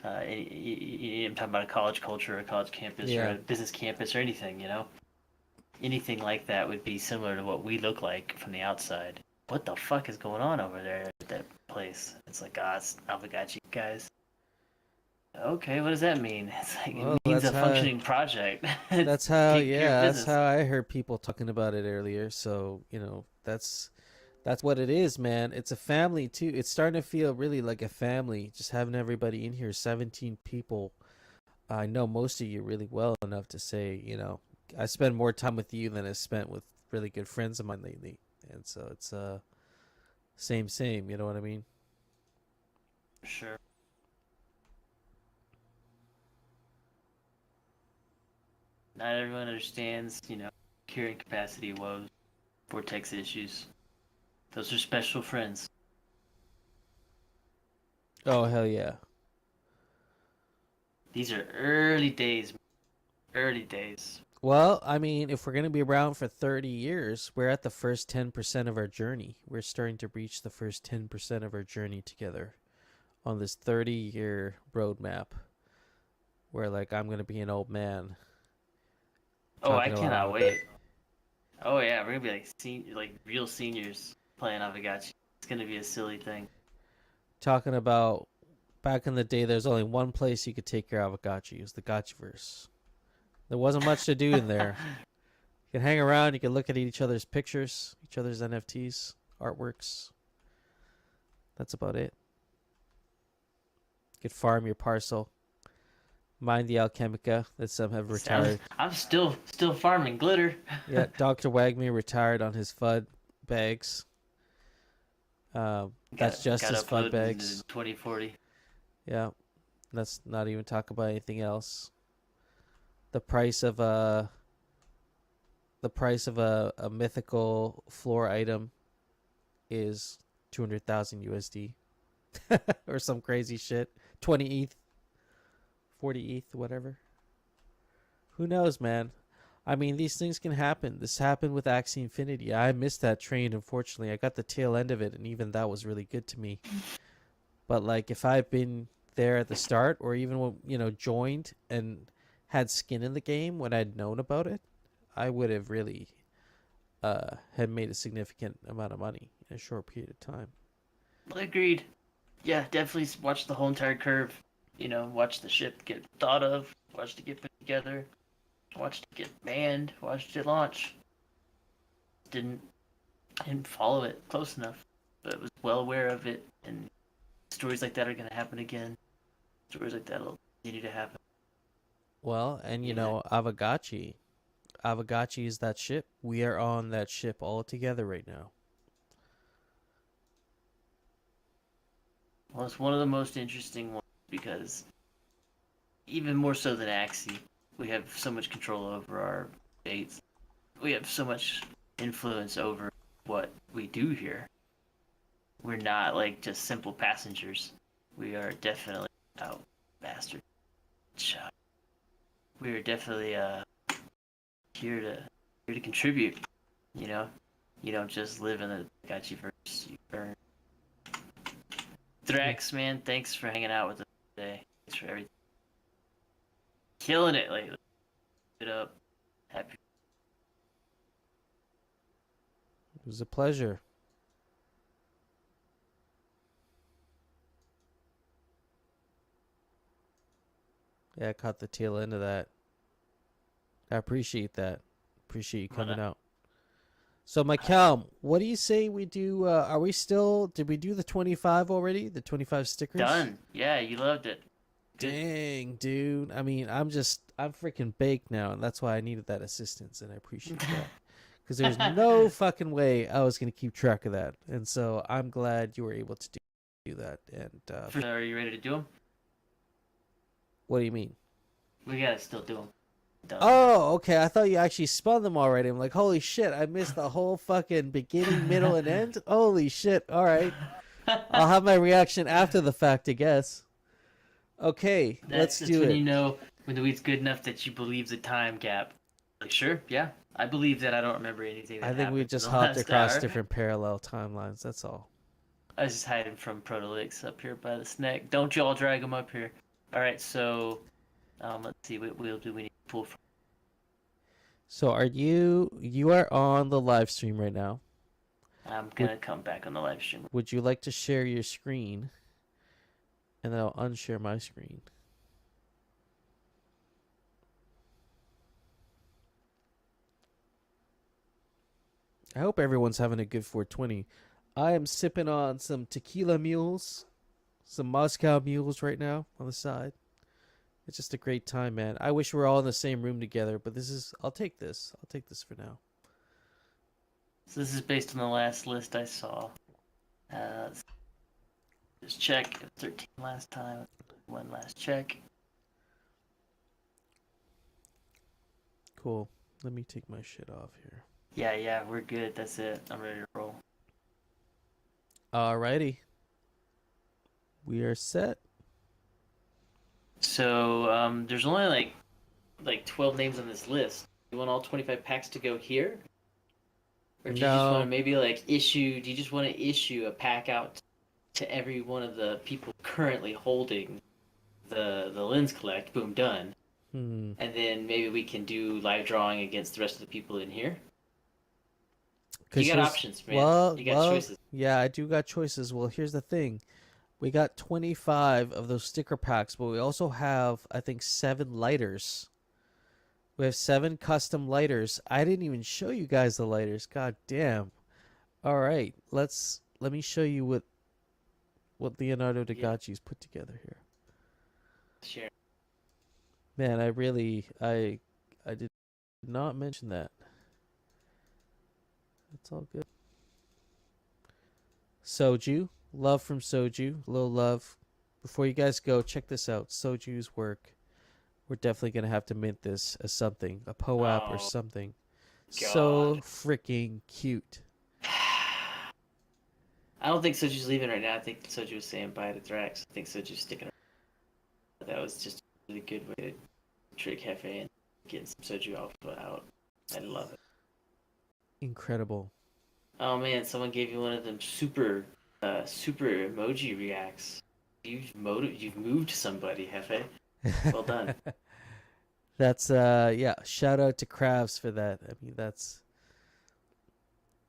Speaker 3: I'm talking about a college culture, or a college campus, or
Speaker 1: Yeah.
Speaker 3: a business campus, or anything. You know, anything like that would be similar to what we look like from the outside. What the fuck is going on over there at that place? It's like, it's Avagachi, guys. Okay, what does that mean? It's like
Speaker 1: Well,
Speaker 3: it means a functioning project.
Speaker 1: that's how
Speaker 3: Take care of
Speaker 1: yeah, that's
Speaker 3: business.
Speaker 1: how I heard people talking about it earlier. So, that's what it is, man. It's a family too. It's starting to feel really like a family. Just having everybody in here, 17 people. I know most of you really well enough to say, I spend more time with you than I spent with really good friends of mine lately. And so it's same, you know what I mean?
Speaker 3: Sure. Not everyone understands, carrying capacity woes, vortex issues. Those are special friends.
Speaker 1: Oh, hell yeah.
Speaker 3: These are early days. Early days.
Speaker 1: Well, I mean, if we're going to be around for 30 years, we're at the first 10% of our journey. We're starting to reach the first 10% of our journey together on this 30-year roadmap where, like, I'm going to be an old man
Speaker 3: Oh, I
Speaker 1: talking
Speaker 3: cannot
Speaker 1: about.
Speaker 3: wait. Oh yeah, we're gonna be like real seniors playing Avagachi. It's gonna be a silly thing.
Speaker 1: Talking about back in the day, there's only one place you could take your Avagachi. It was the Gotchiverse. There wasn't much to do in there. You can hang around. You can look at each other's pictures, each other's NFTs, artworks. That's about it. You could farm your parcel. Mind the Alchemica that some have retired.
Speaker 3: I'm still farming glitter.
Speaker 1: Yeah, Dr. Wagme retired on his FUD bags. That's just
Speaker 3: Got
Speaker 1: his FUD
Speaker 3: uploaded
Speaker 1: bags.
Speaker 3: in 2040.
Speaker 1: Yeah, let's not even talk about anything else. The price of a mythical floor item is 200,000 USD or some crazy shit. 20 ETH, 40 ETH, whatever. Who knows, man? I mean, these things can happen. This happened with Axie Infinity. I missed that train, unfortunately. I got the tail end of it, and even that was really good to me. But like, if I've been there at the start, or even when joined and had skin in the game when I'd known about it, I would have really had made a significant amount of money in a short period of time.
Speaker 3: Agreed. Yeah, definitely watch the whole entire curve. Watch the ship get thought of, watch it get put together, watch it get banned, watch it launch. Didn't follow it close enough, but was well aware of it. And stories like that are gonna happen again. Stories like that will continue to happen.
Speaker 1: Well, and
Speaker 3: Yeah.
Speaker 1: Avagachi is that ship. We are on that ship all together right now.
Speaker 3: Well, it's one of the most interesting ones because even more so than Axie, we have so much control over our dates. We have so much influence over what we do here. We're not like just simple passengers. We are definitely bastard. We are definitely here to contribute. You know, you don't just live in the Gachiverse. You earn. Thrax, man, thanks for hanging out with us today. Thanks for everything. Killing it lately. It up. Happy.
Speaker 1: It was a pleasure. Yeah, I caught the tail end of that. I appreciate that. Appreciate you coming out. So, Michael, what do you say we do? Are we still? Did we do the 25 already? The 25 stickers?
Speaker 3: Done. Yeah, you loved it. Good.
Speaker 1: Dang, dude. I mean, I'm freaking baked now, and that's why I needed that assistance, and I appreciate that. Because there's no fucking way I was going to keep track of that. And so I'm glad you were able to do that. And
Speaker 3: Are you ready to do them?
Speaker 1: What do you mean?
Speaker 3: We gotta still do them.
Speaker 1: Oh, okay. I thought you actually spun them already. I'm like, holy shit, I missed the whole fucking beginning, middle, and end. Holy shit. All right. I'll have my reaction after the fact, I guess. Okay, let's do
Speaker 3: when
Speaker 1: it.
Speaker 3: You know when the weed's good enough that you believe the time gap. Like, sure, yeah. I believe that I don't remember anything that
Speaker 1: I think we
Speaker 3: happened
Speaker 1: just
Speaker 3: in the
Speaker 1: hopped
Speaker 3: last
Speaker 1: across
Speaker 3: hour.
Speaker 1: different parallel timelines. That's all.
Speaker 3: I was just hiding from Protolix up here by the snack. Don't you all drag them up here. All right, so let's see what wheel do we need to pull from.
Speaker 1: So are you are on the live stream right now?
Speaker 3: I'm gonna come back on the live stream.
Speaker 1: Would you like to share your screen? And then I'll unshare my screen. I hope everyone's having a good 420. I am sipping on some tequila mules, some Moscow mules right now on the side. It's just a great time, man. I wish we were all in the same room together, but I'll take this. I'll take this for now.
Speaker 3: So this is based on the last list I saw. Let's just check. 13 last time. One last check.
Speaker 1: Cool. Let me take my shit off here.
Speaker 3: Yeah, we're good. That's it. I'm ready to roll.
Speaker 1: Alrighty. We are set.
Speaker 3: So there's only like 12 names on this list. You want all 25 packs to go here? Or do you just want to maybe issue? Do you just want to issue a pack out to every one of the people currently holding the lens collect? Boom, done. And then maybe we can do live drawing against the rest of the people in here. You got options, man. You got choices.
Speaker 1: Yeah, I do got choices. Well, here's the thing. We got 25 of those sticker packs, but we also have, I think, 7 lighters. We have 7 custom lighters. I didn't even show you guys the lighters. God damn. All right, let me show you what Leonardo da Ganci's put together here.
Speaker 3: Sure.
Speaker 1: Man, I did not mention that. It's all good. Soju. Love from Soju. A little love. Before you guys go, check this out. Soju's work. We're definitely going to have to mint this as something. A POAP or something. God. So freaking cute.
Speaker 3: I don't think Soju's leaving right now. I think Soju was saying bye to Drax. I think Soju's sticking around. That was just a really good way to trick Hefe and get some Soju alpha out. I love it.
Speaker 1: Incredible.
Speaker 3: Oh man, someone gave you one of them super emoji reacts. You've moved somebody, Hefe. Well done.
Speaker 1: That's yeah, shout out to Kravs for that. I mean, that's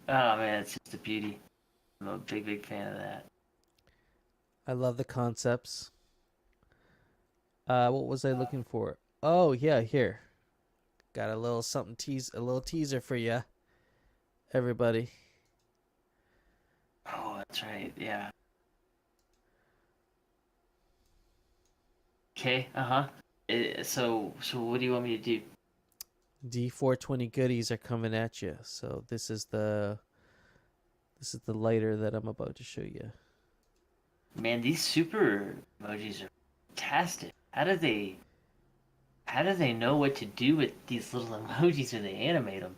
Speaker 3: oh man, it's just a beauty. I'm a big fan of that.
Speaker 1: I love the concepts. What was I looking for? Oh yeah, here. Got a little something a little teaser for you. Everybody.
Speaker 3: Oh, that's right. Yeah. Okay. So what do you want me to do?
Speaker 1: D420 goodies are coming at you. So this is the lighter that I'm about to show you.
Speaker 3: Man, these super emojis are fantastic. How do they know what to do with these little emojis when they animate them?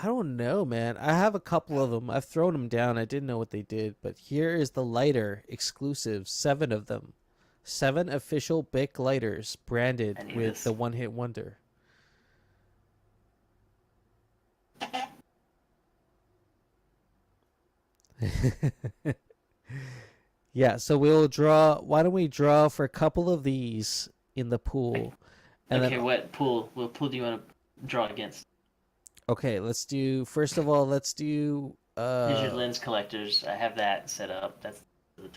Speaker 1: I don't know, man. I have a couple of them. I've thrown them down. I didn't know what they did, but here is the lighter exclusive. 7 of them. 7 official Bic lighters branded with the One Hit Wonder. Yeah, so we'll draw. Why don't we draw for a couple of these in the pool?
Speaker 3: And okay, what pool? What pool do you want to? draw against.
Speaker 1: Okay, let's do. First of all, let's do.
Speaker 3: Here's your lens collectors. I have that set up. That's the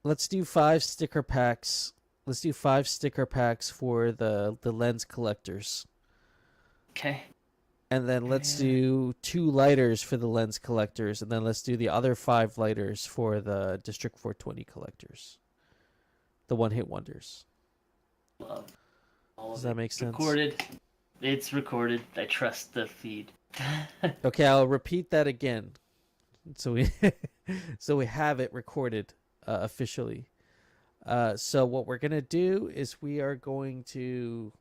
Speaker 1: Let's do 5 sticker packs. Let's do 5 sticker packs for the lens collectors,
Speaker 3: okay.
Speaker 1: and then let's
Speaker 3: Yeah.
Speaker 1: do 2 lighters for the lens collectors, and then let's do the other 5 lighters for the District 420 collectors, the one-hit wonders.
Speaker 3: Love all
Speaker 1: Does
Speaker 3: of
Speaker 1: that
Speaker 3: it.
Speaker 1: make sense?
Speaker 3: Recorded. It's recorded. I trust the feed.
Speaker 1: Okay, I'll repeat that again, so we so we have it recorded officially. So what we're gonna do is we are going to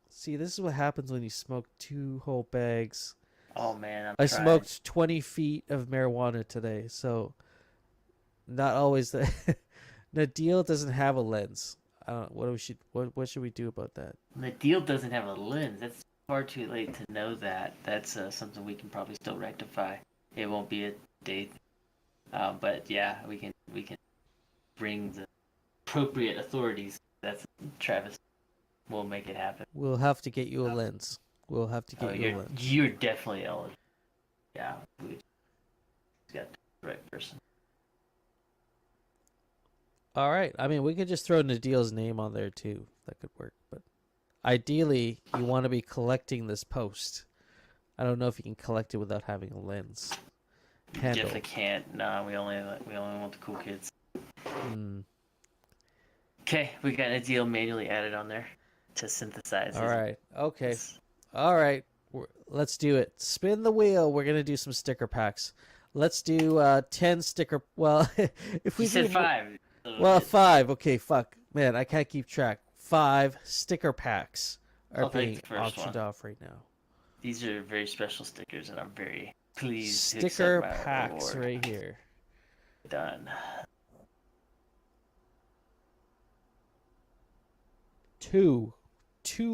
Speaker 1: see. This is what happens when you smoke 2 whole bags.
Speaker 3: Oh man,
Speaker 1: I
Speaker 3: trying.
Speaker 1: smoked 20 feet of marijuana today, so not always the the deal doesn't have a lens. What should we do about that?
Speaker 3: The deal doesn't have a lens. That's far too late to know that. That's something we can probably still rectify. It won't be a day, but yeah, we can bring the appropriate authorities. That's Travis. We'll make it happen.
Speaker 1: We'll have to get you a lens. We'll have to get you a lens.
Speaker 3: You're definitely eligible. Yeah, we just got the right person.
Speaker 1: All right. I mean, we could just throw Nadeel's name on there too. That could work. But ideally, you want to be collecting this post. I don't know if you can collect it without having a lens. Handle.
Speaker 3: Definitely can't. No, we only want the cool kids.
Speaker 1: Hmm.
Speaker 3: Okay, we got a deal manually added on there to synthesize.
Speaker 1: All right. Okay. All right. Let's do it. Spin the wheel. We're gonna do some sticker packs. Let's do 10 sticker. Well, if we
Speaker 3: You said
Speaker 1: do
Speaker 3: 5.
Speaker 1: Well, 5. Okay, fuck. Man, I can't keep track. 5 sticker packs are
Speaker 3: I'll take
Speaker 1: being
Speaker 3: the first
Speaker 1: auctioned
Speaker 3: one.
Speaker 1: off right now.
Speaker 3: These are very special stickers, and I'm very pleased to
Speaker 1: Sticker
Speaker 3: accept my
Speaker 1: packs
Speaker 3: award.
Speaker 1: right here.
Speaker 3: Done.
Speaker 1: 2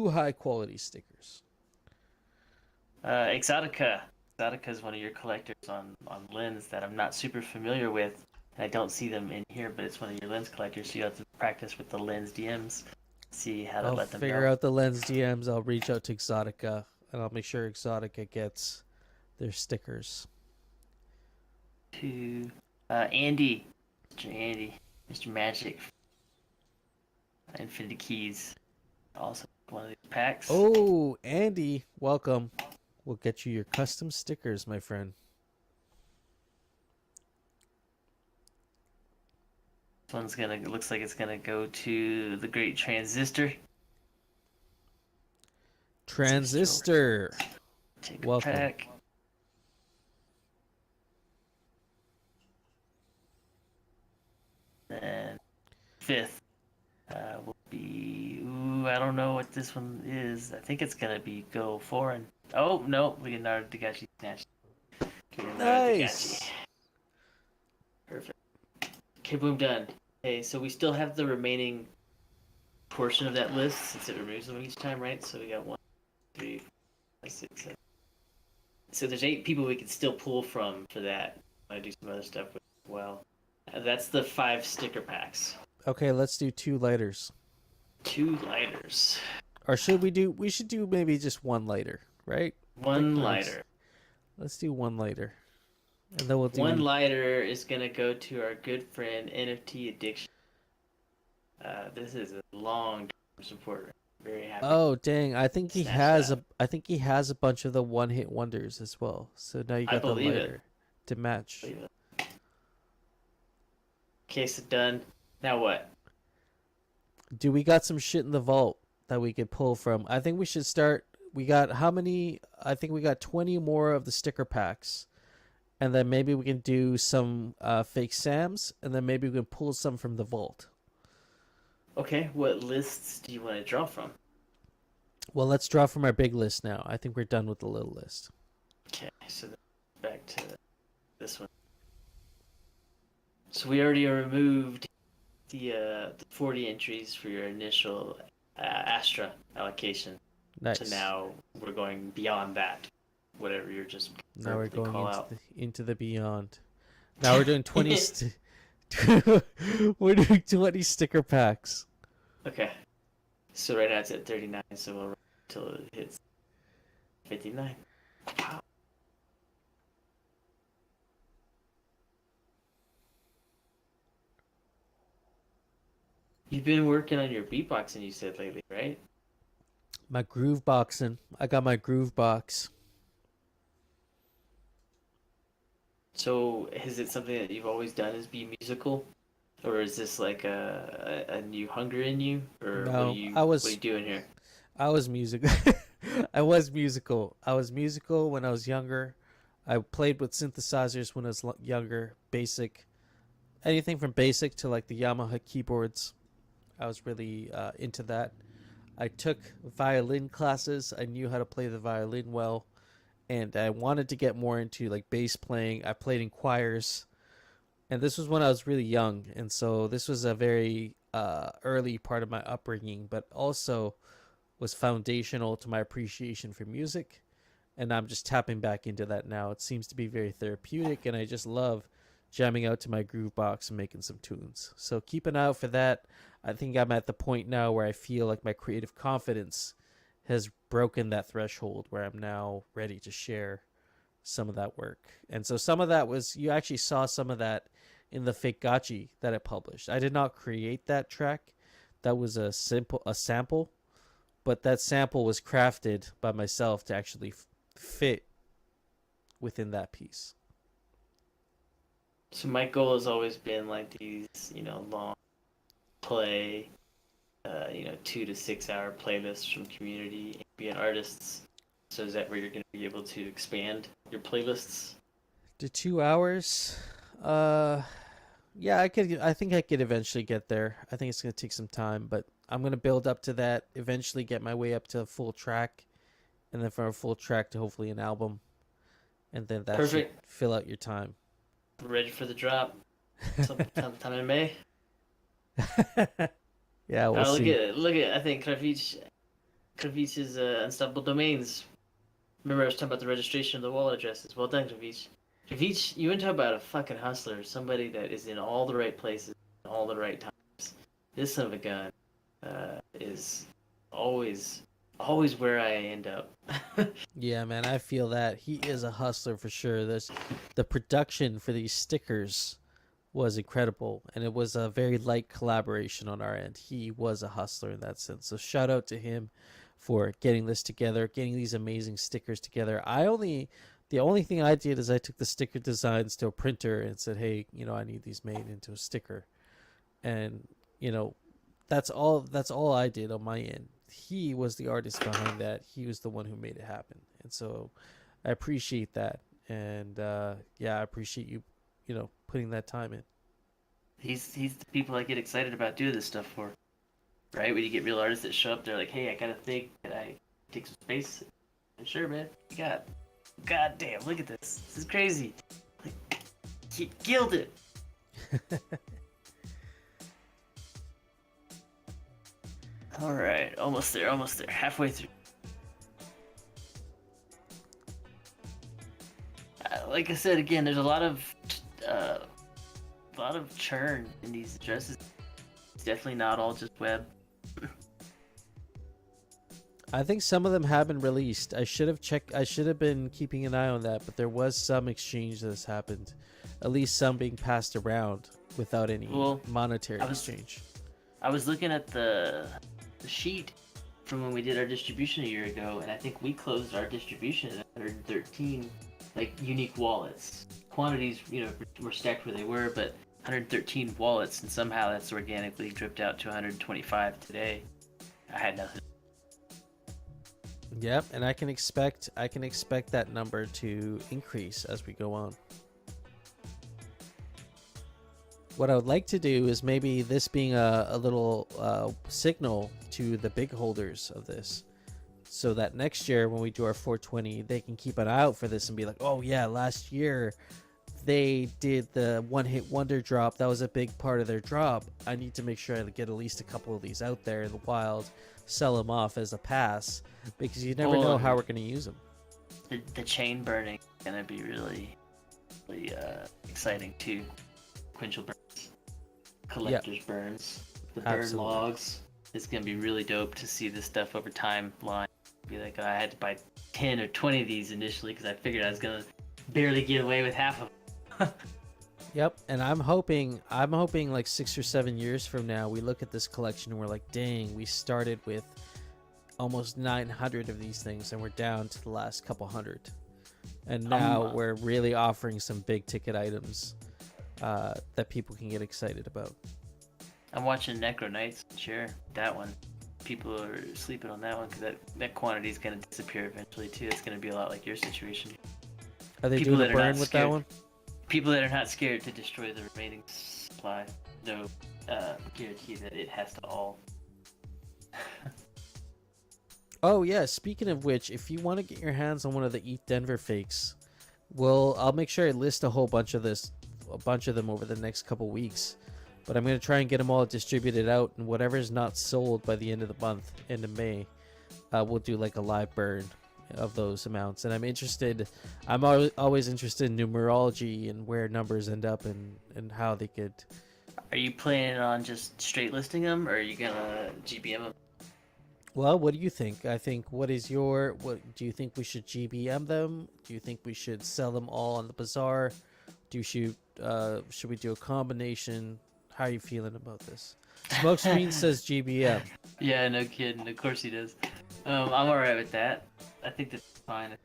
Speaker 1: high quality stickers.
Speaker 3: Exotica. Exotica is one of your collectors on lens that I'm not super familiar with. And I don't see them in here, but it's one of your lens collectors, so you have to practice with the lens DMs, see how to
Speaker 1: I'll
Speaker 3: let them
Speaker 1: figure
Speaker 3: know.
Speaker 1: out the lens DMs. I'll reach out to Exotica, and I'll make sure Exotica gets their stickers.
Speaker 3: To Andy, Mr. Magic, Infinity Keys, also one of these packs.
Speaker 1: Oh, Andy, welcome. We'll get you your custom stickers, my friend.
Speaker 3: This one's looks like it's gonna go to the Great Transistor.
Speaker 1: Transistor.
Speaker 3: Take a
Speaker 1: Welcome.
Speaker 3: pack. And 5th will be. Ooh, I don't know what this one is. I think it's gonna be Go Foreign. Oh no, Leonardo DaGucci snatched. Leonardo
Speaker 1: Nice.
Speaker 3: DaGucci. Perfect. Okay, boom, done. Okay, so we still have the remaining portion of that list since it removes them each time, right? So we got 1, 3, 4, 5, 6, 7. So there's 8 people we can still pull from for that. I do some other stuff with as well. That's the 5 sticker packs.
Speaker 1: Okay, let's do 2 lighters.
Speaker 3: 2 lighters.
Speaker 1: Or should we do? We should do maybe just 1 lighter, right?
Speaker 3: 1
Speaker 1: Nice.
Speaker 3: lighter.
Speaker 1: Let's do 1 lighter, and then we'll do
Speaker 3: 1 lighter is gonna go to our good friend NFT Addiction. This is a long-term supporter. Very happy.
Speaker 1: Oh dang! I think he
Speaker 3: Snatch
Speaker 1: has
Speaker 3: that.
Speaker 1: I think he has a bunch of the one-hit wonders as well. So now you
Speaker 3: I
Speaker 1: got the
Speaker 3: believe it.
Speaker 1: lighter to match.
Speaker 3: Believe it. Case it done. Now what?
Speaker 1: Do we got some shit in the vault that we could pull from? I think we should start. We got how many? I think we got 20 more of the sticker packs, and then maybe we can do some fake Sams, and then maybe we can pull some from the vault.
Speaker 3: Okay, what lists do you want to draw from?
Speaker 1: Well, let's draw from our big list now. I think we're done with the little list.
Speaker 3: Okay, so then back to this one. So we already removed the 40 entries for your initial Astra allocation.
Speaker 1: Nice.
Speaker 3: So now we're going beyond that. Whatever you're just
Speaker 1: Now we're going
Speaker 3: call out.
Speaker 1: into the beyond. Now we're doing 20. We're doing 20 sticker packs.
Speaker 3: Okay. So right now it's at 39. So till it hits 59. Wow. You've been working on your beatboxing, you said lately, right?
Speaker 1: My groove boxing. I got my groove box.
Speaker 3: So, is it something that you've always done? Is be musical, or is this like a new hunger in you, or
Speaker 1: No,
Speaker 3: what are you doing here?
Speaker 1: I was musical. I was musical. I was musical when I was younger. I played with synthesizers when I was younger. Basic, anything from basic to like the Yamaha keyboards. I was really into that. I took violin classes. I knew how to play the violin well, and I wanted to get more into like bass playing. I played in choirs, and this was when I was really young, and so this was a very early part of my upbringing, but also was foundational to my appreciation for music. And I'm just tapping back into that now. It seems to be very therapeutic, and I just love jamming out to my groove box and making some tunes. So keep an eye out for that. I think I'm at the point now where I feel like my creative confidence has broken that threshold where I'm now ready to share some of that work. And so some of that was, you actually saw some of that in the fake gachi that I published. I did not create that track. That was a sample, but that sample was crafted by myself to actually fit within that piece.
Speaker 3: So my goal has always been like these, long play, 2 to 6 hour playlists from community ambient artists. So is that where you're going to be able to expand your playlists?
Speaker 1: To 2 hours, yeah, I think I could eventually get there. I think it's gonna take some time, but I'm gonna build up to that. Eventually, get my way up to a full track, and then from a full track to hopefully an album, and then that should
Speaker 3: Perfect.
Speaker 1: fill out your time.
Speaker 3: Ready for the drop. Sometime in May.
Speaker 1: Yeah, we'll
Speaker 3: Look
Speaker 1: see.
Speaker 3: at I think Kravic's Unstoppable Domains. Remember I was talking about the registration of the wallet addresses. Well done, Kravic. Kravic, you want to talk about a fucking hustler, somebody that is in all the right places, at all the right times. This son of a gun is always where I end up.
Speaker 1: Yeah, man, I feel that he is a hustler for sure. The production for these stickers was incredible, and it was a very light collaboration on our end. He was a hustler in that sense. So shout out to him for getting this together, getting these amazing stickers together. The only thing I did is I took the sticker designs to a printer and said, "Hey, I need these made into a sticker." And, that's all I did on my end. He was the artist behind that. He was the one who made it happen. And so I appreciate that. And yeah, I appreciate you, putting that time in.
Speaker 3: He's the people I get excited about doing this stuff for. Right? When you get real artists that show up, they're like, "Hey, I got a thing that I take some space." And sure, man. You got. God damn! Look at this. This is crazy. Like, he killed it. All right, almost there. Halfway through. Like I said again, there's a lot of churn in these addresses. It's definitely not all just web.
Speaker 1: I think some of them have been released. I should have been keeping an eye on that, but there was some exchange that has happened. At least some being passed around without any monetary exchange.
Speaker 3: I was looking at the sheet from when we did our distribution a year ago, and I think we closed our distribution at 113 unique wallets. Quantities, were stacked where they were, but 113 wallets, and somehow that's organically dripped out to 125 today. I had nothing.
Speaker 1: Yep, and I can expect that number to increase as we go on. What I would like to do is maybe this being a little signal to the big holders of this, so that next year when we do our 420, they can keep an eye out for this and be like, "Oh yeah, last year they did the one-hit wonder drop. That was a big part of their drop. I need to make sure I get at least a couple of these out there in the wild, sell them off as a pass, because you never know how we're going to use them."
Speaker 3: The chain burning is going to be really, really exciting too. Sequential burns, collector's burns, the burn logs. It's going to be really dope to see this stuff over timeline Be like, I had to buy 10 or 20 of these initially because I figured I was gonna barely get away with half of them.
Speaker 1: Yep, and I'm hoping like 6 or 7 years from now we look at this collection and we're like, dang, we started with almost 900 of these things and we're down to the last couple hundred, and now we're really offering some big ticket items that people can get excited about.
Speaker 3: I'm watching Necro Knights. Sure, that one. People are sleeping on that one because that quantity is gonna disappear eventually too. It's gonna be a lot like your situation.
Speaker 1: Are they
Speaker 3: People
Speaker 1: doing a
Speaker 3: that are not
Speaker 1: burn with that
Speaker 3: scared.
Speaker 1: one?
Speaker 3: People that are not scared to destroy the remaining supply, no guarantee that it has to all.
Speaker 1: Oh yeah, speaking of which, if you want to get your hands on one of the Eat Denver fakes, I'll make sure I list a bunch of them over the next couple weeks. But I'm going to try and get them all distributed out, and whatever's not sold by the end of the month, end of May, we'll do like a live burn of those amounts. And I'm always interested in numerology and where numbers end up and how they could.
Speaker 3: Are you planning on just straight listing them, or are you gonna GBM them?
Speaker 1: Well, what do you think? What do you think we should GBM them? Do you think we should sell them all on the bazaar? Should we do a combination? How are you feeling about this? Smokescreen says GBM.
Speaker 3: Yeah, no kidding. Of course he does. I'm alright with that. I think that's fine.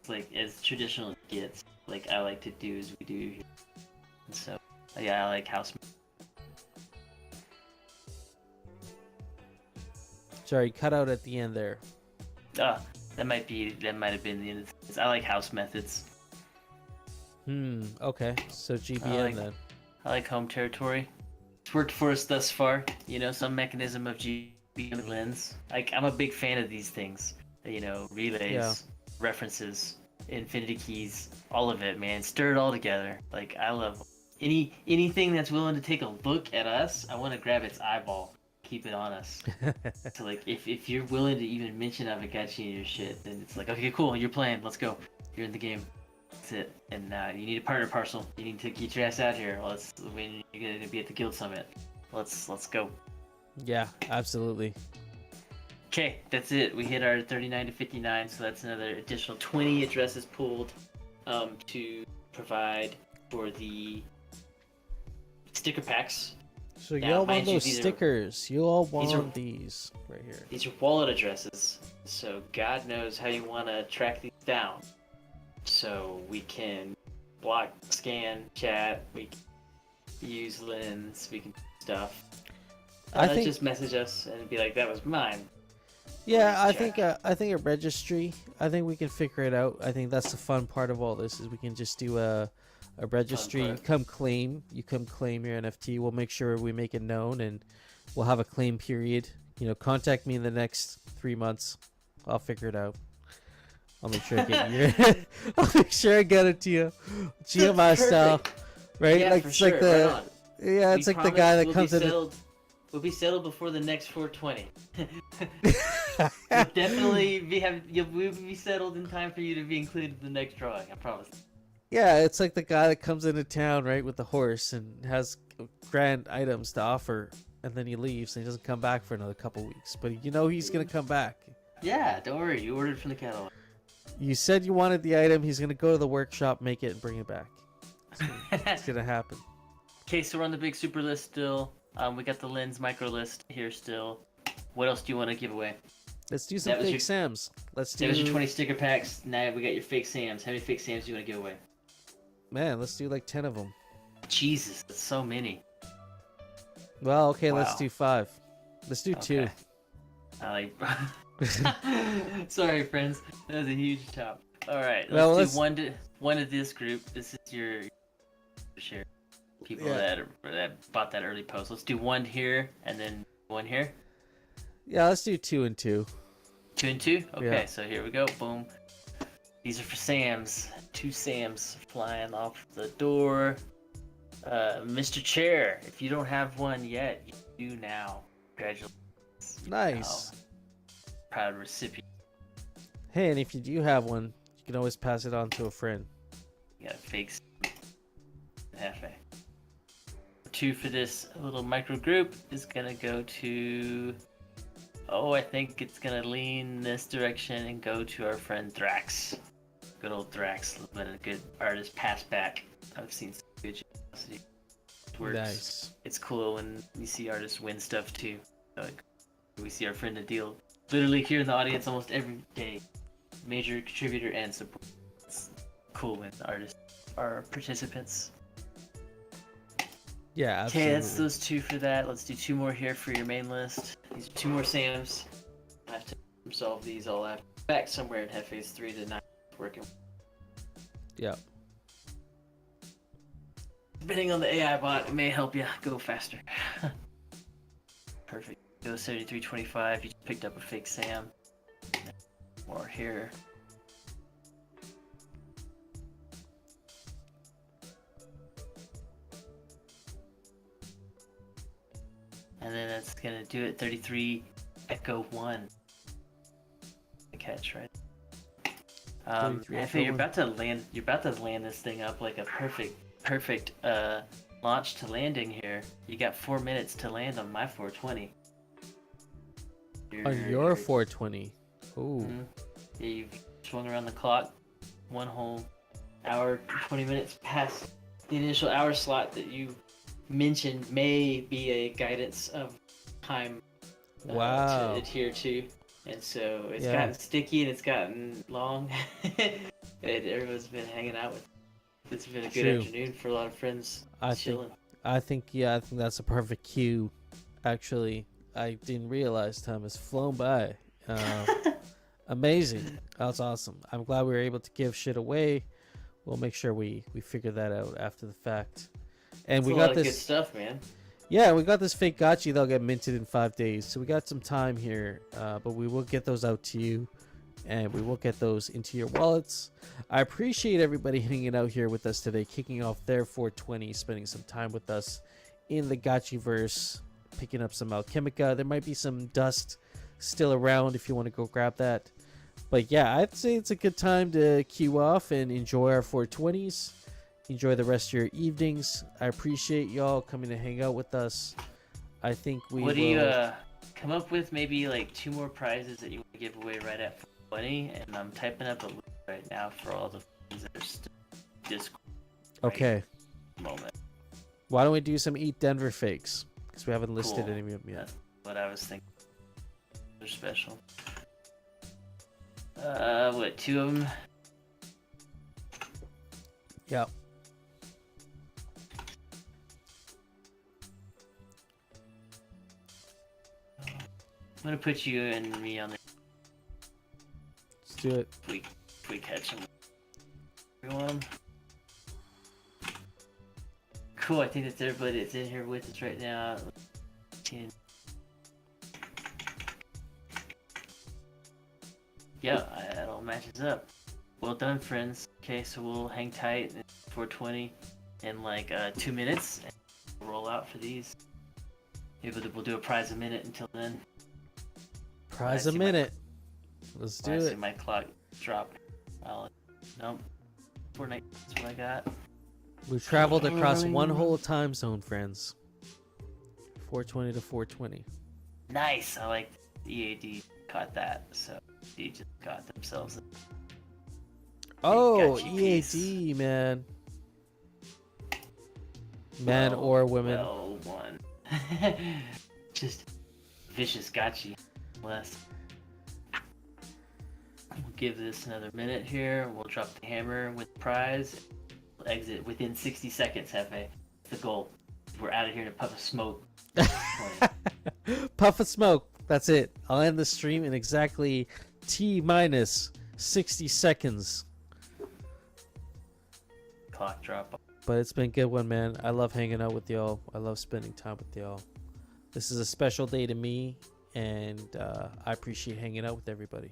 Speaker 3: It's like as traditional as it gets. Like I like to do as we do here. And so yeah, I like house.
Speaker 1: Sorry, cut out at the end there.
Speaker 3: That might have been the end of this. I like house methods.
Speaker 1: Okay. So GBM then.
Speaker 3: I like home territory. It's worked for us thus far. You know, some mechanism of GBM lens. Like I'm a big fan of these things. You know, relays, references, infinity keys, all of it, man. Stir it all together. Like I love anything that's willing to take a look at us. I want to grab its eyeball. Keep it on us. So like if you're willing to even mention I've got you in your shit, then it's like, okay, cool, you're playing, let's go, you're in the game, that's it. And you need a partner parcel, you need to get your ass out here. When you're gonna be at the guild summit, let's go.
Speaker 1: Yeah, absolutely.
Speaker 3: Okay, that's it. We hit our 39 to 59, so that's another additional 20 addresses pulled to provide for the sticker packs.
Speaker 1: So
Speaker 3: Now,
Speaker 1: y'all want
Speaker 3: mind you,
Speaker 1: those
Speaker 3: these are-
Speaker 1: stickers. You all want these right here.
Speaker 3: These are wallet addresses, so God knows how you want to track these down. So we can block, scan, chat, we can use lens, we can do stuff.
Speaker 1: I think
Speaker 3: just message us and be like, that was mine.
Speaker 1: Yeah, I
Speaker 3: check.
Speaker 1: think a registry. I think we can figure it out. I think that's the fun part of all this is we can just do a registry. You come claim your NFT. We'll make sure we make it known, and we'll have a claim period. You know, contact me in the next 3 months. I'll figure it out. I'll make sure I get I'll make sure I get it to you, GMI style, right?
Speaker 3: Yeah,
Speaker 1: like
Speaker 3: for
Speaker 1: it's
Speaker 3: sure.
Speaker 1: like the
Speaker 3: Right on.
Speaker 1: yeah, it's
Speaker 3: We
Speaker 1: like the
Speaker 3: promise
Speaker 1: guy that
Speaker 3: we'll
Speaker 1: comes
Speaker 3: be
Speaker 1: in.
Speaker 3: settled, We'll be settled before the next 420. We'll be settled in time for you to be included in the next drawing. I promise.
Speaker 1: Yeah, it's like the guy that comes into town, right, with the horse and has grand items to offer, and then he leaves and he doesn't come back for another couple weeks. But you know he's gonna come back.
Speaker 3: Yeah, don't worry. You ordered from the catalog.
Speaker 1: You said you wanted the item. He's gonna go to the workshop, make it, and bring it back. It's gonna happen.
Speaker 3: Okay, so we're on the big super list still. We got the lens micro list here still. What else do you want to give away?
Speaker 1: Let's do some
Speaker 3: That was
Speaker 1: fake
Speaker 3: your-
Speaker 1: Sams. Let's do.
Speaker 3: That was your 20 sticker packs. Now we got your fake Sams. How many fake Sams do you want to give away?
Speaker 1: Man, let's do like 10 of them.
Speaker 3: Jesus, that's so many.
Speaker 1: Well, okay, let's
Speaker 3: Wow.
Speaker 1: do 5. Let's do 2.
Speaker 3: Okay. I like. Sorry, friends. That was a huge top. All right,
Speaker 1: Well,
Speaker 3: let's do one to this group. This is your share. People
Speaker 1: Yeah.
Speaker 3: that bought that early post. Let's do one here and then one here.
Speaker 1: Yeah, let's do 2 and 2.
Speaker 3: 2 and 2. Okay,
Speaker 1: Yeah.
Speaker 3: so here we go. Boom. These are for Sams. 2 Sams flying off the door. Mr. Chair, if you don't have one yet, you do now. Congratulations.
Speaker 1: Nice.
Speaker 3: Proud recipient.
Speaker 1: Hey, and if you do have one, you can always pass it on to a friend.
Speaker 3: You got a fake halfway. 2 for this little micro group is gonna go to Oh, I think it's gonna lean this direction and go to our friend Thrax. Good old Thrax. Let a good artist pass back. I've seen some good generosity. It works.
Speaker 1: Nice.
Speaker 3: It's cool when you see artists win stuff too. Like we see our friend Adil literally here in the audience almost every day. Major contributor and support. It's cool when artists are participants.
Speaker 1: Yeah,
Speaker 3: Okay,
Speaker 1: absolutely.
Speaker 3: that's those two for that. Let's do two more here for your main list. These are two more Sams. I have to resolve these all after. Back somewhere and have phase 3 to 9 working.
Speaker 1: Yeah.
Speaker 3: Depending on the AI bot, it may help you go faster. Perfect. Go 7325. You just picked up a fake Sam. More here. And then that's gonna do it. 33 Echo 1. The catch, right?
Speaker 1: 33
Speaker 3: Hefe,
Speaker 1: Echo
Speaker 3: you're
Speaker 1: 1.
Speaker 3: about to land. You're about to land this thing up like a perfect launch to landing here. You got 4 minutes to land on my 420.
Speaker 1: On your 420. Ooh.
Speaker 3: Mhm. Yeah, you've swung around the clock. 1 whole hour, 20 minutes past the initial hour slot that you mentioned may be a guidance of time
Speaker 1: Wow.
Speaker 3: to adhere to. And so it's
Speaker 1: Yeah.
Speaker 3: gotten sticky and it's gotten long. And everyone's been hanging out with. It's been a good
Speaker 1: True.
Speaker 3: afternoon for a lot of friends chilling.
Speaker 1: I think that's a perfect cue. Actually, I didn't realize time has flown by. Amazing. That's awesome. I'm glad we were able to give shit away. We'll make sure we figure that out after the fact. And
Speaker 3: It's
Speaker 1: we
Speaker 3: a
Speaker 1: got
Speaker 3: lot
Speaker 1: this
Speaker 3: of good stuff, man.
Speaker 1: Yeah, we got this fake gachi that'll get minted in 5 days. So we got some time here, but we will get those out to you, and we will get those into your wallets. I appreciate everybody hanging out here with us today, kicking off their 420, spending some time with us in the gachi-verse, picking up some Alchemica. There might be some dust still around if you want to go grab that. But yeah, I'd say it's a good time to queue off and enjoy our 420s. Enjoy the rest of your evenings. I appreciate y'all coming to hang out with us. I think we
Speaker 3: What do
Speaker 1: will...
Speaker 3: you come up with? Maybe like 2 more prizes that you want to give away right at 20, and I'm typing up a list right now for all the things that are still Discord.
Speaker 1: Okay.
Speaker 3: Right at the moment.
Speaker 1: Why don't we do some Eat Denver fakes? Because we haven't listed
Speaker 3: Cool.
Speaker 1: any of them yet.
Speaker 3: That's what I was thinking. They're special. What, 2 of them?
Speaker 1: Yeah.
Speaker 3: I'm gonna put you and me on there
Speaker 1: Let's do it.
Speaker 3: if we catch them. Everyone. Cool, I think that's everybody that's in here with us right now. Yeah, that all matches up. Well done, friends. Okay, so we'll hang tight at 420 in like 2 minutes and we'll roll out for these. Maybe we'll do a prize a minute until then.
Speaker 1: Prize
Speaker 3: I
Speaker 1: a
Speaker 3: see
Speaker 1: minute. Let's do
Speaker 3: I see
Speaker 1: it.
Speaker 3: my clock drop. Nope. Fortnite is what I got.
Speaker 1: We've traveled across one whole time zone, friends. 420 to 420.
Speaker 3: Nice. I like the EAD caught that, so they just got themselves.
Speaker 1: Oh,
Speaker 3: gachi
Speaker 1: EAD,
Speaker 3: piece.
Speaker 1: man. Men or women.
Speaker 3: Well, one. Just vicious gachi. Less. We'll give this another minute here. We'll drop the hammer with the prize. We'll exit within 60 seconds, Hefe. That's the goal. We're out of here in a puff of smoke.
Speaker 1: Puff of smoke. That's it. I'll end the stream in exactly T minus 60 seconds.
Speaker 3: Clock drop.
Speaker 1: But it's been a good one, man. I love hanging out with y'all. I love spending time with y'all. This is a special day to me, and I appreciate hanging out with everybody.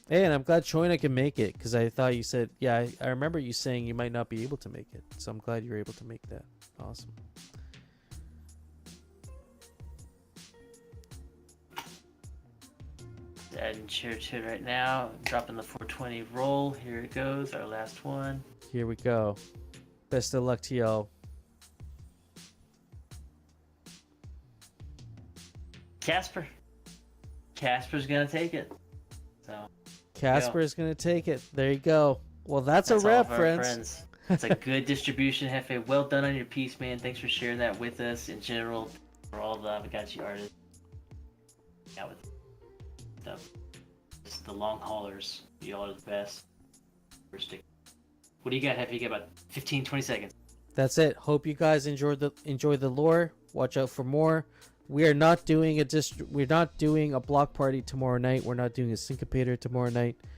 Speaker 1: Hey, and I'm glad Choina can make it, because I thought you said, yeah, I remember you saying you might not be able to make it. So I'm glad you were able to make that. Awesome.
Speaker 3: Adding share to it right now. Dropping the 420 roll. Here it goes. Our last one.
Speaker 1: Here we go. Best of luck to y'all.
Speaker 3: Casper's gonna take it. So
Speaker 1: Casper's gonna take it. There you go. Well, that's a
Speaker 3: that's all
Speaker 1: wrap,
Speaker 3: of our
Speaker 1: friends.
Speaker 3: It's a good distribution, Hefe. Well done on your piece, man. Thanks for sharing that with us. In general, for all the Aavegotchi artists, out with just the long haulers. You all are the best. What do you got, Hefe? You got about 15, 20 seconds.
Speaker 1: That's it. Hope you guys enjoy the lore. Watch out for more. We are not doing a We're not doing a block party tomorrow night. We're not doing a syncopator tomorrow night.